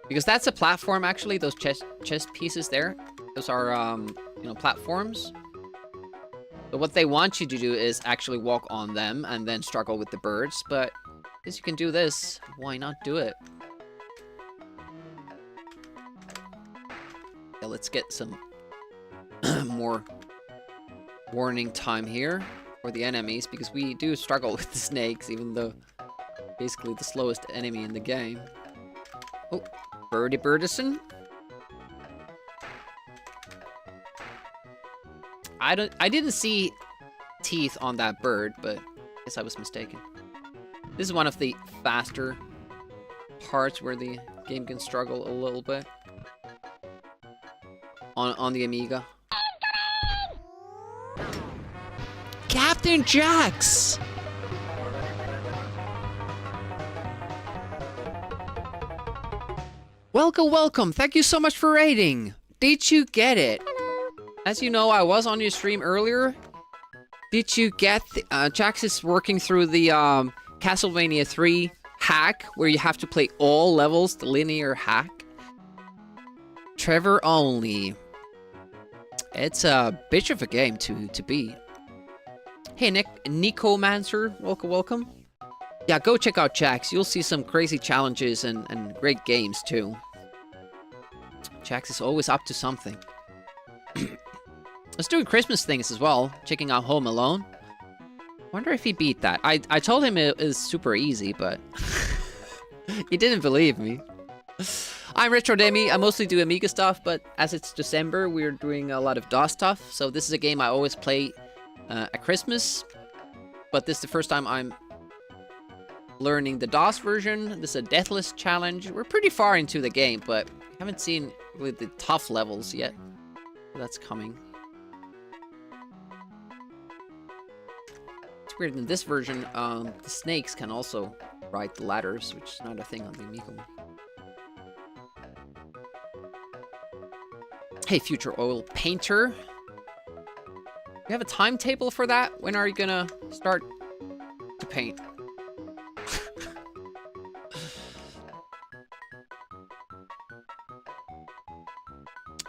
Because that's a platform, actually, those chest pieces there. Those are, you know, platforms. But what they want you to do is actually walk on them and then struggle with the birds. But since you can do this, why not do it? Yeah, let's get some more warning time here for the enemies, because we do struggle with the snakes, even though basically the slowest enemy in the game. Oh, Birdie Birdison. I didn't see teeth on that bird, but I guess I was mistaken. This is one of the faster parts where the game can struggle a little bit. On the Amiga. Captain Jax! Welcome, welcome. Thank you so much for raiding. Did you get it? Hello. As you know, I was on your stream earlier. Did you get the, Jax is working through the Castlevania 3 hack where you have to play all levels, the linear hack. Trevor only. It's a bitch of a game to beat. Hey, Nicomancer, welcome. Yeah, go check out Jax. You'll see some crazy challenges and great games, too. Jax is always up to something. Let's do Christmas things as well. Checking out Home Alone. Wonder if he beat that. I told him it was super easy, but he didn't believe me. I'm Retro Demi. I mostly do Amiga stuff, but as it's December, we're doing a lot of DOS stuff. So this is a game I always play at Christmas. But this is the first time I'm learning the DOS version. This is a Deathless challenge. We're pretty far into the game, but haven't seen really the tough levels yet. That's coming. It's weird, in this version, the snakes can also ride the ladders, which is not a thing on the Amiga one. Hey, Future Oil Painter. You have a timetable for that? When are you gonna start to paint?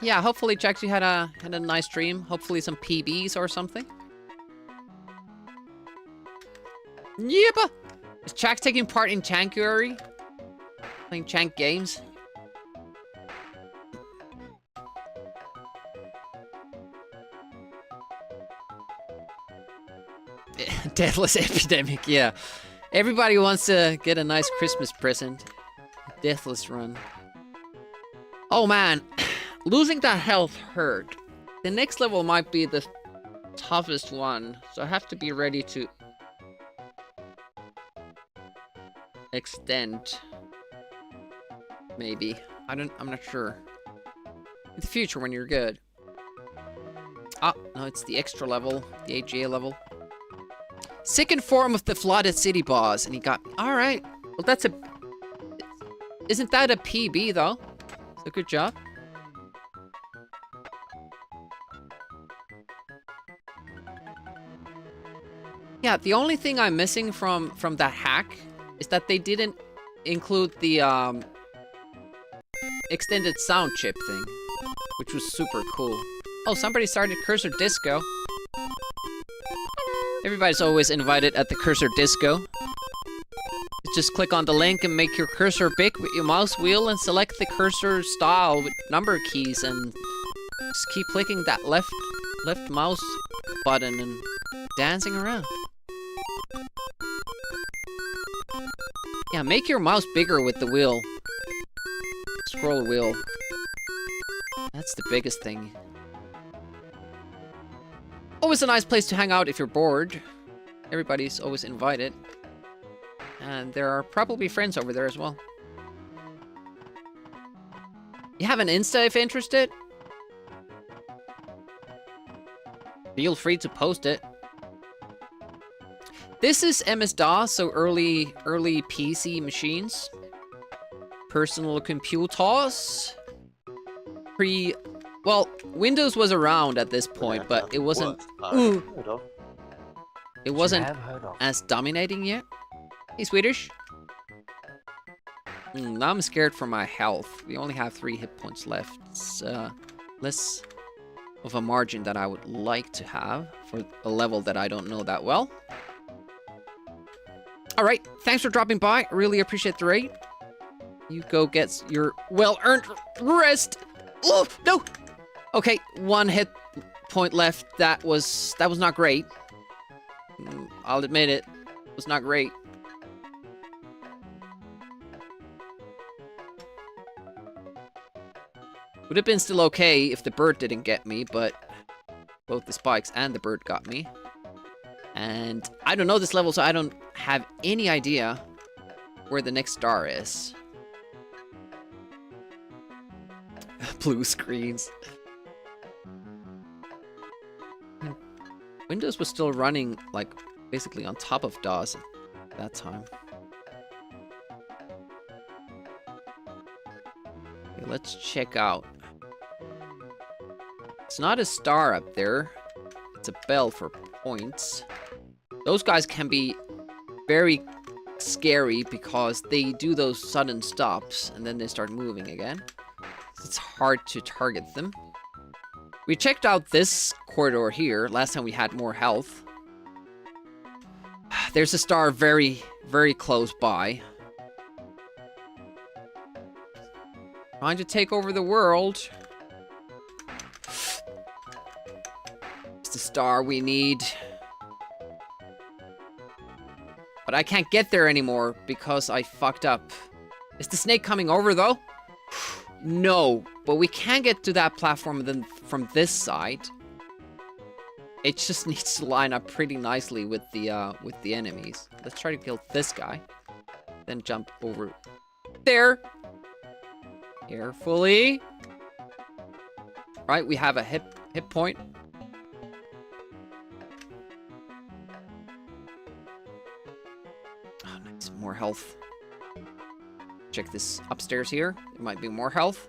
Yeah, hopefully Jax, you had a nice stream. Hopefully some PBs or something. Yep. Is Jax taking part in January? Playing Jank games? Deathless epidemic, yeah. Everybody wants to get a nice Christmas present. Deathless run. Oh man, losing that health hurt. The next level might be the toughest one, so I have to be ready to extend. Maybe. I'm not sure. In the future when you're good. Ah, no, it's the extra level, the AGA level. Second form of the flooded city boss, and he got... Alright. Well, that's a... Isn't that a PB, though? So good job. Yeah, the only thing I'm missing from that hack is that they didn't include the, extended sound chip thing, which was super cool. Oh, somebody started Cursor Disco. Everybody's always invited at the Cursor Disco. Just click on the link and make your cursor big with your mouse wheel and select the cursor style with number keys and just keep clicking that left mouse button and dancing around. Yeah, make your mouse bigger with the wheel. Scroll wheel. That's the biggest thing. Always a nice place to hang out if you're bored. Everybody's always invited. And there are probably friends over there as well. You have an Insta if interested? Feel free to post it. This is MS-DOS, so early PC machines. Personal computers. Well, Windows was around at this point, but it wasn't... It wasn't as dominating yet. Hey, Swedish. Now I'm scared for my health. We only have 3 hit points left. It's less of a margin that I would like to have for a level that I don't know that well. Alright, thanks for dropping by. I really appreciate the raid. You go get your well-earned rest. Oh, no! Okay, 1 hit point left. That was not great. I'll admit it. It was not great. Would have been still okay if the bird didn't get me, but both the spikes and the bird got me. And I don't know this level, so I don't have any idea where the next star is. Blue screens. Windows was still running, like, basically on top of DOS at that time. Okay, let's check out. It's not a star up there. It's a bell for points. Those guys can be very scary because they do those sudden stops and then they start moving again. It's hard to target them. We checked out this corridor here. Last time we had more health. There's a star very, very close by. Trying to take over the world. It's the star we need. But I can't get there anymore because I fucked up. Is the snake coming over though? No, but we can get to that platform then from this side. It just needs to line up pretty nicely with the enemies. Let's try to kill this guy. Then jump over there. Carefully. Right, we have a hit point. Oh, nice. More health. Check this upstairs here. There might be more health.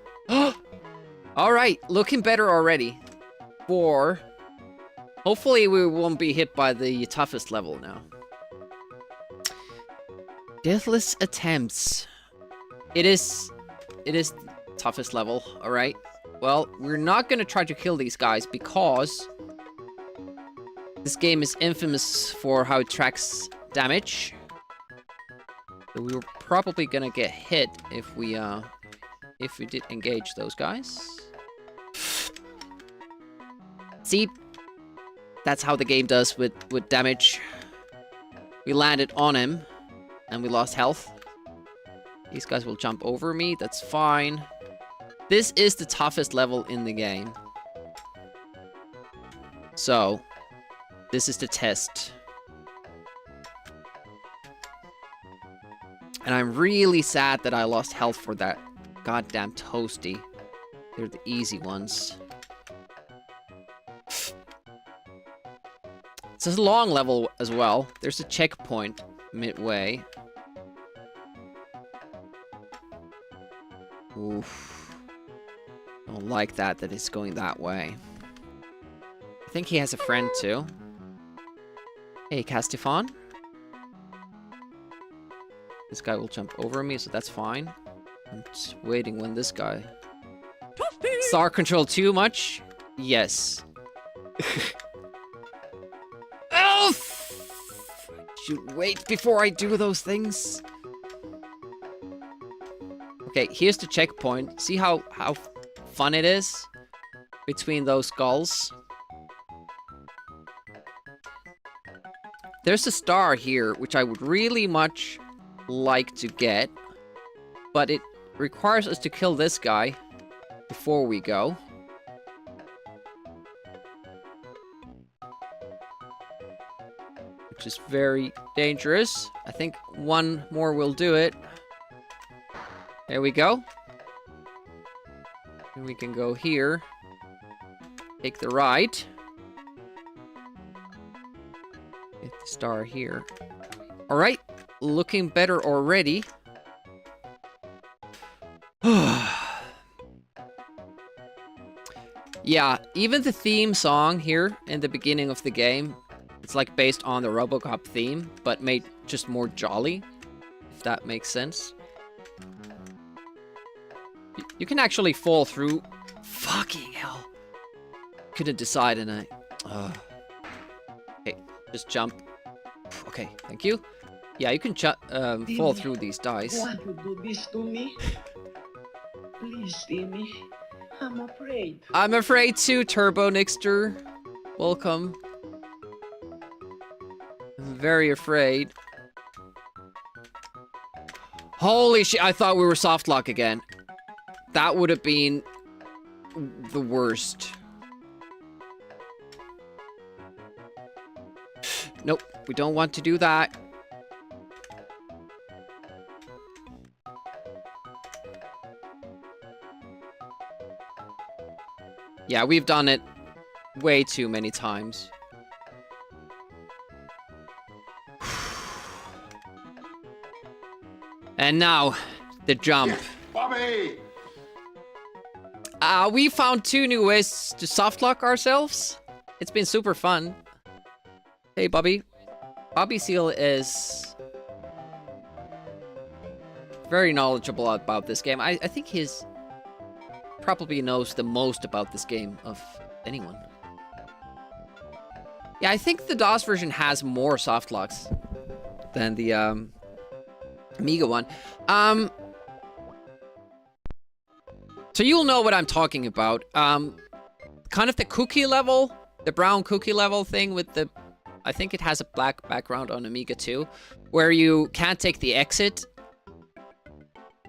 Alright, looking better already. Hopefully we won't be hit by the toughest level now. Deathless attempts. It is the toughest level, alright? Well, we're not gonna try to kill these guys because this game is infamous for how it tracks damage. So we were probably gonna get hit if we did engage those guys. See? That's how the game does with damage. We landed on him, and we lost health. These guys will jump over me, that's fine. This is the toughest level in the game. So, this is the test. And I'm really sad that I lost health for that goddamn toasty. They're the easy ones. It's a long level as well. There's a checkpoint midway. Oof. I don't like that it's going that way. I think he has a friend too. Hey, Castifon. This guy will jump over me, so that's fine. I'm just waiting when this guy... Star control too much? Yes. Oh! Should wait before I do those things. Okay, here's the checkpoint. See how fun it is between those skulls? There's a star here, which I would really much like to get, but it requires us to kill this guy before we go. Which is very dangerous. I think one more will do it. There we go. And we can go here. Take the right. Get the star here. Alright. Looking better already. Yeah, even the theme song here in the beginning of the game, it's like based on the Robocod theme, but made just more jolly, if that makes sense. You can actually fall through. Fucking hell. Couldn't decide and I... Okay, just jump. Okay, thank you. Yeah, you can fall through these dice. Want to do this to me? Please, Timmy. I'm afraid. I'm afraid too, Turbo Nixter. Welcome. I'm very afraid. Holy shit, I thought we were soft lock again. That would have been the worst. Nope, we don't want to do that. Yeah, we've done it way too many times. And now, the jump. Bobby! We found 2 new ways to softlock ourselves. It's been super fun. Hey, Bobby. Bobby Seal is very knowledgeable about this game. I think he's probably knows the most about this game of anyone. Yeah, I think the DOS version has more soft locks than the Amiga one. So you'll know what I'm talking about. Kind of the cookie level, the brown cookie level thing with the, I think it has a black background on Amiga too, where you can't take the exit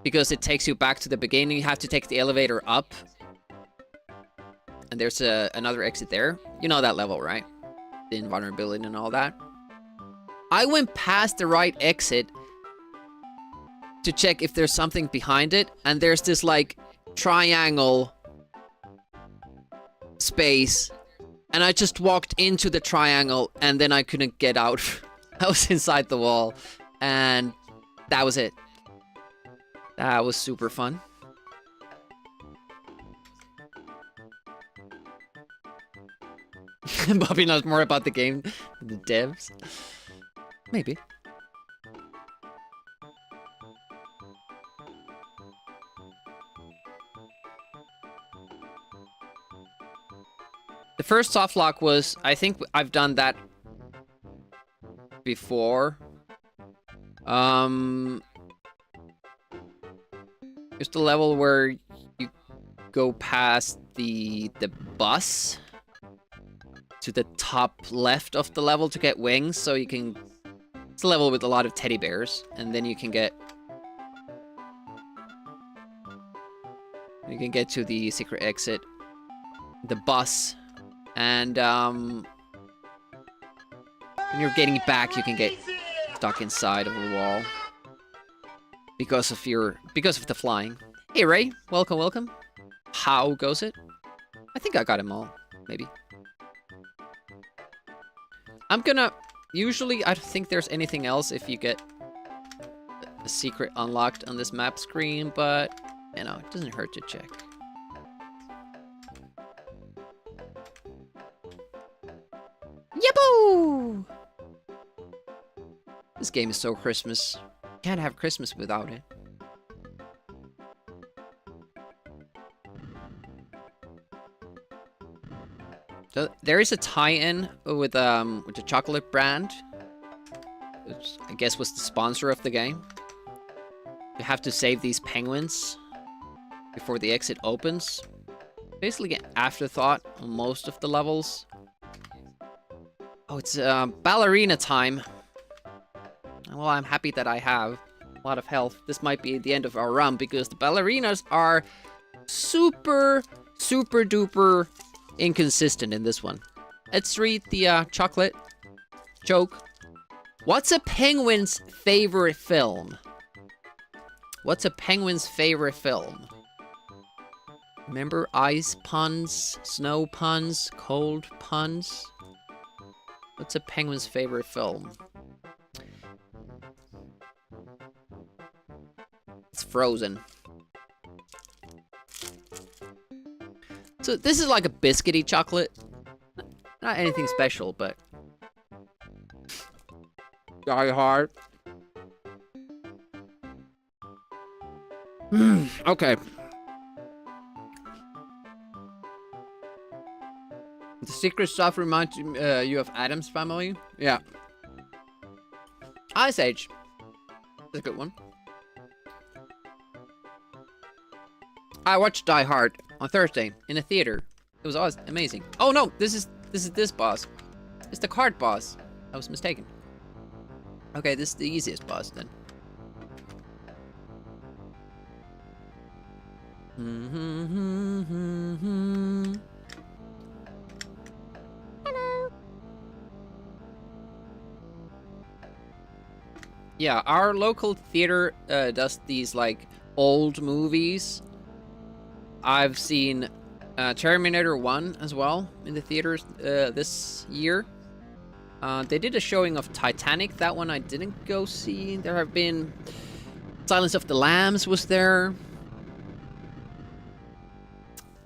because it takes you back to the beginning. You have to take the elevator up. And there's another exit there. You know that level, right? The invulnerability and all that. I went past the right exit to check if there's something behind it, and there's this like triangle space, and I just walked into the triangle, and then I couldn't get out. I was inside the wall, and that was it. That was super fun. Bobby knows more about the game than the devs. Maybe. The first soft lock was, I think I've done that before. It's the level where you go past the bus to the top left of the level to get wings, so you can... It's a level with a lot of teddy bears, and then you can get... You can get to the secret exit, the bus, and when you're getting back, you can get stuck inside of a wall because of the flying. Hey Ray, welcome, welcome. How goes it? I think I got them all, maybe. I'm gonna... Usually, I don't think there's anything else if you get a secret unlocked on this map screen, but, you know, it doesn't hurt to check. Yaboo! This game is so Christmas. Can't have Christmas without it. So there is a tie-in with the chocolate brand, which I guess was the sponsor of the game. You have to save these penguins before the exit opens. Basically an afterthought on most of the levels. Oh, it's ballerina time. Well, I'm happy that I have a lot of health. This might be the end of our run because the ballerinas are super, super duper inconsistent in this one. Let's read the chocolate joke. What's a penguin's favorite film? What's a penguin's favorite film? Remember ice puns, snow puns, cold puns? What's a penguin's favorite film? It's Frozen. So this is like a biscuity chocolate. Not anything special, but... Die Hard. Okay. The secret stuff reminds you of Addams Family? Yeah. Ice Age. That's a good one. I watched Die Hard on Thursday in a theater. It was always amazing. Oh no, this is this boss. It's the card boss. I was mistaken. Okay, this is the easiest boss then. Hello. Yeah, our local theater does these like old movies. I've seen Terminator 1 as well in the theaters this year. They did a showing of Titanic. That one I didn't go see. There have been... Silence of the Lambs was there.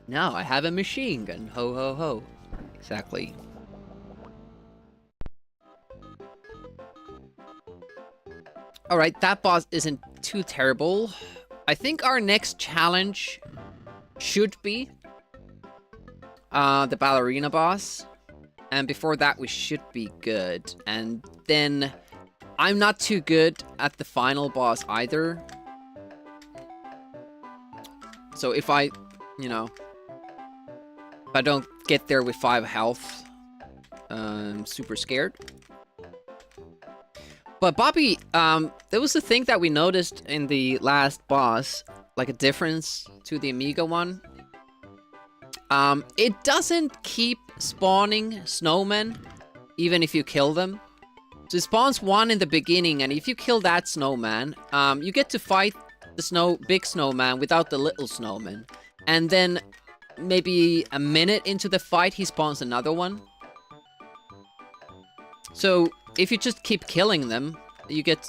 Now I have a machine gun. Ho, ho, ho. Exactly. Alright, that boss isn't too terrible. I think our next challenge should be the ballerina boss. And before that, we should be good. And then I'm not too good at the final boss either. So if I, you know, if I don't get there with 5 health, I'm super scared. But Bobby, there was a thing that we noticed in the last boss, like a difference to the Amiga one. It doesn't keep spawning snowmen, even if you kill them. So it spawns one in the beginning, and if you kill that snowman, you get to fight the big snowman without the little snowman. And then, maybe a minute into the fight, he spawns another one. So, if you just keep killing them, you get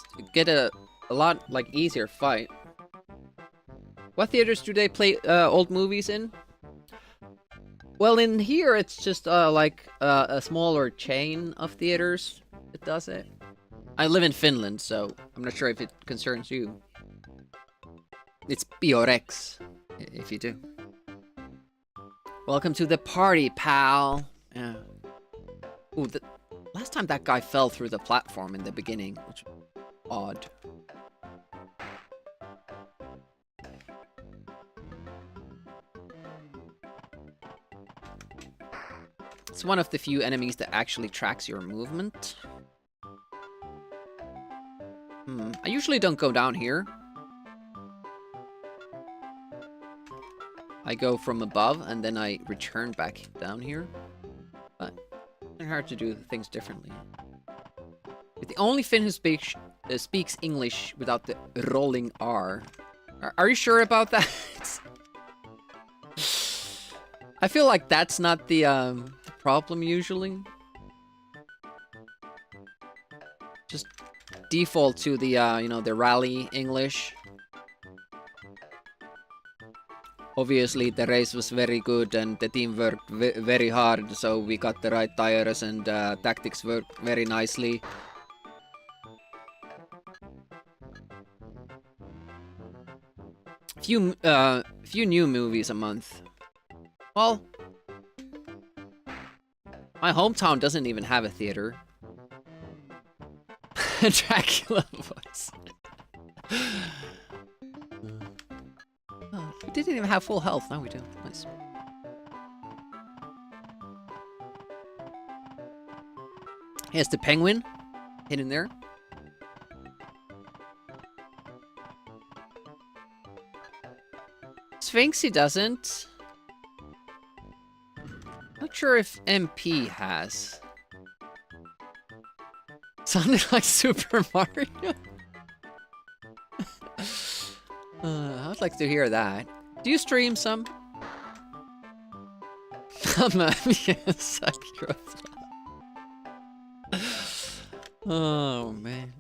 a lot, like, easier fight. What theaters do they play old movies in? Well, in here, it's just, like, a smaller chain of theaters that does it. I live in Finland, so I'm not sure if it concerns you. It's Biorex, if you do. Welcome to the party, pal. Yeah. Ooh, last time that guy fell through the platform in the beginning, which was odd. It's one of the few enemies that actually tracks your movement. I usually don't go down here. I go from above, and then I return back down here. But it's hard to do things differently. You're the only Finn who speaks English without the rolling R. Are you sure about that? I feel like that's not the problem usually. Just default to the, you know, the rally English. Obviously, the race was very good and the team worked very hard, so we got the right tires and tactics worked very nicely. Few new movies a month. Well, my hometown doesn't even have a theater. Dracula voice. Oh, we didn't even have full health. Now we do. Nice. Here's the penguin. Hidden there. Sphinxy doesn't. Not sure if MP has. Sounded like Super Mario. I'd like to hear that. Do you stream some? Oh, man.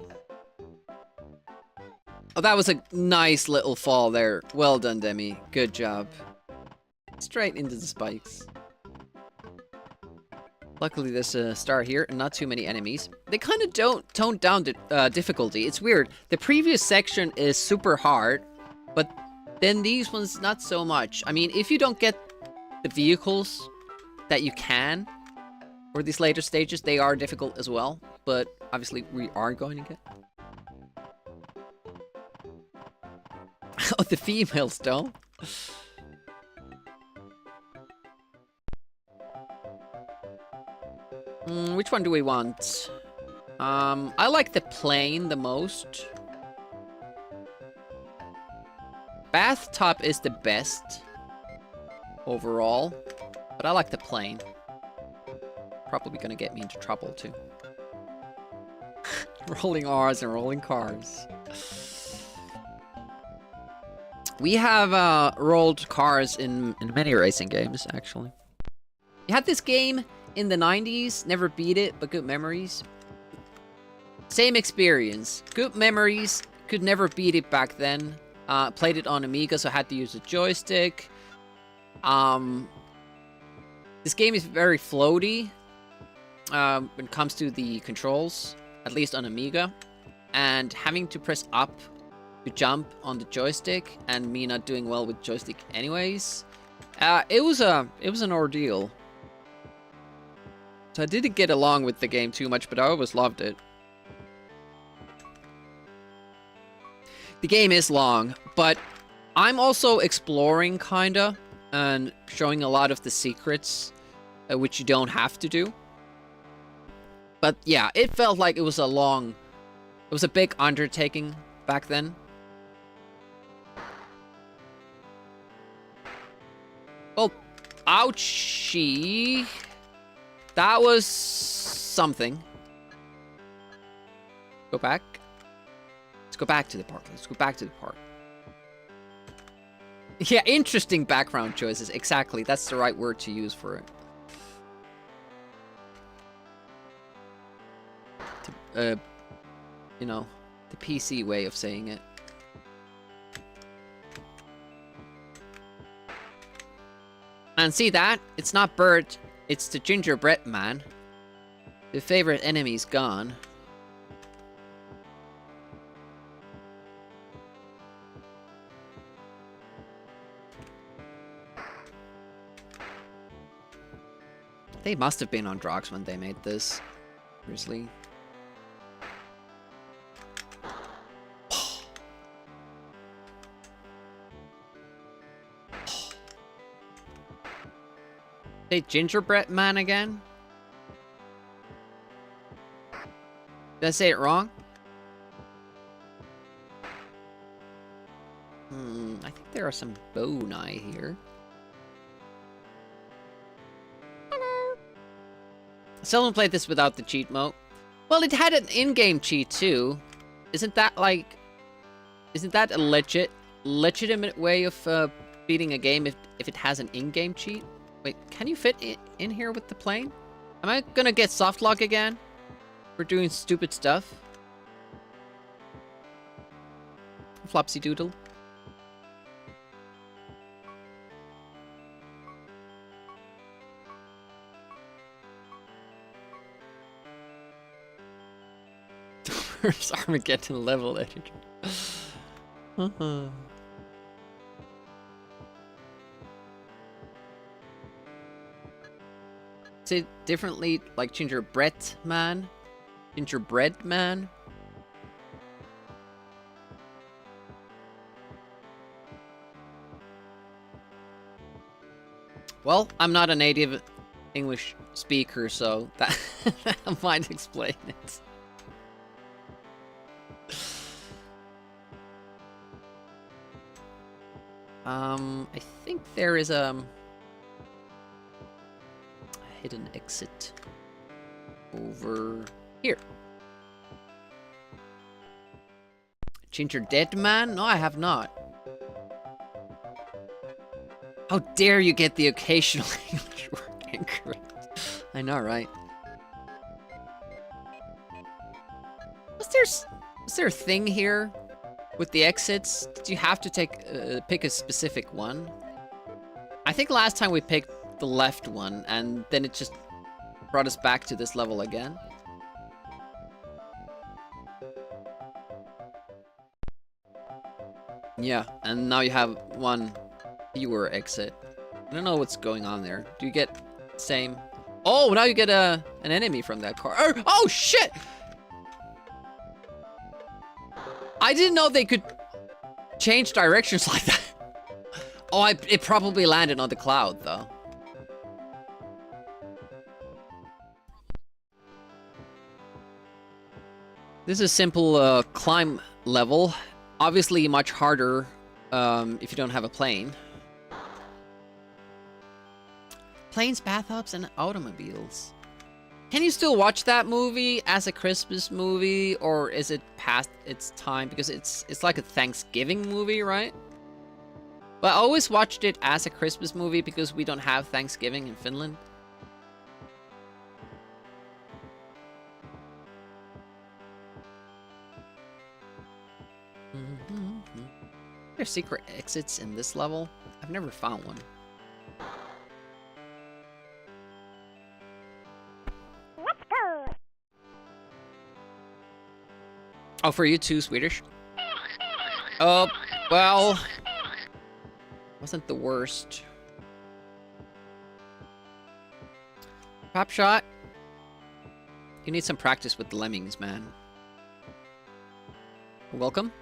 Oh, that was a nice little fall there. Well done, Demi. Good job. Straight into the spikes. Luckily, there's a star here and not too many enemies. They kind of don't tone down the difficulty. It's weird. The previous section is super hard, but then these ones, not so much. I mean, if you don't get the vehicles that you can for these later stages, they are difficult as well. But obviously, we are going to get. Oh, the females don't. Which one do we want? I like the plane the most. Bathtop is the best overall, but I like the plane. Probably gonna get me into trouble too. Rolling R's and rolling cars. We have rolled cars in many racing games, actually. You had this game in the 90s, never beat it, but good memories. Same experience. Good memories, could never beat it back then. Played it on Amiga, so I had to use a joystick. This game is very floaty when it comes to the controls, at least on Amiga. And having to press up to jump on the joystick, and me not doing well with joystick anyways. It was an ordeal. So I didn't get along with the game too much, but I always loved it. The game is long, but I'm also exploring kinda and showing a lot of the secrets, which you don't have to do. But yeah, it felt like it was a big undertaking back then. Oh, ouchie. That was something. Go back. Let's go back to the park. Let's go back to the park. Yeah, interesting background choices. Exactly. That's the right word to use for it. You know, the PC way of saying it. And see that? It's not Bert, it's the gingerbread man. The favorite enemy's gone. They must have been on drugs when they made this. Seriously. Say gingerbread man again? Did I say it wrong? I think there are some boni here. Hello. Someone played this without the cheat mode. Well, it had an in-game cheat too. Isn't that a legitimate way of beating a game if it has an in-game cheat? Wait, can you fit in here with the plane? Am I gonna get softlock again? For doing stupid stuff? Flopsy doodle. Where's Armageddon level editor? Say differently, like gingerbread man? Gingerbread man? Well, I'm not a native English speaker, so that might explain it. I think there is a hidden exit over here. Ginger dead man? No, I have not. How dare you get the occasional English word incorrect? I know, right? Was there a thing here with the exits? Did you have to pick a specific one? I think last time we picked the left one, and then it just brought us back to this level again. Yeah, and now you have one fewer exit. I don't know what's going on there. Do you get same? Oh, now you get an enemy from that car. Oh shit! I didn't know they could change directions like that. Oh, it probably landed on the cloud though. This is a simple climb level. Obviously much harder if you don't have a plane. Planes, bathtubs, and automobiles. Can you still watch that movie as a Christmas movie, or is it past its time? Because it's like a Thanksgiving movie, right? But I always watched it as a Christmas movie because we don't have Thanksgiving in Finland. Are there secret exits in this level? I've never found one. Let's go. Oh, for you too, Swedish? Oh, well, wasn't the worst. Pop shot. You need some practice with the lemmings, man. Welcome.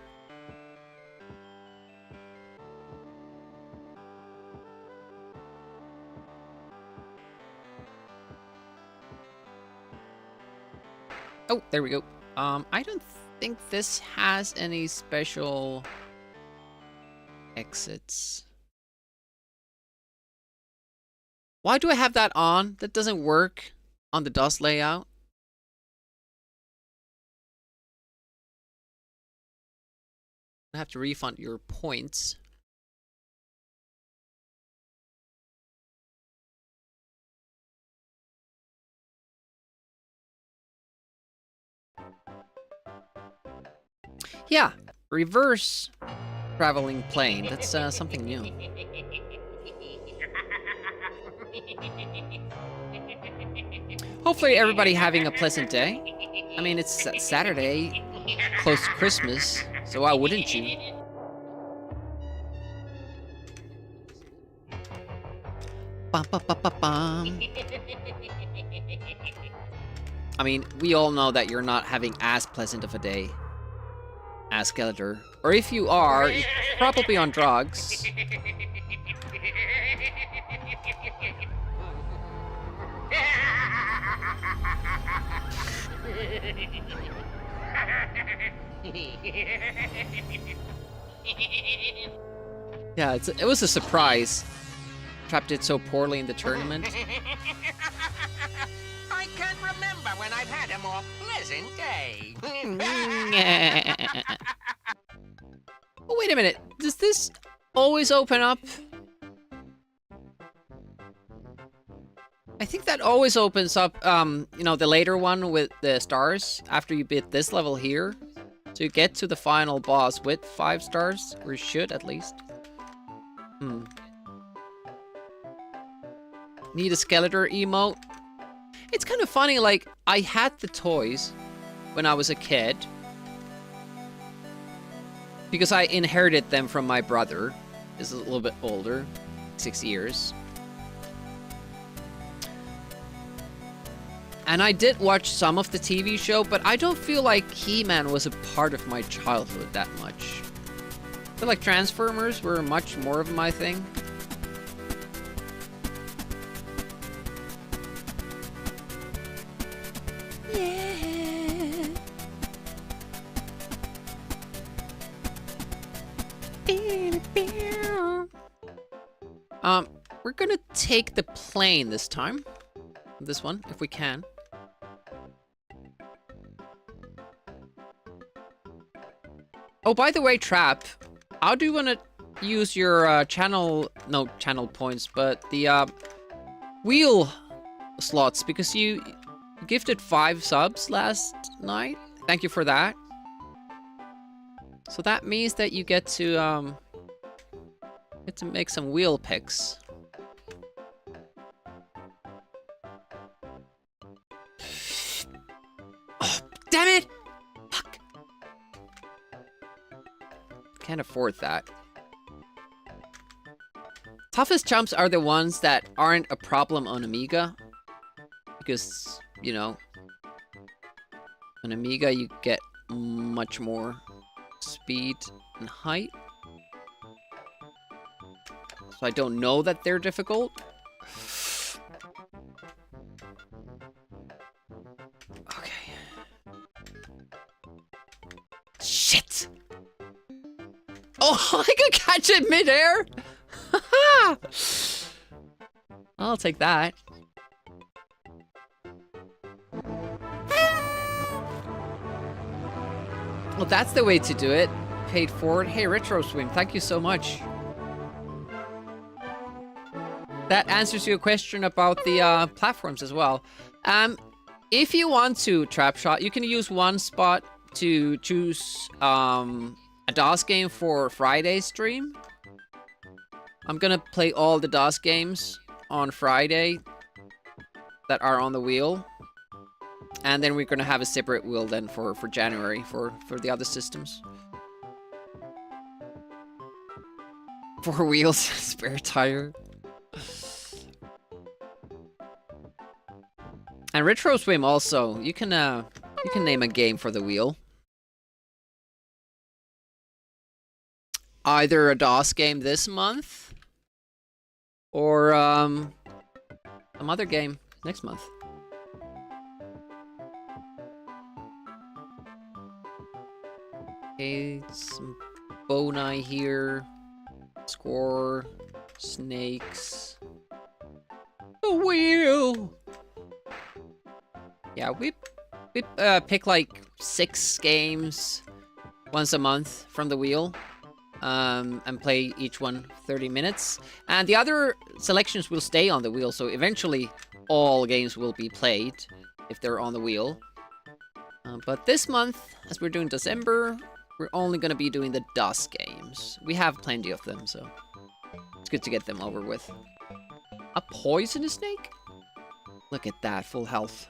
Oh, there we go. I don't think this has any special exits. Why do I have that on? That doesn't work on the DOS layout. I have to refund your points. Yeah, reverse traveling plane. That's something new. Hopefully everybody having a pleasant day. I mean, it's Saturday, close to Christmas, so why wouldn't you? Bum, bum, bum, bum, bum. I mean, we all know that you're not having as pleasant of a day as Skeletor. Or if you are, you're probably on drugs. Yeah, it was a surprise. Trap did so poorly in the tournament. I can't remember when I've had a more pleasant day. Oh, wait a minute. Does this always open up? I think that always opens up, you know, the later one with the stars after you beat this level here. So you get to the final boss with 5 stars, or should at least. Need a Skeletor emote? It's kind of funny, like, I had the toys when I was a kid. Because I inherited them from my brother. He's a little bit older, 6 years. And I did watch some of the TV show, but I don't feel like He-Man was a part of my childhood that much. I feel like Transformers were much more of my thing. We're gonna take the plane this time. This one, if we can. Oh, by the way, Trap, how do you want to use your channel points, but the wheel slots? Because you gifted 5 subs last night. Thank you for that. So that means that you get to make some wheel picks. Oh, damn it! Fuck. Can't afford that. Toughest jumps are the ones that aren't a problem on Amiga. Because, you know, on Amiga you get much more speed and height. So I don't know that they're difficult. Okay. Shit! Oh, I could catch it midair! I'll take that. Well, that's the way to do it. Paid forward. Hey, Retro Swing, thank you so much. That answers your question about the platforms as well. If you want to trap shot, you can use one spot to choose a DOS game for Friday's stream. I'm gonna play all the DOS games on Friday that are on the wheel. And then we're gonna have a separate wheel then for January for the other systems. 4 wheels, spare tire. And Retro Swim also. You can name a game for the wheel. Either a DOS game this month or some other game next month. Okay, some boni here. Score. Snakes. The wheel! Yeah, we pick like 6 games once a month from the wheel. And play each one 30 minutes. And the other selections will stay on the wheel, so eventually all games will be played if they're on the wheel. But this month, as we're doing December, we're only going to be doing the DOS games. We have plenty of them, so it's good to get them over with. A poisonous snake? Look at that, full health.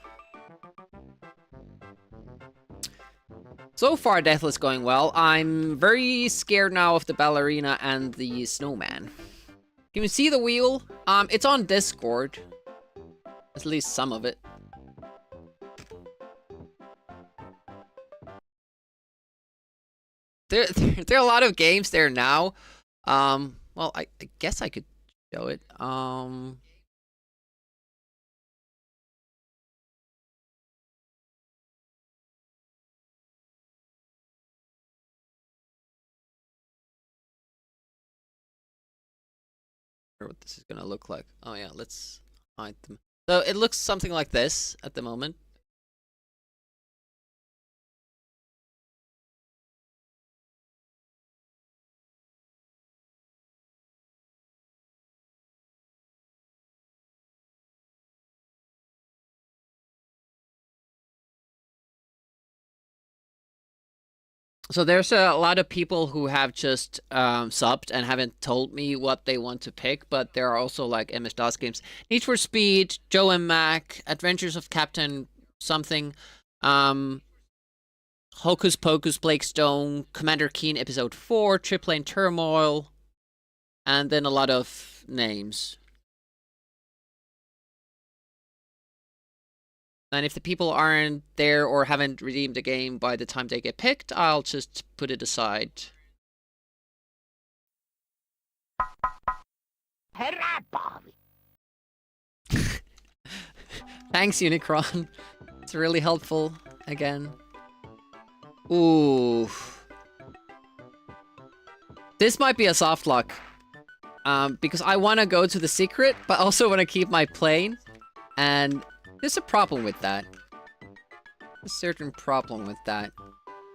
So far, Deathless going well. I'm very scared now of the ballerina and the snowman. Can you see the wheel? It's on Discord. At least some of it. There are a lot of games there now. Well, I guess I could show it. What this is gonna look like. Oh yeah, let's hide them. So it looks something like this at the moment. So there's a lot of people who have just subbed and haven't told me what they want to pick, but there are also like MS-DOS games. Need for Speed, Joe and Mac, Adventures of Captain something, Hocus Pocus, Blake Stone, Commander Keen Episode 4, Triplane Turmoil, and then a lot of names. And if the people aren't there or haven't redeemed the game by the time they get picked, I'll just put it aside. Hurrah, Bobby! Thanks, Unicron. It's really helpful, again. Ooh. This might be a soft lock. Because I want to go to the secret, but also want to keep my plane. And there's a problem with that. A certain problem with that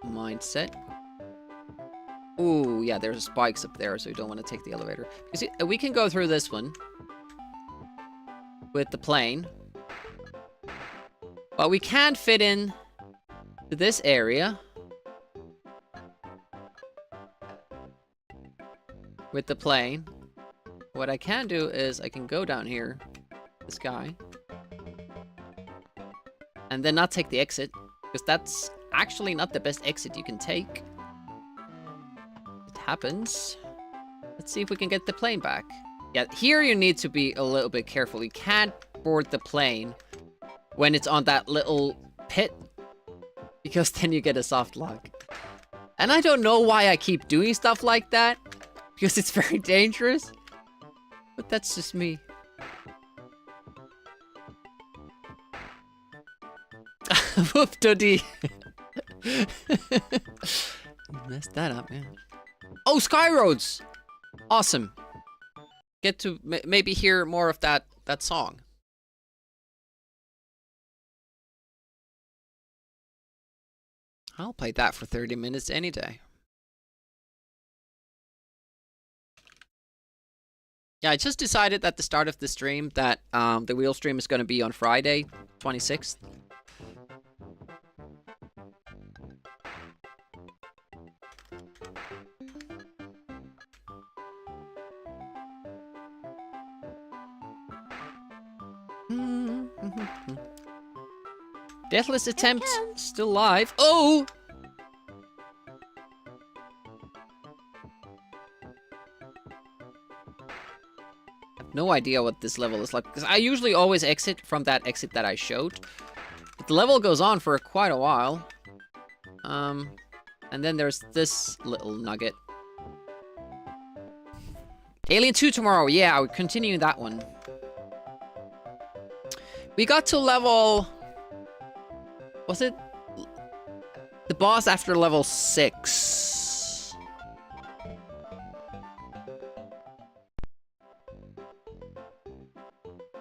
mindset. Ooh, yeah, there's spikes up there, so you don't want to take the elevator. You see, we can go through this one with the plane. But we can't fit in to this area with the plane. What I can do is I can go down here, this guy, and then not take the exit, because that's actually not the best exit you can take. It happens. Let's see if we can get the plane back. Yeah, here you need to be a little bit careful. You can't board the plane when it's on that little pit, because then you get a soft lock. And I don't know why I keep doing stuff like that, because it's very dangerous, but that's just me. Whoop duddy. Messed that up, man. Oh, Sky Roads! Awesome. Get to maybe hear more of that song. I'll play that for 30 minutes any day. Yeah, I just decided at the start of the stream that the wheel stream is going to be on Friday, 26th. Deathless attempt, still live. Oh! no idea what this level is like, because I usually always exit from that exit that I showed. But the level goes on for quite a while. And then there's this little nugget. Alien 2 tomorrow. Yeah, we're continuing that one. We got to level... Was it? The boss after level 6.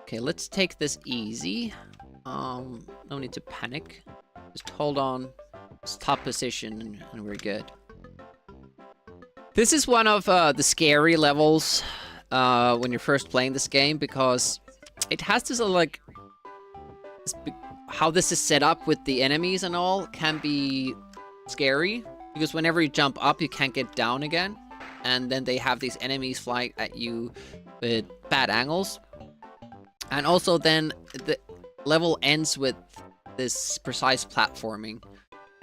Okay, let's take this easy. No need to panic. Just hold on. It's top position and we're good. This is one of the scary levels when you're first playing this game, because it has this like... How this is set up with the enemies and all can be scary, because whenever you jump up you can't get down again, and then they have these enemies flying at you with bad angles. And also then the level ends with this precise platforming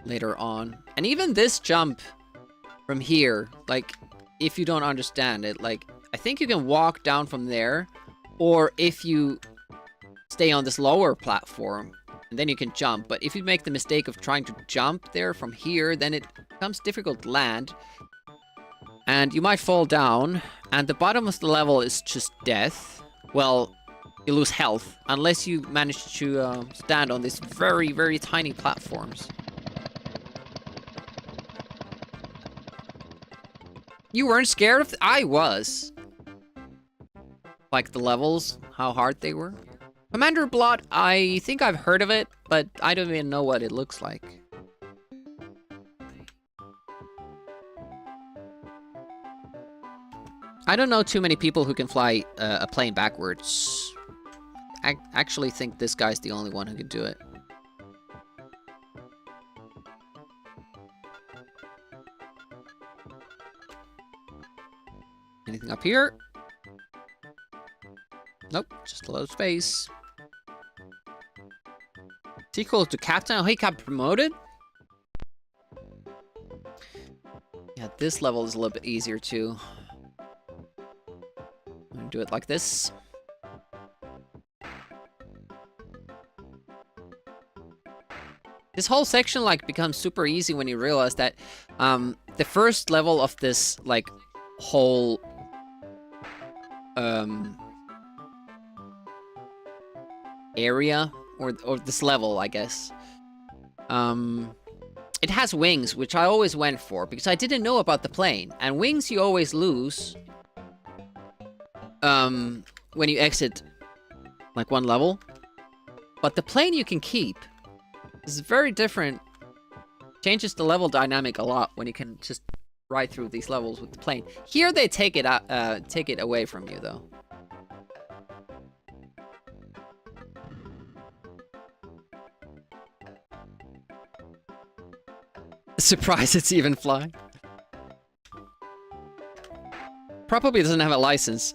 later on. And even this jump from here, like, if you don't understand it, like, I think you can walk down from there, or if you stay on this lower platform, and then you can jump. But if you make the mistake of trying to jump there from here, then it becomes difficult to land. And you might fall down, and the bottom of the level is just death. Well, you lose health, unless you manage to stand on these very, very tiny platforms. You weren't scared of I was. Like the levels, how hard they were. Commander Blot, I think I've heard of it, but I don't even know what it looks like. I don't know too many people who can fly a plane backwards. I actually think this guy's the only one who can do it. Anything up here? Nope, just a lot of space. Sequel to Captain? Oh, he got promoted? Yeah, this level is a little bit easier too. I'm gonna do it like this. This whole section like becomes super easy when you realize that the first level of this like whole area or this level, I guess. It has wings, which I always went for because I didn't know about the plane. And wings you always lose when you exit like one level. But the plane you can keep. This is very different. Changes the level dynamic a lot when you can just ride through these levels with the plane. Here they take it out, take it away from you though. Surprised it's even flying. Probably doesn't have a license.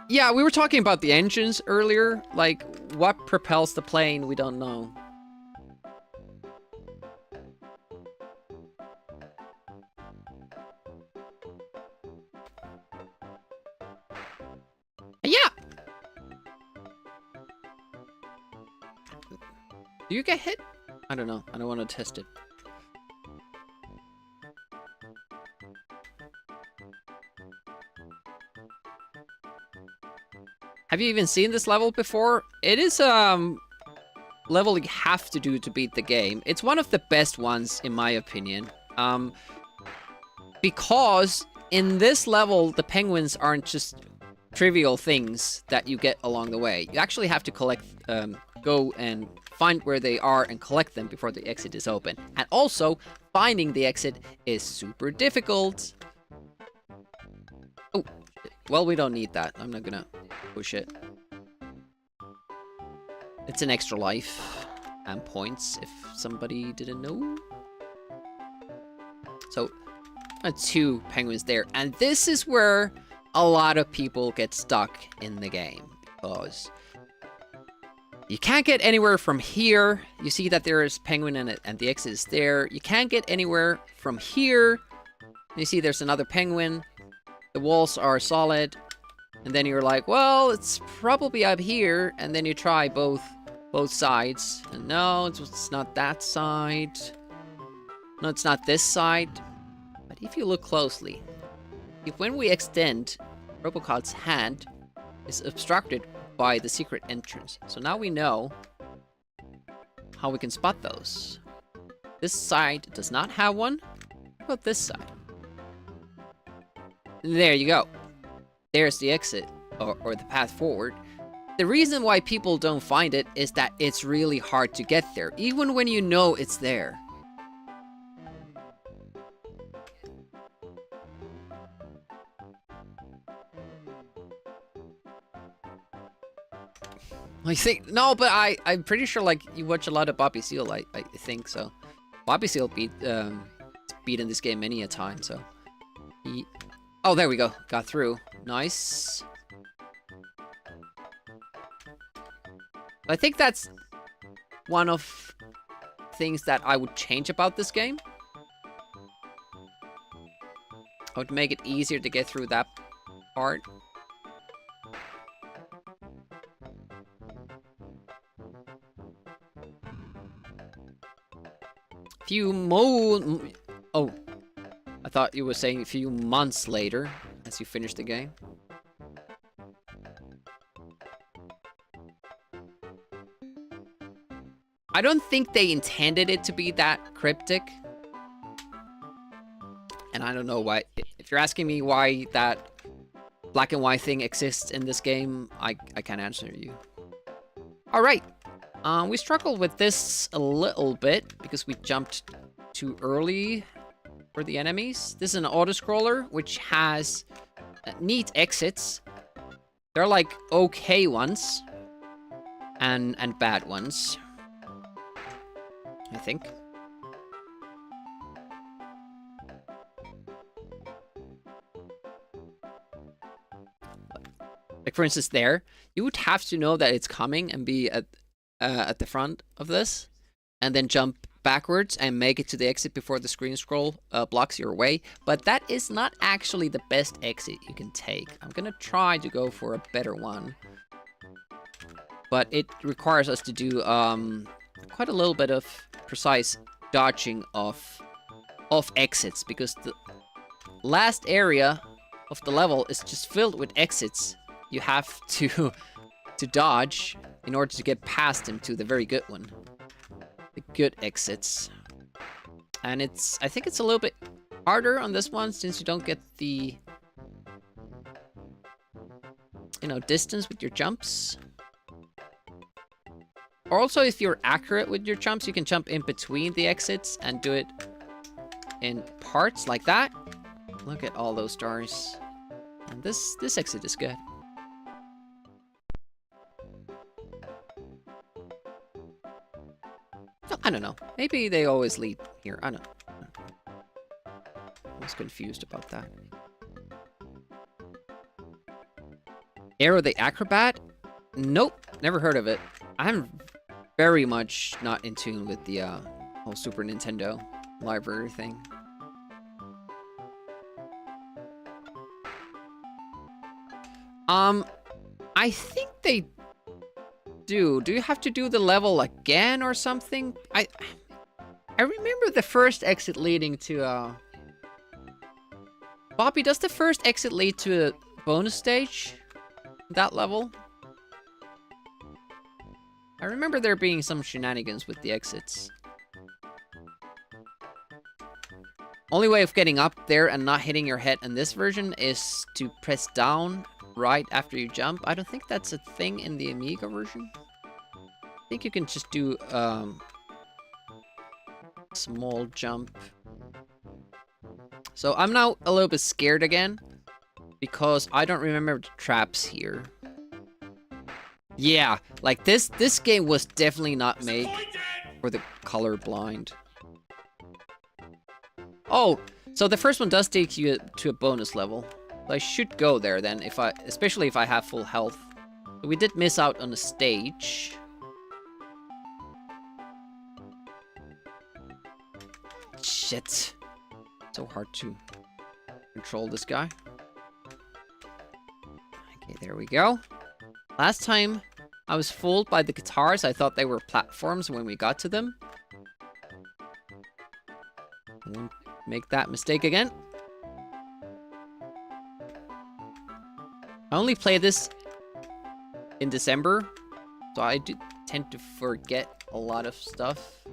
Yeah, we were talking about the engines earlier. Like, what propels the plane, we don't know. Yeah! Do you get hit? I don't know. I don't want to test it. Have you even seen this level before? It is level you have to do to beat the game. It's one of the best ones in my opinion. Because in this level the penguins aren't just trivial things that you get along the way. You actually have to collect, go and find where they are and collect them before the exit is open. And also, finding the exit is super difficult. Oh, well, we don't need that. I'm not gonna push it. It's an extra life and points if somebody didn't know. So, 2 penguins there. And this is where a lot of people get stuck in the game. Because you can't get anywhere from here. You see that there is penguin in it and the exit is there. You can't get anywhere from here. You see there's another penguin. The walls are solid. And then you're like, well, it's probably up here. And then you try both sides. And no, it's not that side. No, it's not this side. But if you look closely, if when we extend, Robocod's hand is obstructed by the secret entrance. So now we know how we can spot those. This side does not have one. How about this side? There you go. There's the exit, or the path forward. The reason why people don't find it is that it's really hard to get there, even when you know it's there. I think, no, but I'm pretty sure, like, you watch a lot of Bobby Seale, I think so. Bobby Seale beaten this game many a time, so. Oh, there we go. Got through. Nice. I think that's one of things that I would change about this game. I would make it easier to get through that part. Oh, I thought you were saying a few months later as you finish the game. I don't think they intended it to be that cryptic. And I don't know why. If you're asking me why that black and white thing exists in this game, I can't answer you. Alright. We struggled with this a little bit because we jumped too early for the enemies. This is an auto-scroller which has neat exits. They're like okay ones and bad ones, I think. Like for instance there, you would have to know that it's coming and be at the front of this, and then jump backwards and make it to the exit before the screen scroll blocks your way. But that is not actually the best exit you can take. I'm gonna try to go for a better one, but it requires us to do quite a little bit of precise dodging of exits, because the last area of the level is just filled with exits. You have to dodge in order to get past him to the very good one. The good exits. And I think it's a little bit harder on this one since you don't get the, distance with your jumps. Also, if you're accurate with your jumps, you can jump in between the exits and do it in parts like that. Look at all those stars. And this exit is good. I don't know. Maybe they always lead here. I don't know. I was confused about that. Arrow the Acrobat? Nope. Never heard of it. I'm very much not in tune with the whole Super Nintendo library thing. I think they do. Do you have to do the level again or something? I remember the first exit leading to Bobby, does the first exit lead to a bonus stage? That level? I remember there being some shenanigans with the exits. Only way of getting up there and not hitting your head in this version is to press down right after you jump. I don't think that's a thing in the Amiga version. I think you can just do small jump. So I'm now a little bit scared again because I don't remember the traps here. Yeah, like this game was definitely not made for the colorblind. Oh, so the first one does take you to a bonus level. So I should go there then, especially if I have full health. So we did miss out on a stage. Shit. So hard to control this guy. Okay, There we go. Last time, I was fooled by the guitars. I thought they were platforms when we got to them. I won't make that mistake again. I only play this in December, so I do tend to forget a lot of stuff.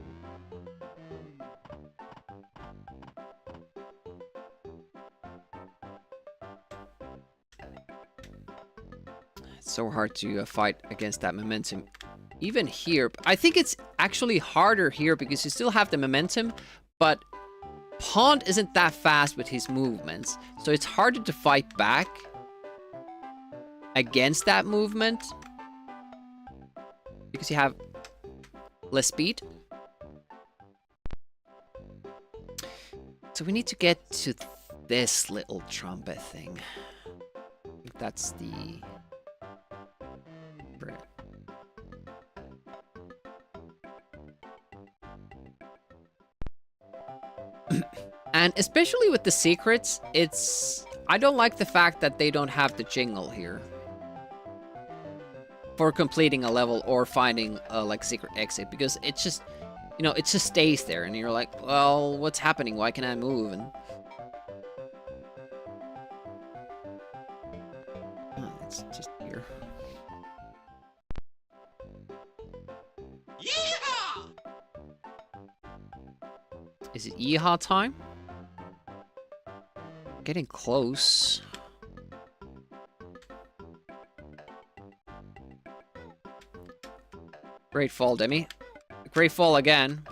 It's so hard to fight against that momentum. Even here, I think it's actually harder here because you still have the momentum, but Pond isn't that fast with his movements, so it's harder to fight back against that movement because you have less speed. So we need to get to this little trumpet thing. I think that's the... And especially with the secrets, I don't like the fact that they don't have the jingle here for completing a level or finding a like secret exit, because it's just, you know, it just stays there and you're like, well, what's happening? Why can't I move? And oh, it's just here. Yeehaw! Is it yeehaw time? Getting close. Great fall, Demi. Great fall again.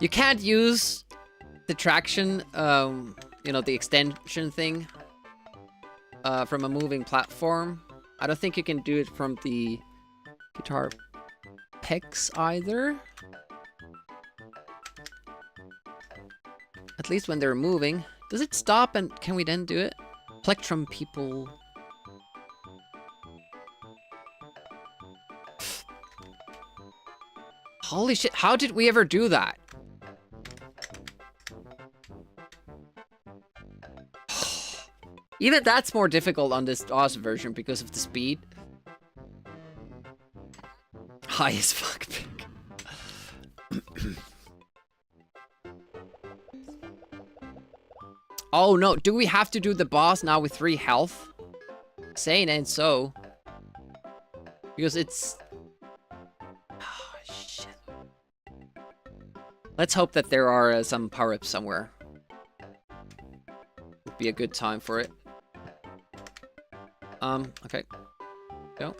You can't use the traction, you know, the extension thing, from a moving platform. I don't think you can do it from the guitar picks either. At least when they're moving. Does it stop and can we then do it? Plectrum people... Holy shit, how did we ever do that? Even that's more difficult on this DOS version because of the speed. High as fuck, pig. Oh no, do we have to do the boss now with 3 health? Saying ain't so. Because it's... Oh, shit. Let's hope that there are some power-ups somewhere. Would be a good time for it. Okay. Go.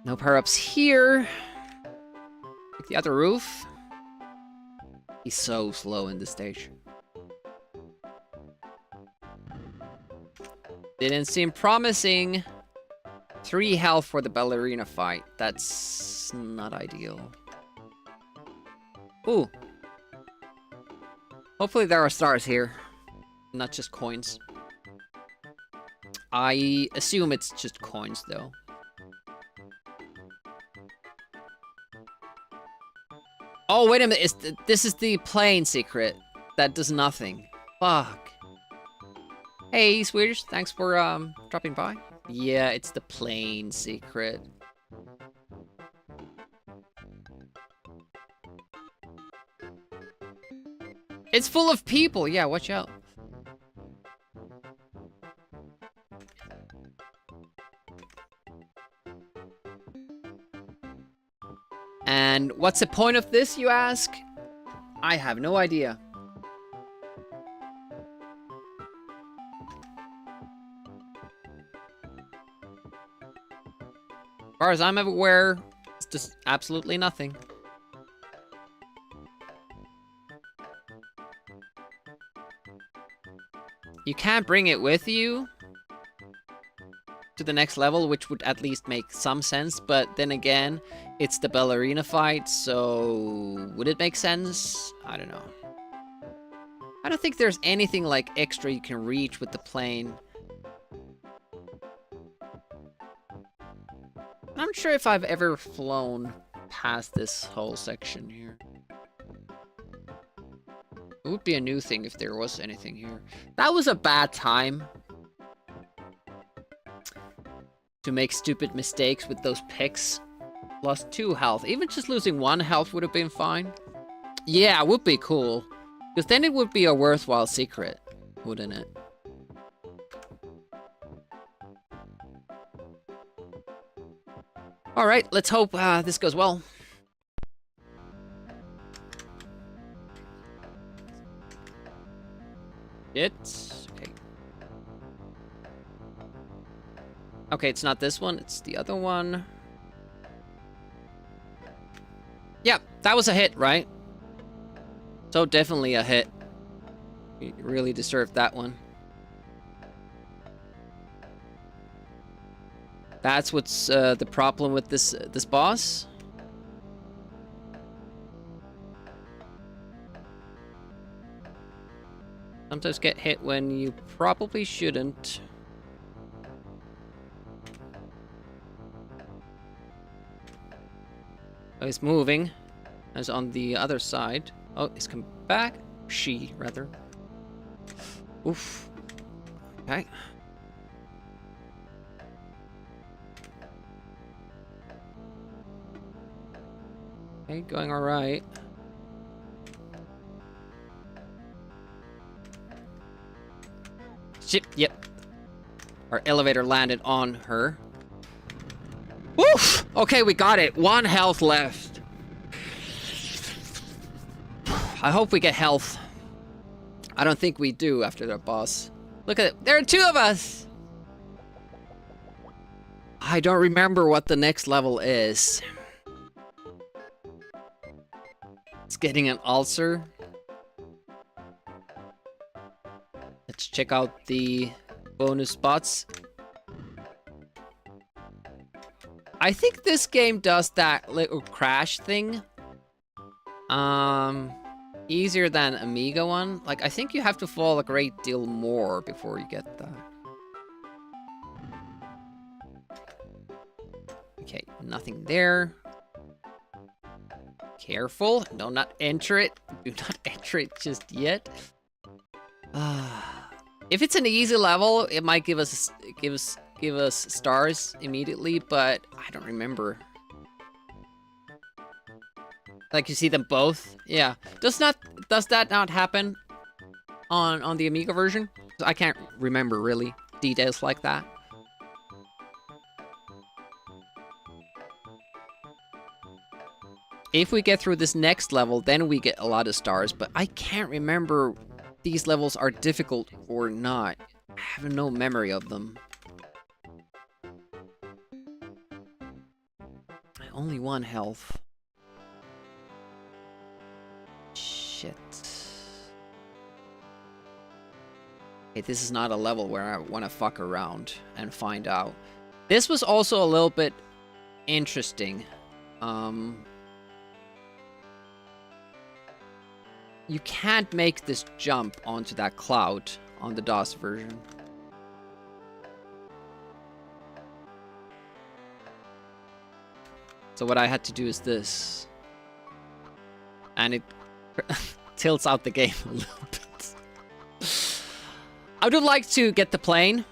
No power-ups here. Take the other roof. He's so slow in this stage. Didn't seem promising. 3 health for the ballerina fight. That's not ideal. Ooh. Hopefully there are stars here. Not just coins. I assume it's just coins, though. Oh, wait a minute. This is the plane secret. That does nothing. Fuck. Hey, Swedish. Thanks for, dropping by. Yeah, it's the plane secret. It's full of people. Yeah, watch out. And what's the point of this, you ask? I have no idea. As far as I'm aware, it's just absolutely nothing. You can't bring it with you to the next level, which would at least make some sense, but then again, it's the ballerina fight, so would it make sense? I don't know. I don't think there's anything like extra you can reach with the plane. I'm not sure if I've ever flown past this whole section here. It would be a new thing if there was anything here. That was a bad time to make stupid mistakes with those picks. Lost 2 health. Even just losing 1 health would have been fine. Yeah, it would be cool. Because then it would be a worthwhile secret, wouldn't it? Alright, let's hope this goes well. Okay. Okay, it's not this one, it's the other one. Yep, that was a hit, right? So definitely a hit. You really deserved that one. That's what's the problem with this boss. Sometimes get hit when you probably shouldn't. Oh, he's moving. As on the other side. Oh, he's come back. She, rather. Oof. Okay. Okay, going alright. Shit, yep. Our elevator landed on her. Woof! Okay, we got it. 1 health left. I hope we get health. I don't think we do after that boss. Look at it. There are 2 of us! I don't remember what the next level is. It's getting an ulcer. Let's check out the bonus spots. I think this game does that little crash thing. Easier than Amiga one. Like, I think you have to fall a great deal more before you get that. Okay, nothing there. Careful, do not enter it. Do not enter it just yet. If it's an easy level, it might give us stars immediately, but I don't remember. Like, you see them both? Yeah. Does that not happen on the Amiga version? I can't remember really details like that. If we get through this next level, then we get a lot of stars, but I can't remember these levels are difficult or not. I have no memory of them. Only 1 health. Shit. Okay, this is not a level where I want to fuck around and find out. This was also a little bit interesting. You can't make this jump onto that cloud on the DOS version. So what I had to do is this. And it tilts out the game a little bit. I would like to get the plane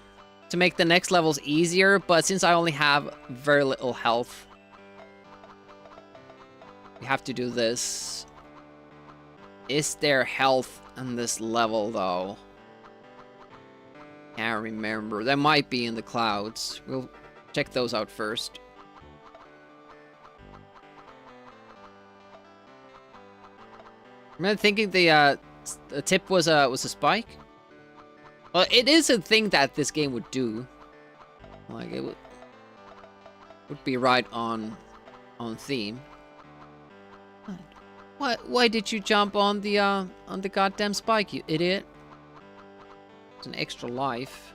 to make the next levels easier, but since I only have very little health, we have to do this. Is there health on this level, though? Can't remember. There might be in the clouds. We'll check those out first. Remember thinking the tip was a spike? Well, it is a thing that this game would do. Like, it would be right on theme. What? Why did you jump on the goddamn spike, you idiot? It's an extra life.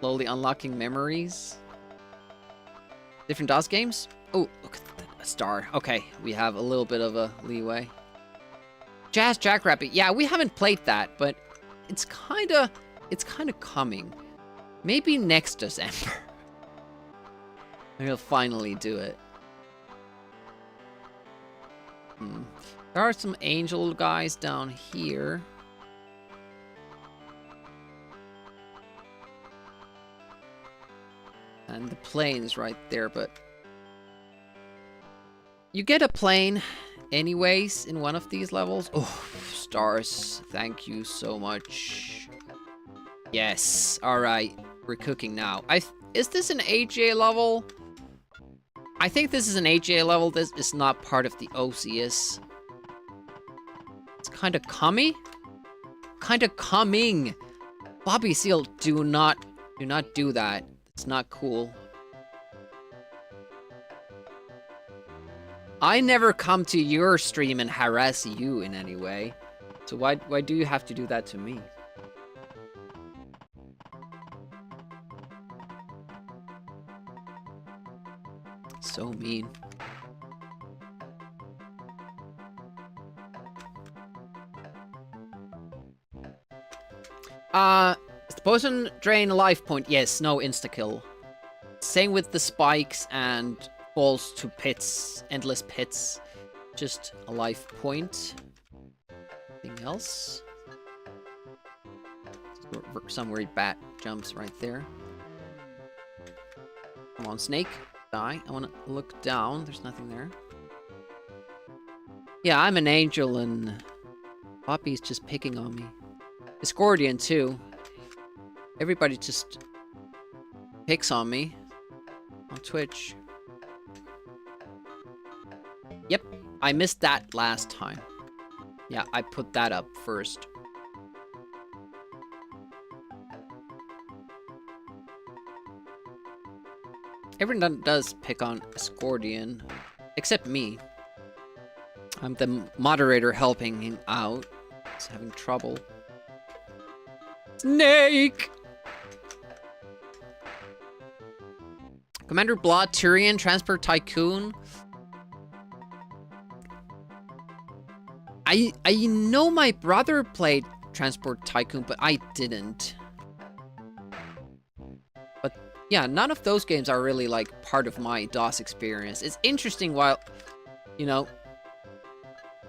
Slowly unlocking memories. Different DOS games? Oh, look at that, a star. Okay, we have a little bit of a leeway. Jazz Jackrabbit. Yeah, we haven't played that, but it's kind of coming. Maybe next December. We'll finally do it. There are some angel guys down here. And the plane's right there, but... You get a plane anyways in one of these levels. Oh, stars. Thank you so much. Yes. Alright. We're cooking now. Is this an AJ level? I think this is an AJ level. This is not part of the OCS. It's kind of coming. Kind of coming. Bobby Seal, do not do that. It's not cool. I never come to your stream and harass you in any way. So why do you have to do that to me? So mean. The poison drain life point. Yes, no insta-kill. Same with the spikes and falls to pits, endless pits. Just a life point. Anything else? Some weird bat jumps right there. Come on, snake. Die. I want to look down. There's nothing there. Yeah, I'm an angel and Poppy's just picking on me. Discordian too. Everybody just picks on me on Twitch. Yep, I missed that last time. Yeah, I put that up first. Everyone does pick on Discordian, except me. I'm the moderator helping him out. He's having trouble. Snake! Commander Blood, Tyrion, Transport Tycoon. I know my brother played Transport Tycoon, but I didn't. But yeah, none of those games are really like part of my DOS experience. It's interesting while, you know,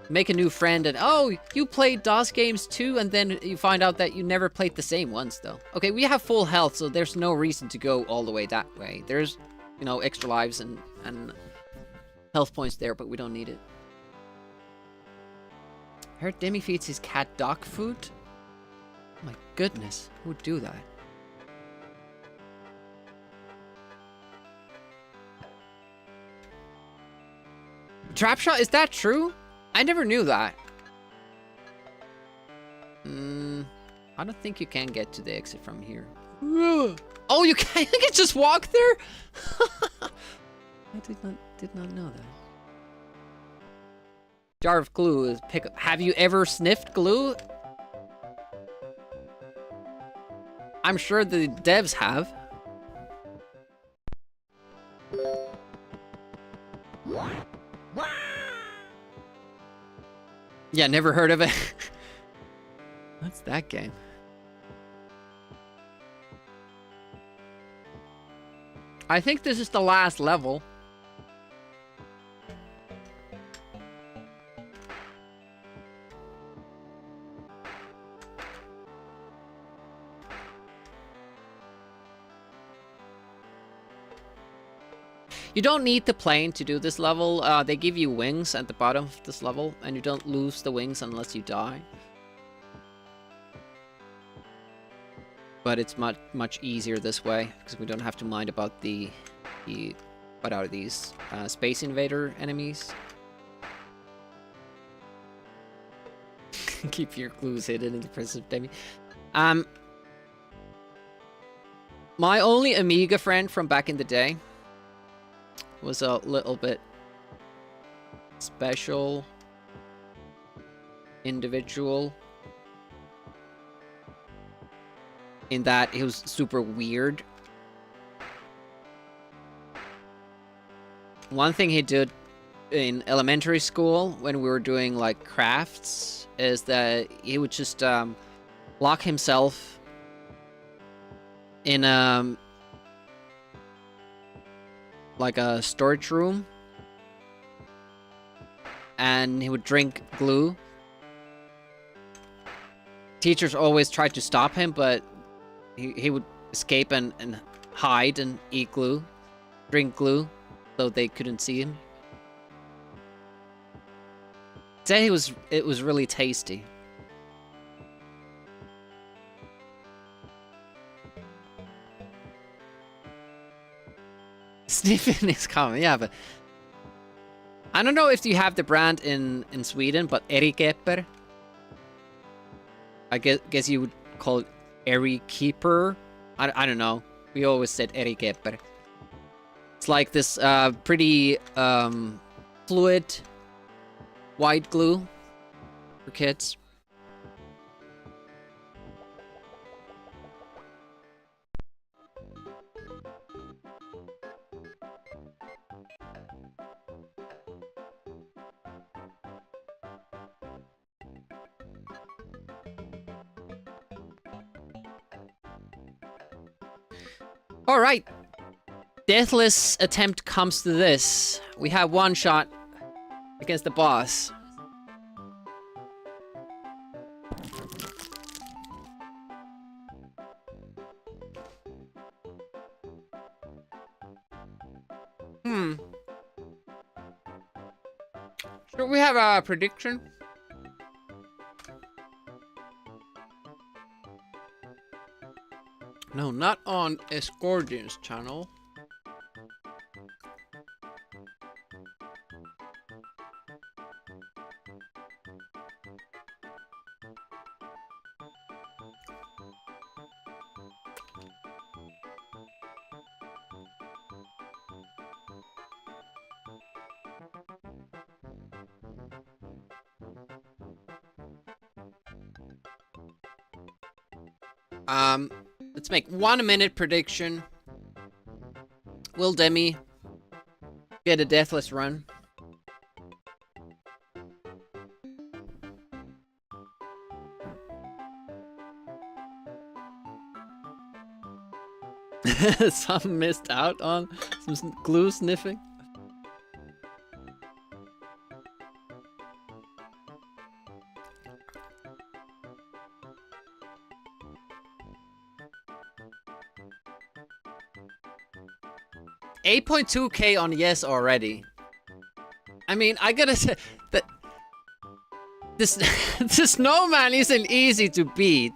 make a new friend and, oh, you played DOS games too, and then you find out that you never played the same ones though. Okay, we have full health, so there's no reason to go all the way that way. There's, you know, extra lives and health points there, but we don't need it. I heard Demi feeds his cat dog food. Oh my goodness, who would do that? Trapshot, is that true? I never knew that. I don't think you can get to the exit from here. Oh, you can just walk there? I did not know that. Jar of glue is pick up. Have you ever sniffed glue? I'm sure the devs have. Yeah, never heard of it. What's that game? I think this is the last level. You don't need the plane to do this level. They give you wings at the bottom of this level, and you don't lose the wings unless you die. But it's much easier this way, because we don't have to mind about the what are these? Space Invader enemies. Keep your clues hidden in the presence of Demi. My only Amiga friend from back in the day was a little bit special individual in that he was super weird. One thing he did in elementary school when we were doing like crafts is that he would just lock himself in like a storage room, and he would drink glue. Teachers always tried to stop him, but he would escape and hide and eat glue, drink glue, so they couldn't see him. Said it was really tasty. Sniffing is common, yeah, but I don't know if you have the brand in Sweden, but Erikeper. I guess you would call it Erikeeper. I don't know. We always said Erikeper. It's like this pretty fluid white glue for kids. All right. Deathless attempt comes to this. We have one shot against the boss. Should we have a prediction? No, not on Escordian's channel. Let's make 1 minute prediction. Will Demi get a deathless run? Some missed out on some glue sniffing. $8.2K on yes already. I mean, I gotta say that this this snowman isn't easy to beat.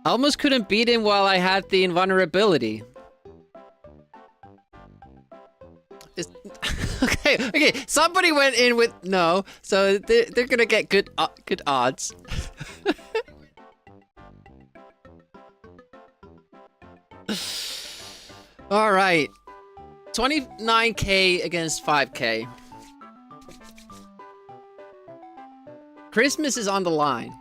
I almost couldn't beat him while I had the invulnerability. Okay, somebody went in with no, so they're gonna get good odds. All right, 29K against 5K. Christmas is on the line.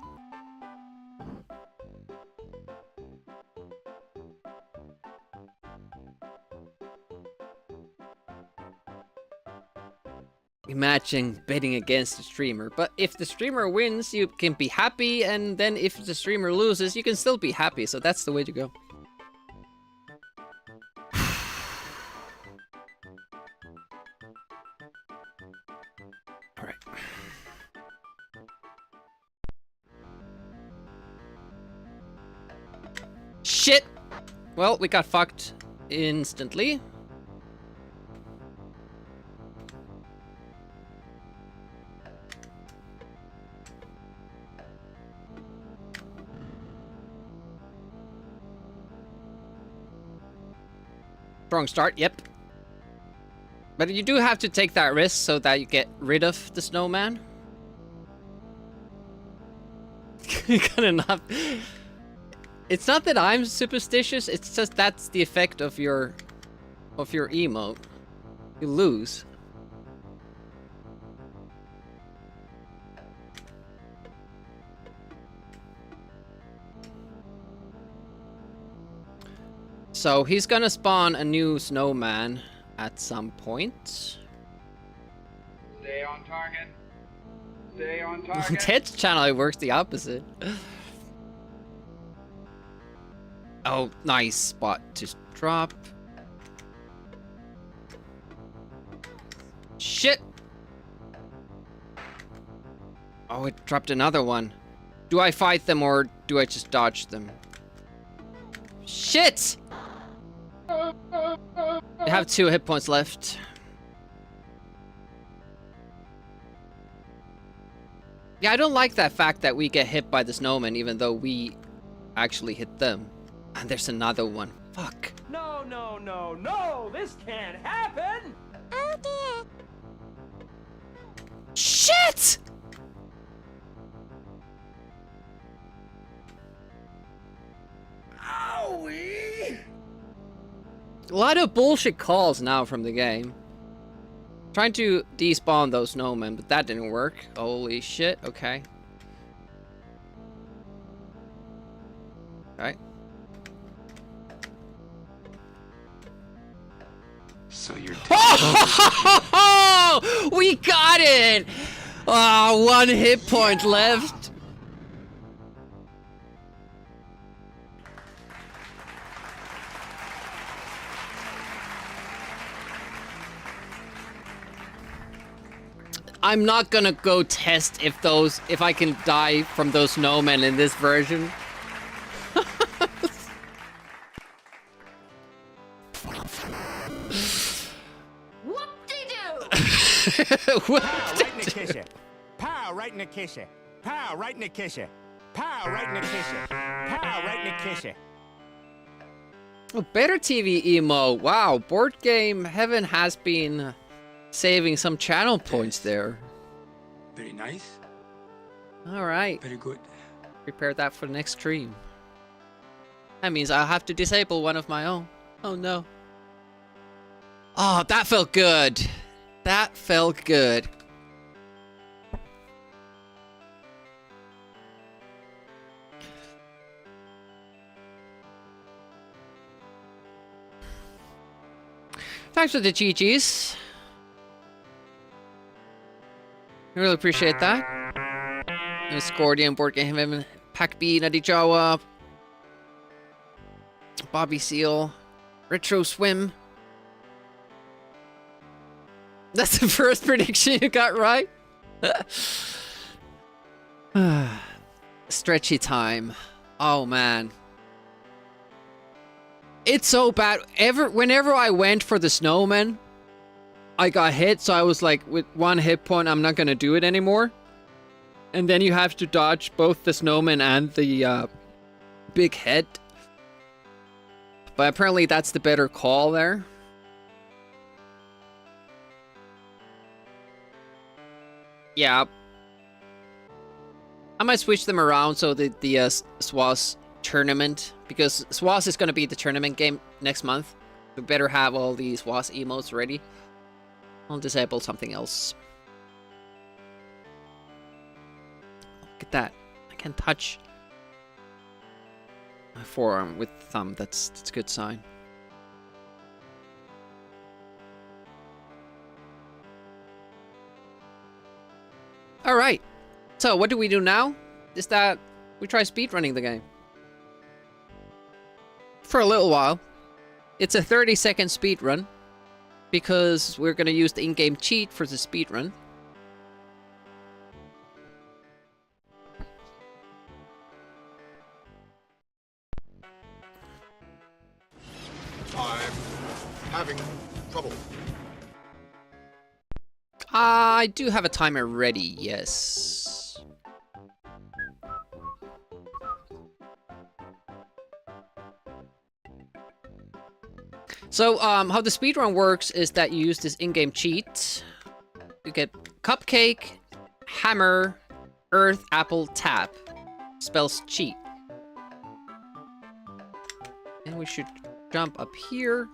Imagine betting against the streamer, but if the streamer wins, you can be happy, and then if the streamer loses, you can still be happy, so that's the way to go. Alright. Shit! Well, we got fucked instantly. Strong start, yep. But you do have to take that risk so that you get rid of the snowman. Good enough. It's not that I'm superstitious, it's just that's the effect of your emote. You lose. So he's gonna spawn a new snowman at some point. Stay on target. Stay on target. Ted's channel, it works the opposite. Oh, nice spot to drop. Shit! Oh, it dropped another one. Do I fight them or do I just dodge them? Shit! I have 2 hit points left. Yeah, I don't like that fact that we get hit by the snowman even though we actually hit them. And there's another one. Fuck. No, no, no, no! This can't happen! Oh dear. Shit! Owie! A lot of bullshit calls now from the game. Trying to despawn those snowmen, but that didn't work. Holy shit, okay. Alright. So you're Oh, we got it! Oh, 1 hit point left. I'm not gonna go test if I can die from those snowmen in this version. Pow, right in the kisser. Pow, right in the kisser. Pow, right in the kisser. Pow, right in the kisser. Pow, right in the kisser. Oh, better TV emo. Wow, board game heaven has been saving some channel points there. very nice, All right, very good. prepare that for the next stream. That means I'll have to disable one of my own. Oh no. Oh, that felt good. That felt good. Thanks for the GGs. I really appreciate that. Scordian, Board Game Heaven, Pac B, Nutty Jawa, Bobby Seal, Retro Swim. That's the first prediction you got right? Stretchy time. Oh man. It's so bad. Whenever I went for the snowman, I got hit, so I was like, with 1 hit point, I'm not gonna do it anymore. And then you have to dodge both the snowman and the big head. But apparently that's the better call there. Yeah. I might switch them around so the SWAS tournament, because SWAS is going to be the tournament game next month. We better have all these SWAS emotes ready. I'll disable something else. Look at that. I can touch my forearm with the thumb. That's a good sign. Alright. So what do we do now? Is that we try speedrunning the game. For a little while. It's a 30-second speedrun, because we're going to use the in-game cheat for the speedrun. I'm having trouble. I do have a timer ready, yes. So, how the speedrun works is that you use this in-game cheat. You get cupcake, hammer, earth, apple, tap. Spells cheat. And we should jump up here.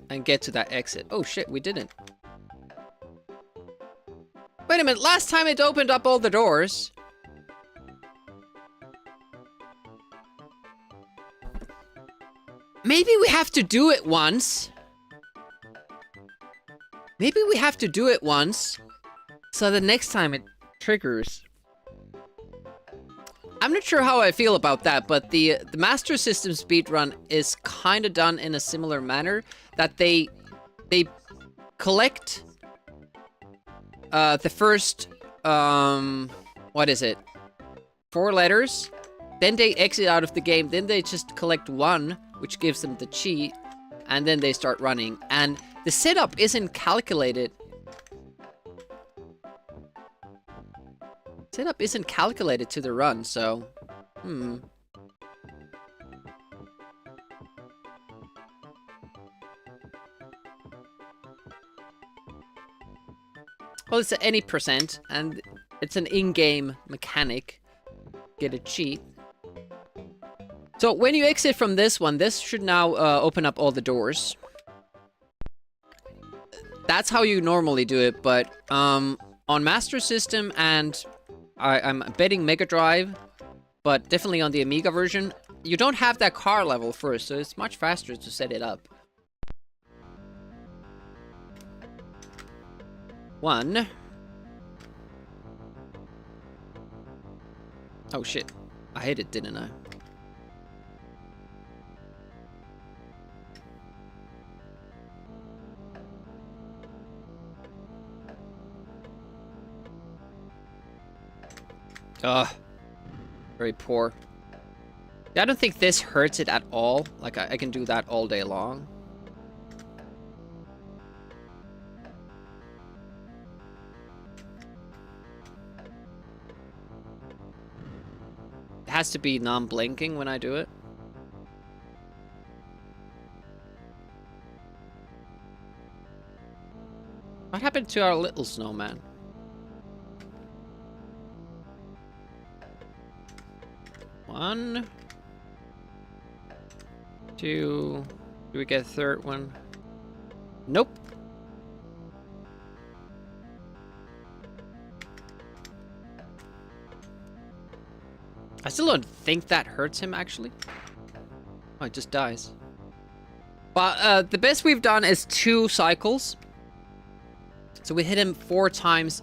And get to that exit. Oh shit, we didn't. Wait a minute, last time it opened up all the doors. Maybe we have to do it once. Maybe we have to do it once. So the next time it triggers. I'm not sure how I feel about that, but the Master System speedrun is kind of done in a similar manner. That they collect the first, what is it? 4 letters. Then they exit out of the game. Then they just collect 1, which gives them the cheat. And then they start running. And the setup isn't calculated. Setup isn't calculated to the run, so... Well, it's any percent, and it's an in-game mechanic. Get a cheat. So, when you exit from this one, this should now open up all the doors. That's how you normally do it, but on Master System and... I'm betting Mega Drive, but definitely on the Amiga version, you don't have that car level first, so it's much faster to set it up. 1. Oh shit. I hit it, didn't I? Ugh. Very poor. Yeah, I don't think this hurts it at all. Like, I can do that all day long. It has to be non-blinking when I do it. What happened to our little snowman? One, 2. Do we get a third one? Nope. I still don't think that hurts him, actually. Oh, it just dies. But the best we've done is 2 cycles. So we hit him 4 times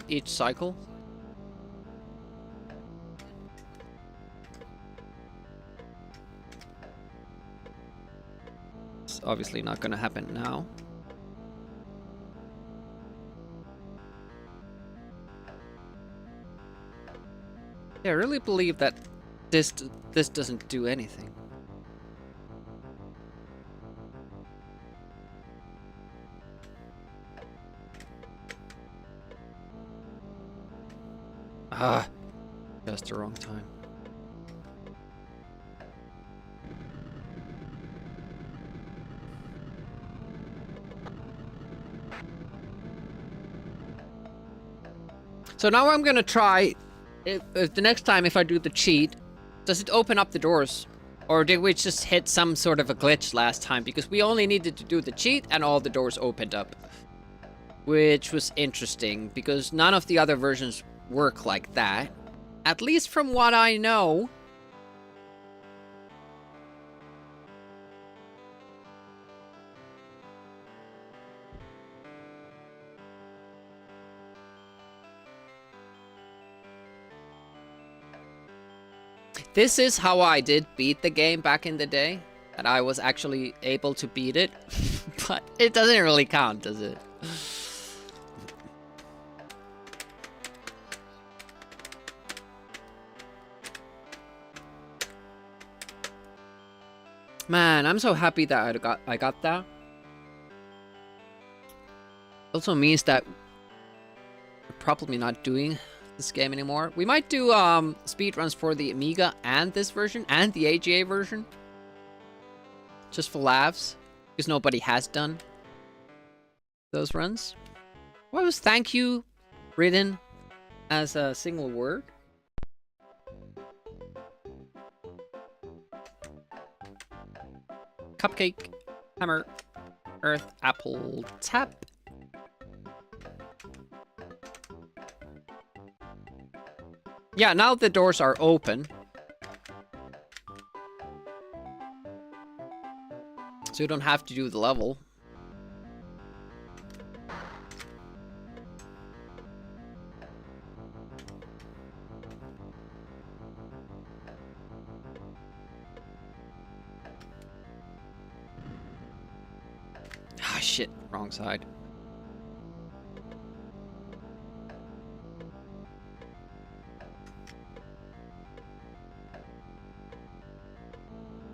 each cycle. It's obviously not going to happen now. Yeah, I really believe that this doesn't do anything. Ah, just the wrong time. So now I'm gonna try, if the next time if I do the cheat, does it open up the doors? Or did we just hit some sort of a glitch last time? Because we only needed to do the cheat and all the doors opened up. Which was interesting, because none of the other versions work like that. At least from what I know. This is how I did beat the game back in the day. That I was actually able to beat it. But it doesn't really count, does it? Man, I'm so happy that I got that. Also means that we're probably not doing this game anymore. We might do speedruns for the Amiga and this version and the AGA version. Just for laughs. Because nobody has done those runs. Why was thank you written as a single word? Cupcake, hammer, earth, apple, tap. Yeah, now the doors are open. So you don't have to do the level. Ah, shit. Wrong side.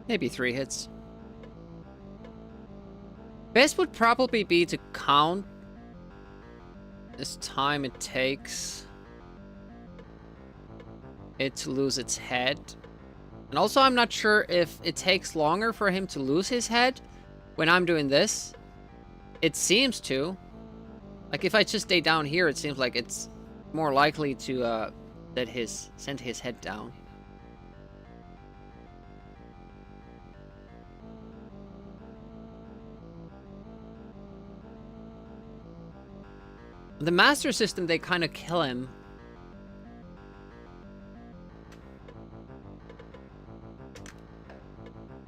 Maybe 3 hits. Best would probably be to count this time it takes it to lose its head. And also, I'm not sure if it takes longer for him to lose his head when I'm doing this. It seems to. Like, if I just stay down here, it seems like it's more likely to send his head down. The Master System, they kind of kill him.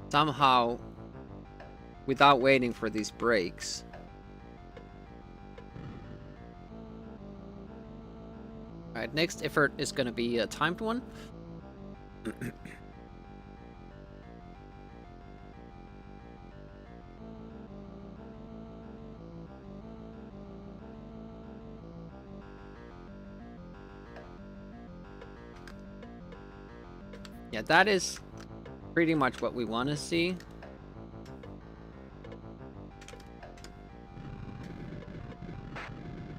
Somehow, without waiting for these breaks. Alright, next effort is going to be a timed one. Yeah, that is pretty much what we want to see.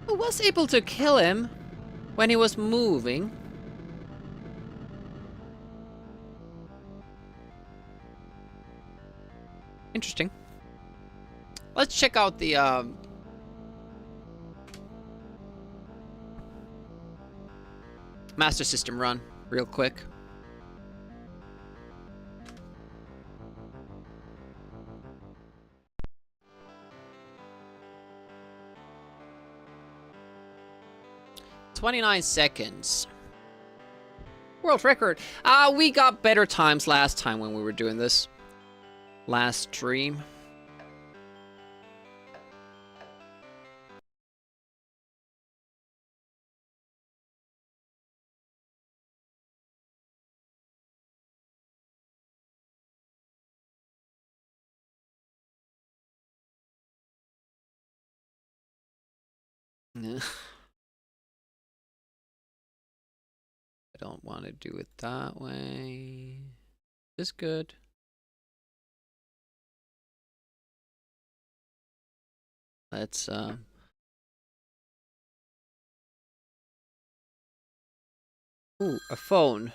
I was able to kill him when he was moving. Interesting. Let's check out the Master System run real quick. "29 seconds. World record. We got better times last time when we were doing this. Last stream. Yeah. I don't want to do it that way. This is good. Let's ooh, a phone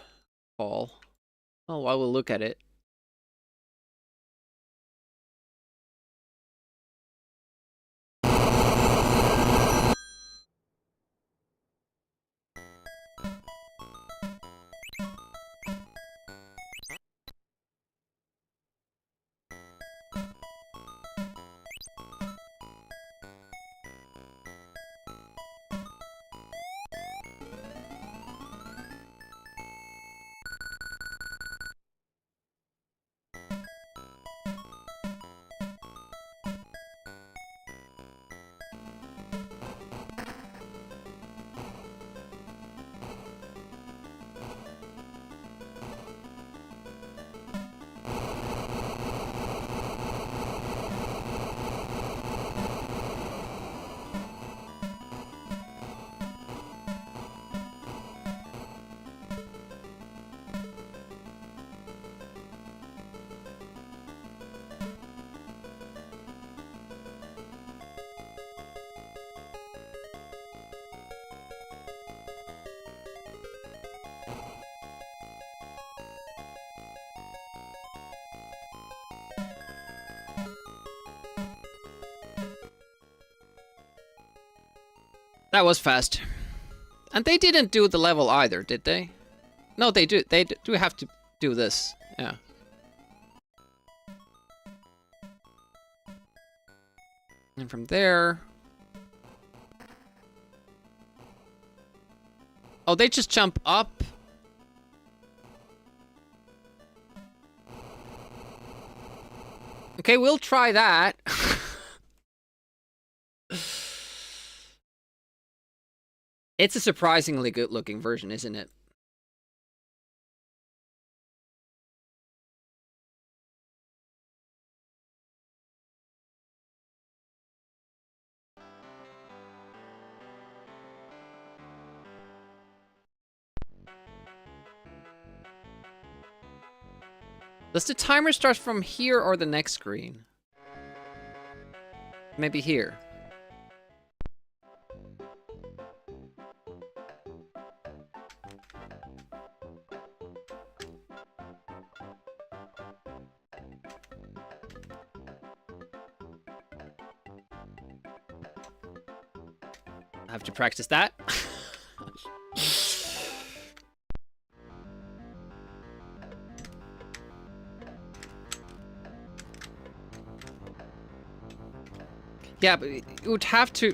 call. Oh, I will look at it. That was fast. And they didn't do the level either, did they? No, they do. They do have to do this. Yeah. And from there... Oh, they just jump up. Okay, we'll try that. It's a surprisingly good-looking version, isn't it? Does the timer start from here or the next screen? Maybe here. I have to practice that. Yeah, but you would have to...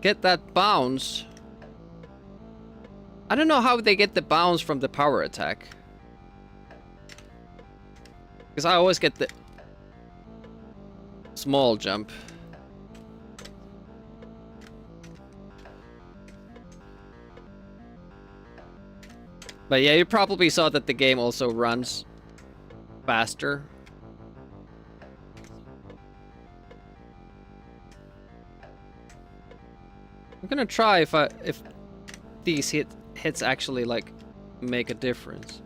get that bounce. I don't know how they get the bounce from the power attack. Because I always get the small jump. But yeah, you probably saw that the game also runs faster. I'm gonna try if these hits actually like make a difference.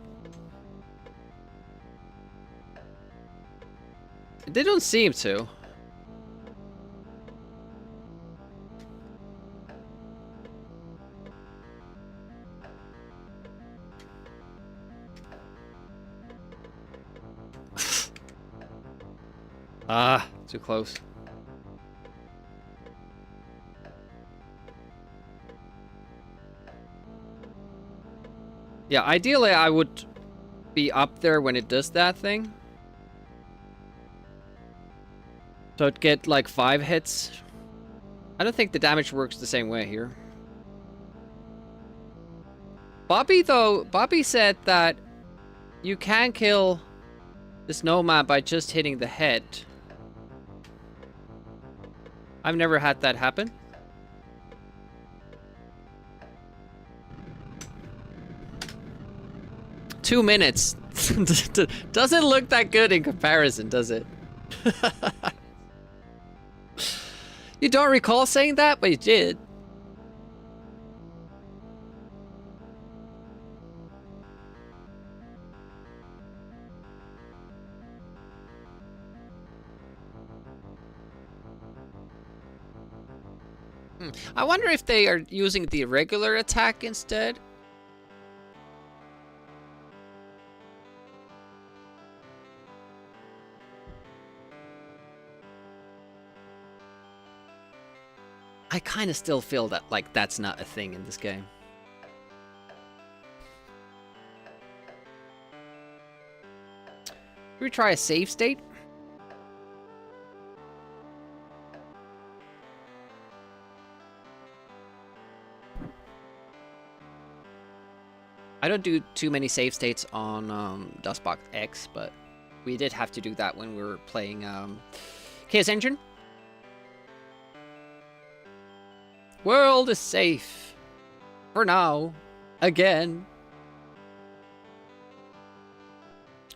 They don't seem to. Ah, too close. Yeah, ideally I would be up there when it does that thing. So it'd get like 5 hits. I don't think the damage works the same way here. Bobby said that you can kill the snowman by just hitting the head. I've never had that happen. Two minutes. Doesn't look that good in comparison, does it? You don't recall saying that, but you did. I wonder if they are using the regular attack instead. I kind of still feel that like that's not a thing in this game. Should we try a save state? I don't do too many save states on Dustbox X, but we did have to do that when we were playing Chaos Engine. World is safe. For now. Again.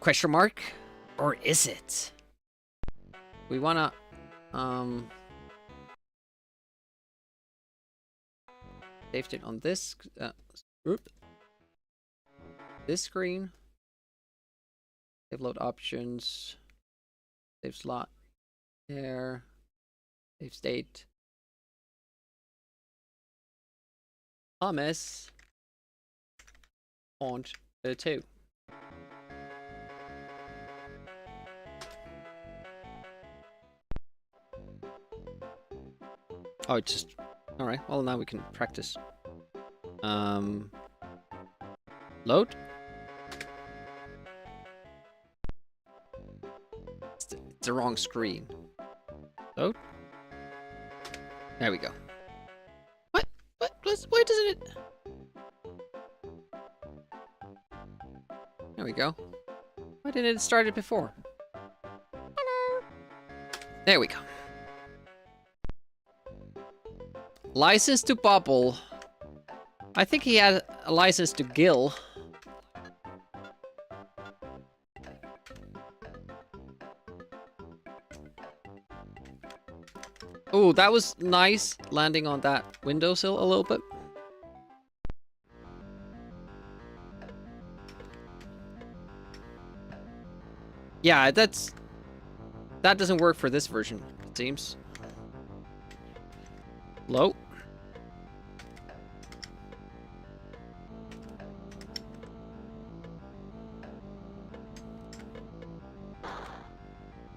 Question mark? Or is it? We wanna... save state on this... this screen. Save load options. Save slot. There. Save state. Thomas. Font 2. Oh, it's just... Alright, well now we can practice. Load? It's the wrong screen. Load? There we go. What? Why doesn't it... There we go. Why didn't it start it before? Hello. There we go. License to Bubble. I think he had a license to Gill. Oh, that was nice, landing on that windowsill a little bit. Yeah, that doesn't work for this version, it seems. Low.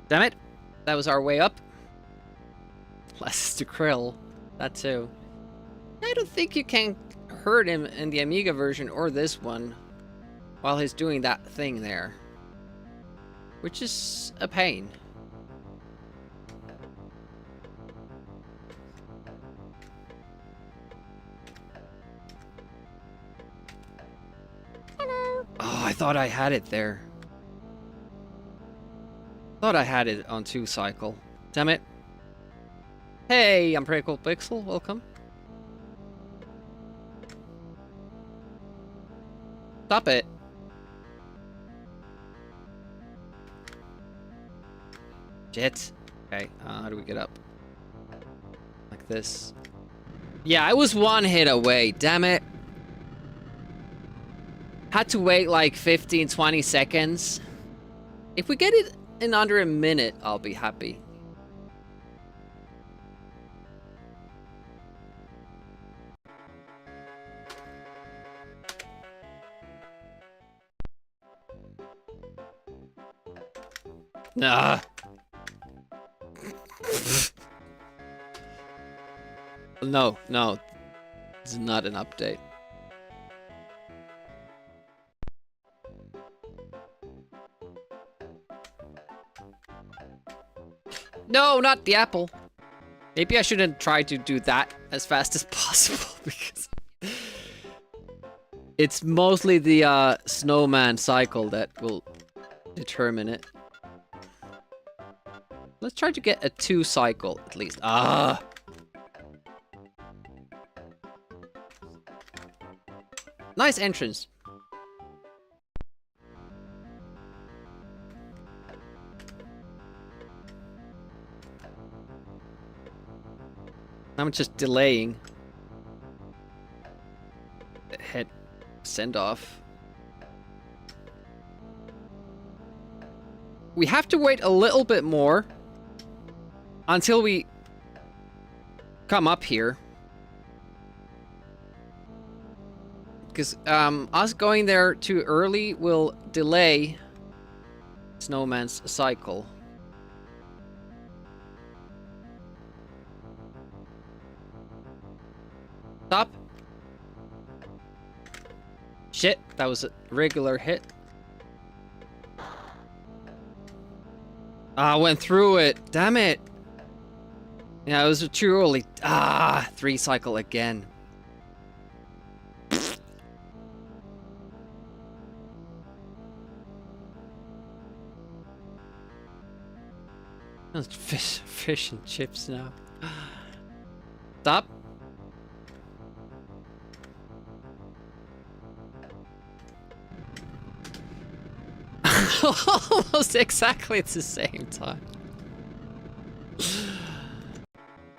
Damn it. That was our way up. Less to Krill. That too. I don't think you can hurt him in the Amiga version or this one while he's doing that thing there. Which is a pain. Hello. Oh, I thought I had it there. Thought I had it on 2 cycle. Damn it. Hey, I'm Pretty Cool Pixel. Welcome. Stop it. Shit. Okay, how do we get up? Like this. Yeah, I was 1 hit away. Damn it. Had to wait like 15, 20 seconds. If we get it in under a minute, I'll be happy. Nah. No, no. It's not an update. No, not the apple. Maybe I shouldn't try to do that as fast as possible because it's mostly the snowman cycle that will determine it. Let's try to get a 2 cycle at least. Ah. Nice entrance. I'm just delaying. Hit send off. We have to wait a little bit more until we come up here. Because us going there too early will delay Snowman's cycle. Stop. Shit, that was a regular hit. Ah, went through it. Damn it. Yeah, it was too early. Ah, 3 cycle again. Fish and chips now. Stop. Almost exactly at the same time.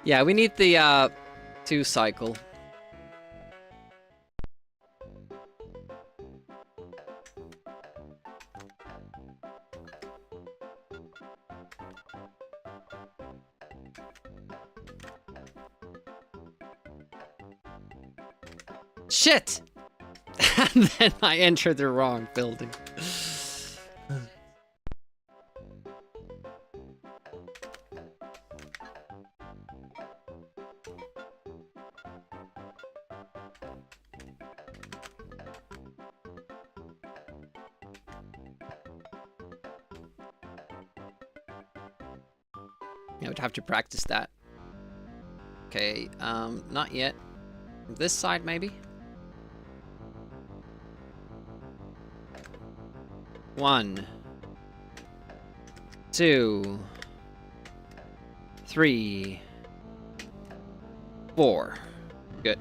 Yeah, we need the 2 cycle. Shit! And then I entered the wrong building. I would have to practice that. Okay, not yet. This side, maybe? 1, 2, 3, 4. Good.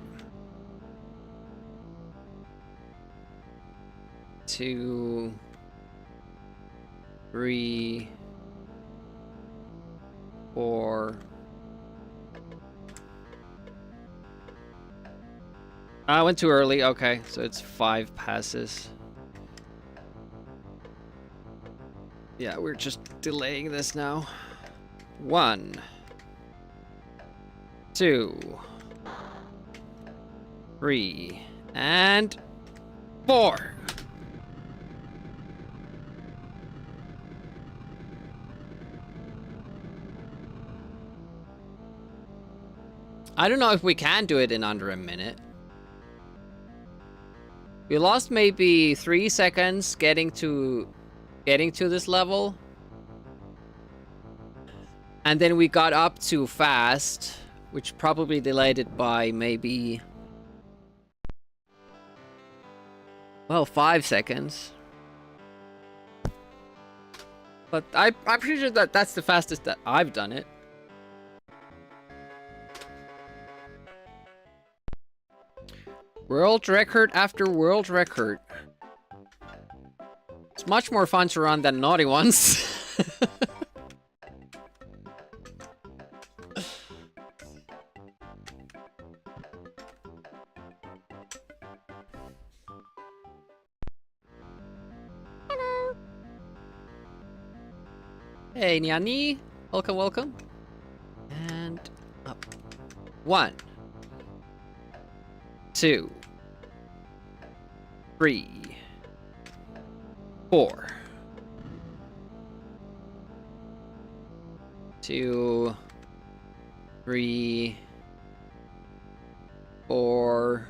2, 3, 4. I went too early. Okay, so it's 5 passes. Yeah, we're just delaying this now. 1, 2, 3, and 4. I don't know if we can do it in under a minute. We lost maybe 3 seconds getting to this level. And then we got up too fast, which probably delayed it by maybe, well, 5 seconds. But I'm pretty sure that that's the fastest that I've done it. World record after world record. It's much more fun to run than naughty ones. Hello. Hey, Nyani. Welcome, welcome. And up. 1, 2, 3, 4. 2, 3, 4,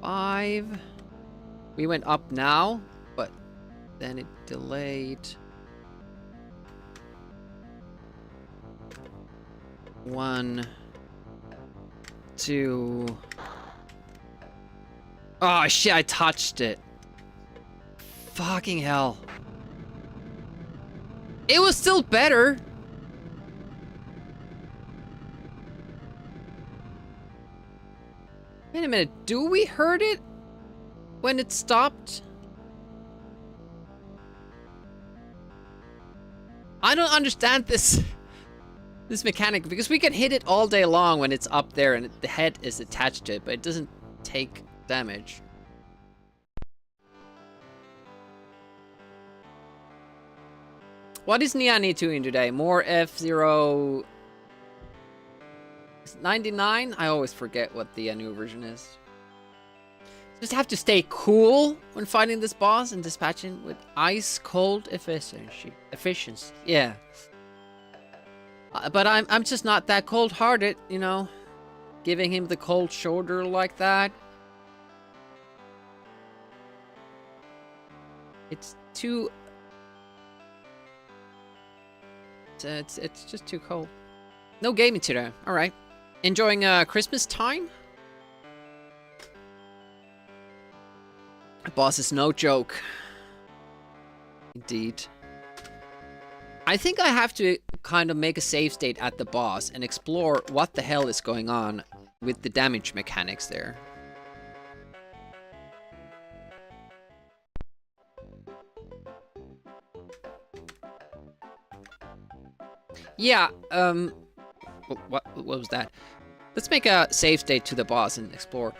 5. We went up now, but then it delayed. 1, 2. Oh shit, I touched it. Fucking hell. It was still better. Wait a minute, do we hurt it when it stopped? I don't understand this mechanic, because we can hit it all day long when it's up there and the head is attached to it, but it doesn't take damage. What is Niani doing today? More F-Zero 99? I always forget what the new version is. Just have to stay cool when fighting this boss and dispatching with ice cold efficiency. Yeah. But I'm just not that cold-hearted, you know, giving him the cold shoulder like that. It's too. It's just too cold. No gaming today. All right. Enjoying Christmas time. Boss is no joke. Indeed. I think I have to kind of make a save state at the boss and explore what the hell is going on with the damage mechanics there. Yeah, what was that? Let's make a save state to the boss and explore.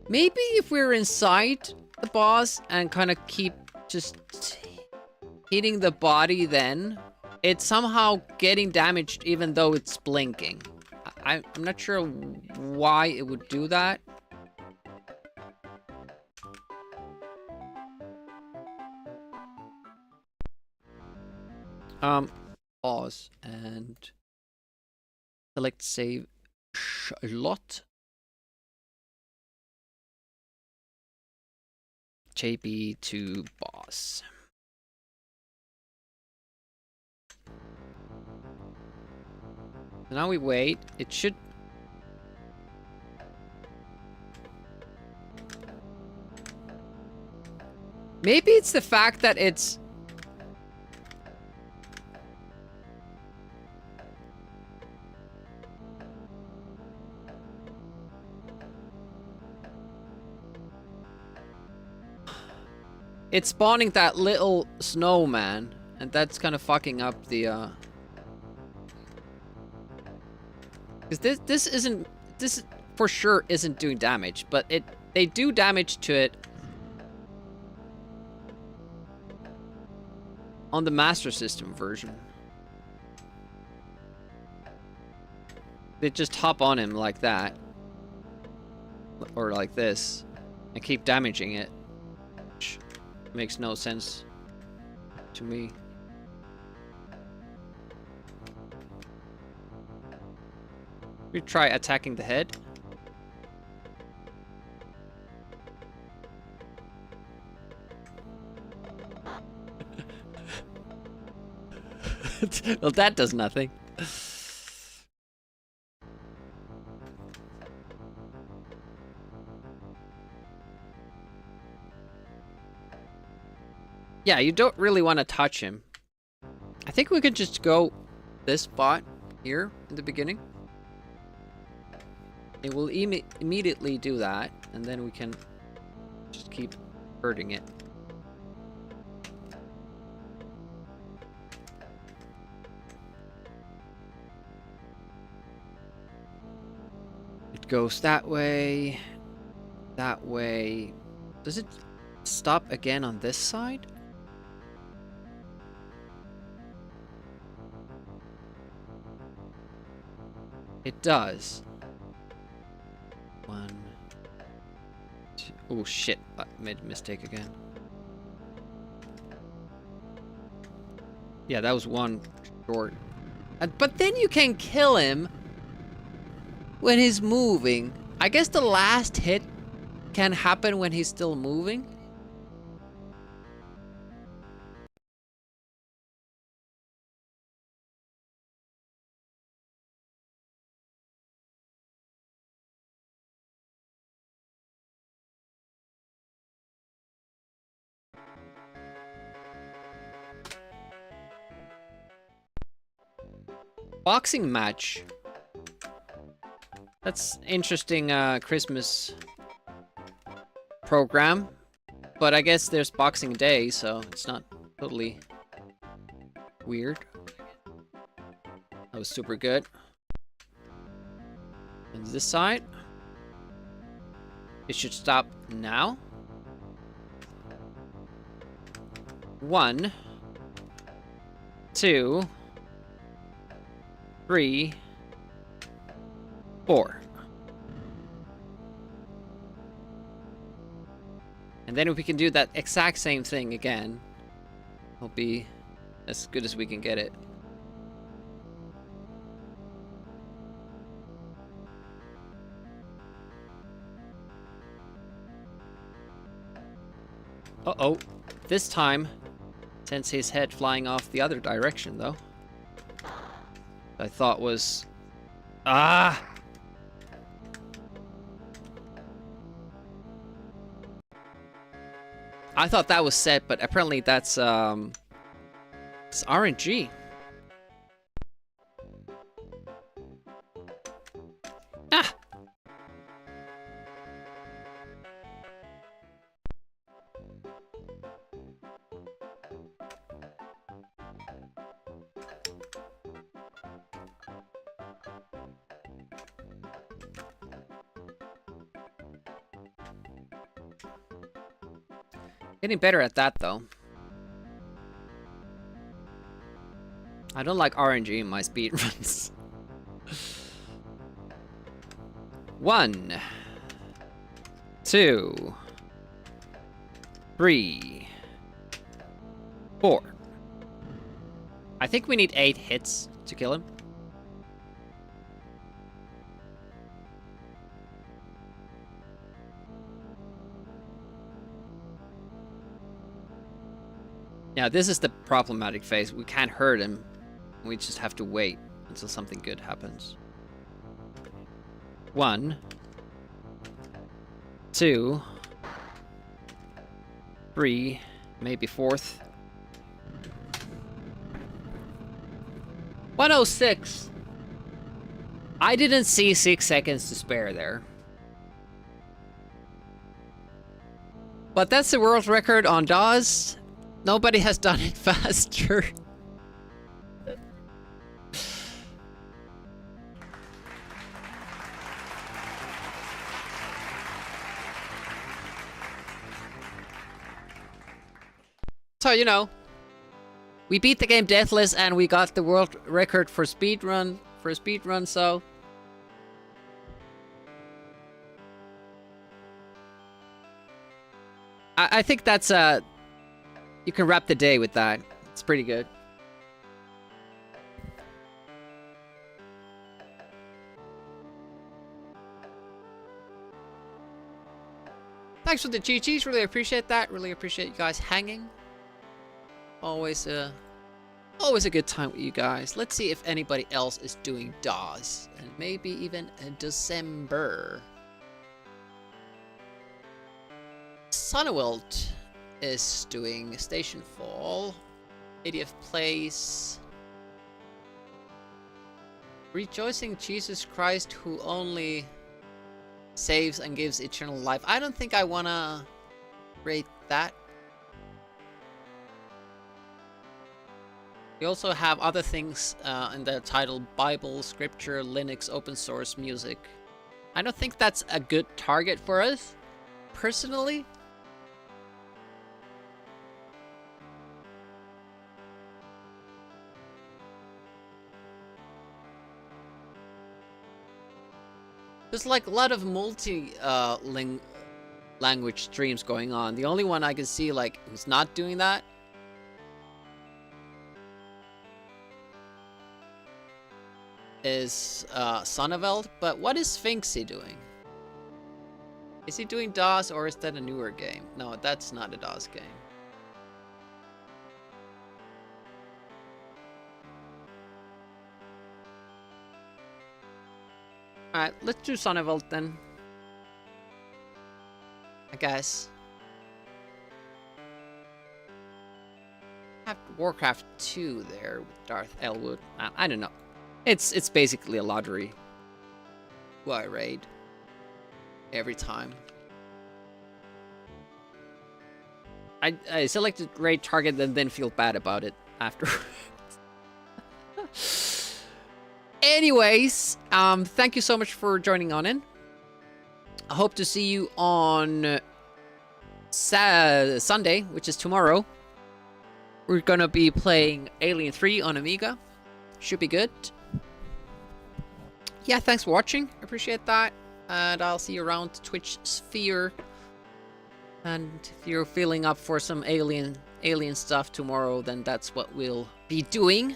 Maybe if we're inside the boss and kind of keep just hitting the body, then it's somehow getting damaged even though it's blinking. I'm not sure why it would do that. Pause and select save slot. JB to boss. Now we wait. It should. Maybe it's the fact that it's... It's spawning that little snowman, and that's kind of fucking up the, Because this for sure isn't doing damage, but they do damage to it on the Master System version. They just hop on him like that, or like this, and keep damaging it, which makes no sense to me. We try attacking the head. Well, that does nothing. Yeah, you don't really want to touch him. I think we could just go this spot here in the beginning. It will immediately do that, and then we can just keep hurting it. It goes that way, that way. Does it stop again on this side? It does. One, two. Oh shit! I made a mistake again. Yeah, that was one short. But then you can kill him when he's moving. I guess the last hit can happen when he's still moving. Boxing match. That's interesting Christmas program. But I guess there's Boxing Day, so it's not totally weird. That was super good. And this side. It should stop now. 1, 2, 3, 4. And then if we can do that exact same thing again, it'll be as good as we can get it. Uh-oh. This time, sends his head flying off the other direction, though. I thought was... Ah! I thought that was set, but apparently that's, it's RNG. Ah! Getting better at that, though. I don't like RNG in my speedruns. 1, 2, 3, 4. I think we need 8 hits to kill him. Yeah, this is the problematic phase. We can't hurt him. We just have to wait until something good happens. 1, 2, 3, maybe 4th. 106. I didn't see 6 seconds to spare there. But that's the world record on DAWs. Nobody has done it faster. So, you know, we beat the game deathless and we got the world record for speedrun, so I think that's you can wrap the day with that. It's pretty good. Thanks for the GGs, really appreciate that. Really appreciate you guys hanging. Always a good time with you guys. Let's see if anybody else is doing DAWs. And maybe even in December. Sonnewelt is doing Station Fall. 80th place. Rejoicing Jesus Christ who only saves and gives eternal life. I don't think I wanna rate that. We also have other things in the title: Bible, Scripture, Linux, open source, music. I don't think that's a good target for us, personally. There's like a lot of language streams going on. The only one I can see like who's not doing that is Sonneveld, but what is Sphinxy doing? Is he doing DOS or is that a newer game? No, that's not a DOS game. Alright, let's do Sonneveld then. I guess. Have Warcraft 2 there with Darth Elwood. I don't know. It's basically a lottery. Who I raid every time. I selected raid target and then feel bad about it after. Anyways, thank you so much for joining on in. I hope to see you on Sunday, which is tomorrow. We're gonna be playing Alien 3 on Amiga. Should be good. Yeah, thanks for watching. Appreciate that. And I'll see you around Twitch Sphere. And if you're feeling up for some alien stuff tomorrow, then that's what we'll be doing.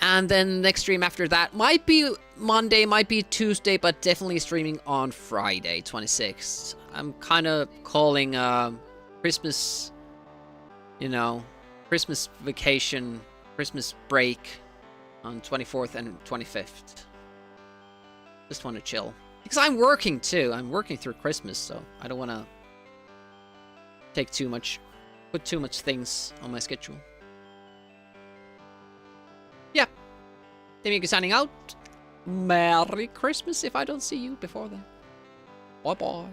And then next stream after that might be Monday, might be Tuesday, but definitely streaming on Friday, 26th. I'm kind of calling Christmas, you know, Christmas vacation, Christmas break on 24th and 25th. Just want to chill. Because I'm working too. I'm working through Christmas, so I don't want to take too much, put too much things on my schedule. Yeah. Demigo signing out. Merry Christmas if I don't see you before then. Bye bye.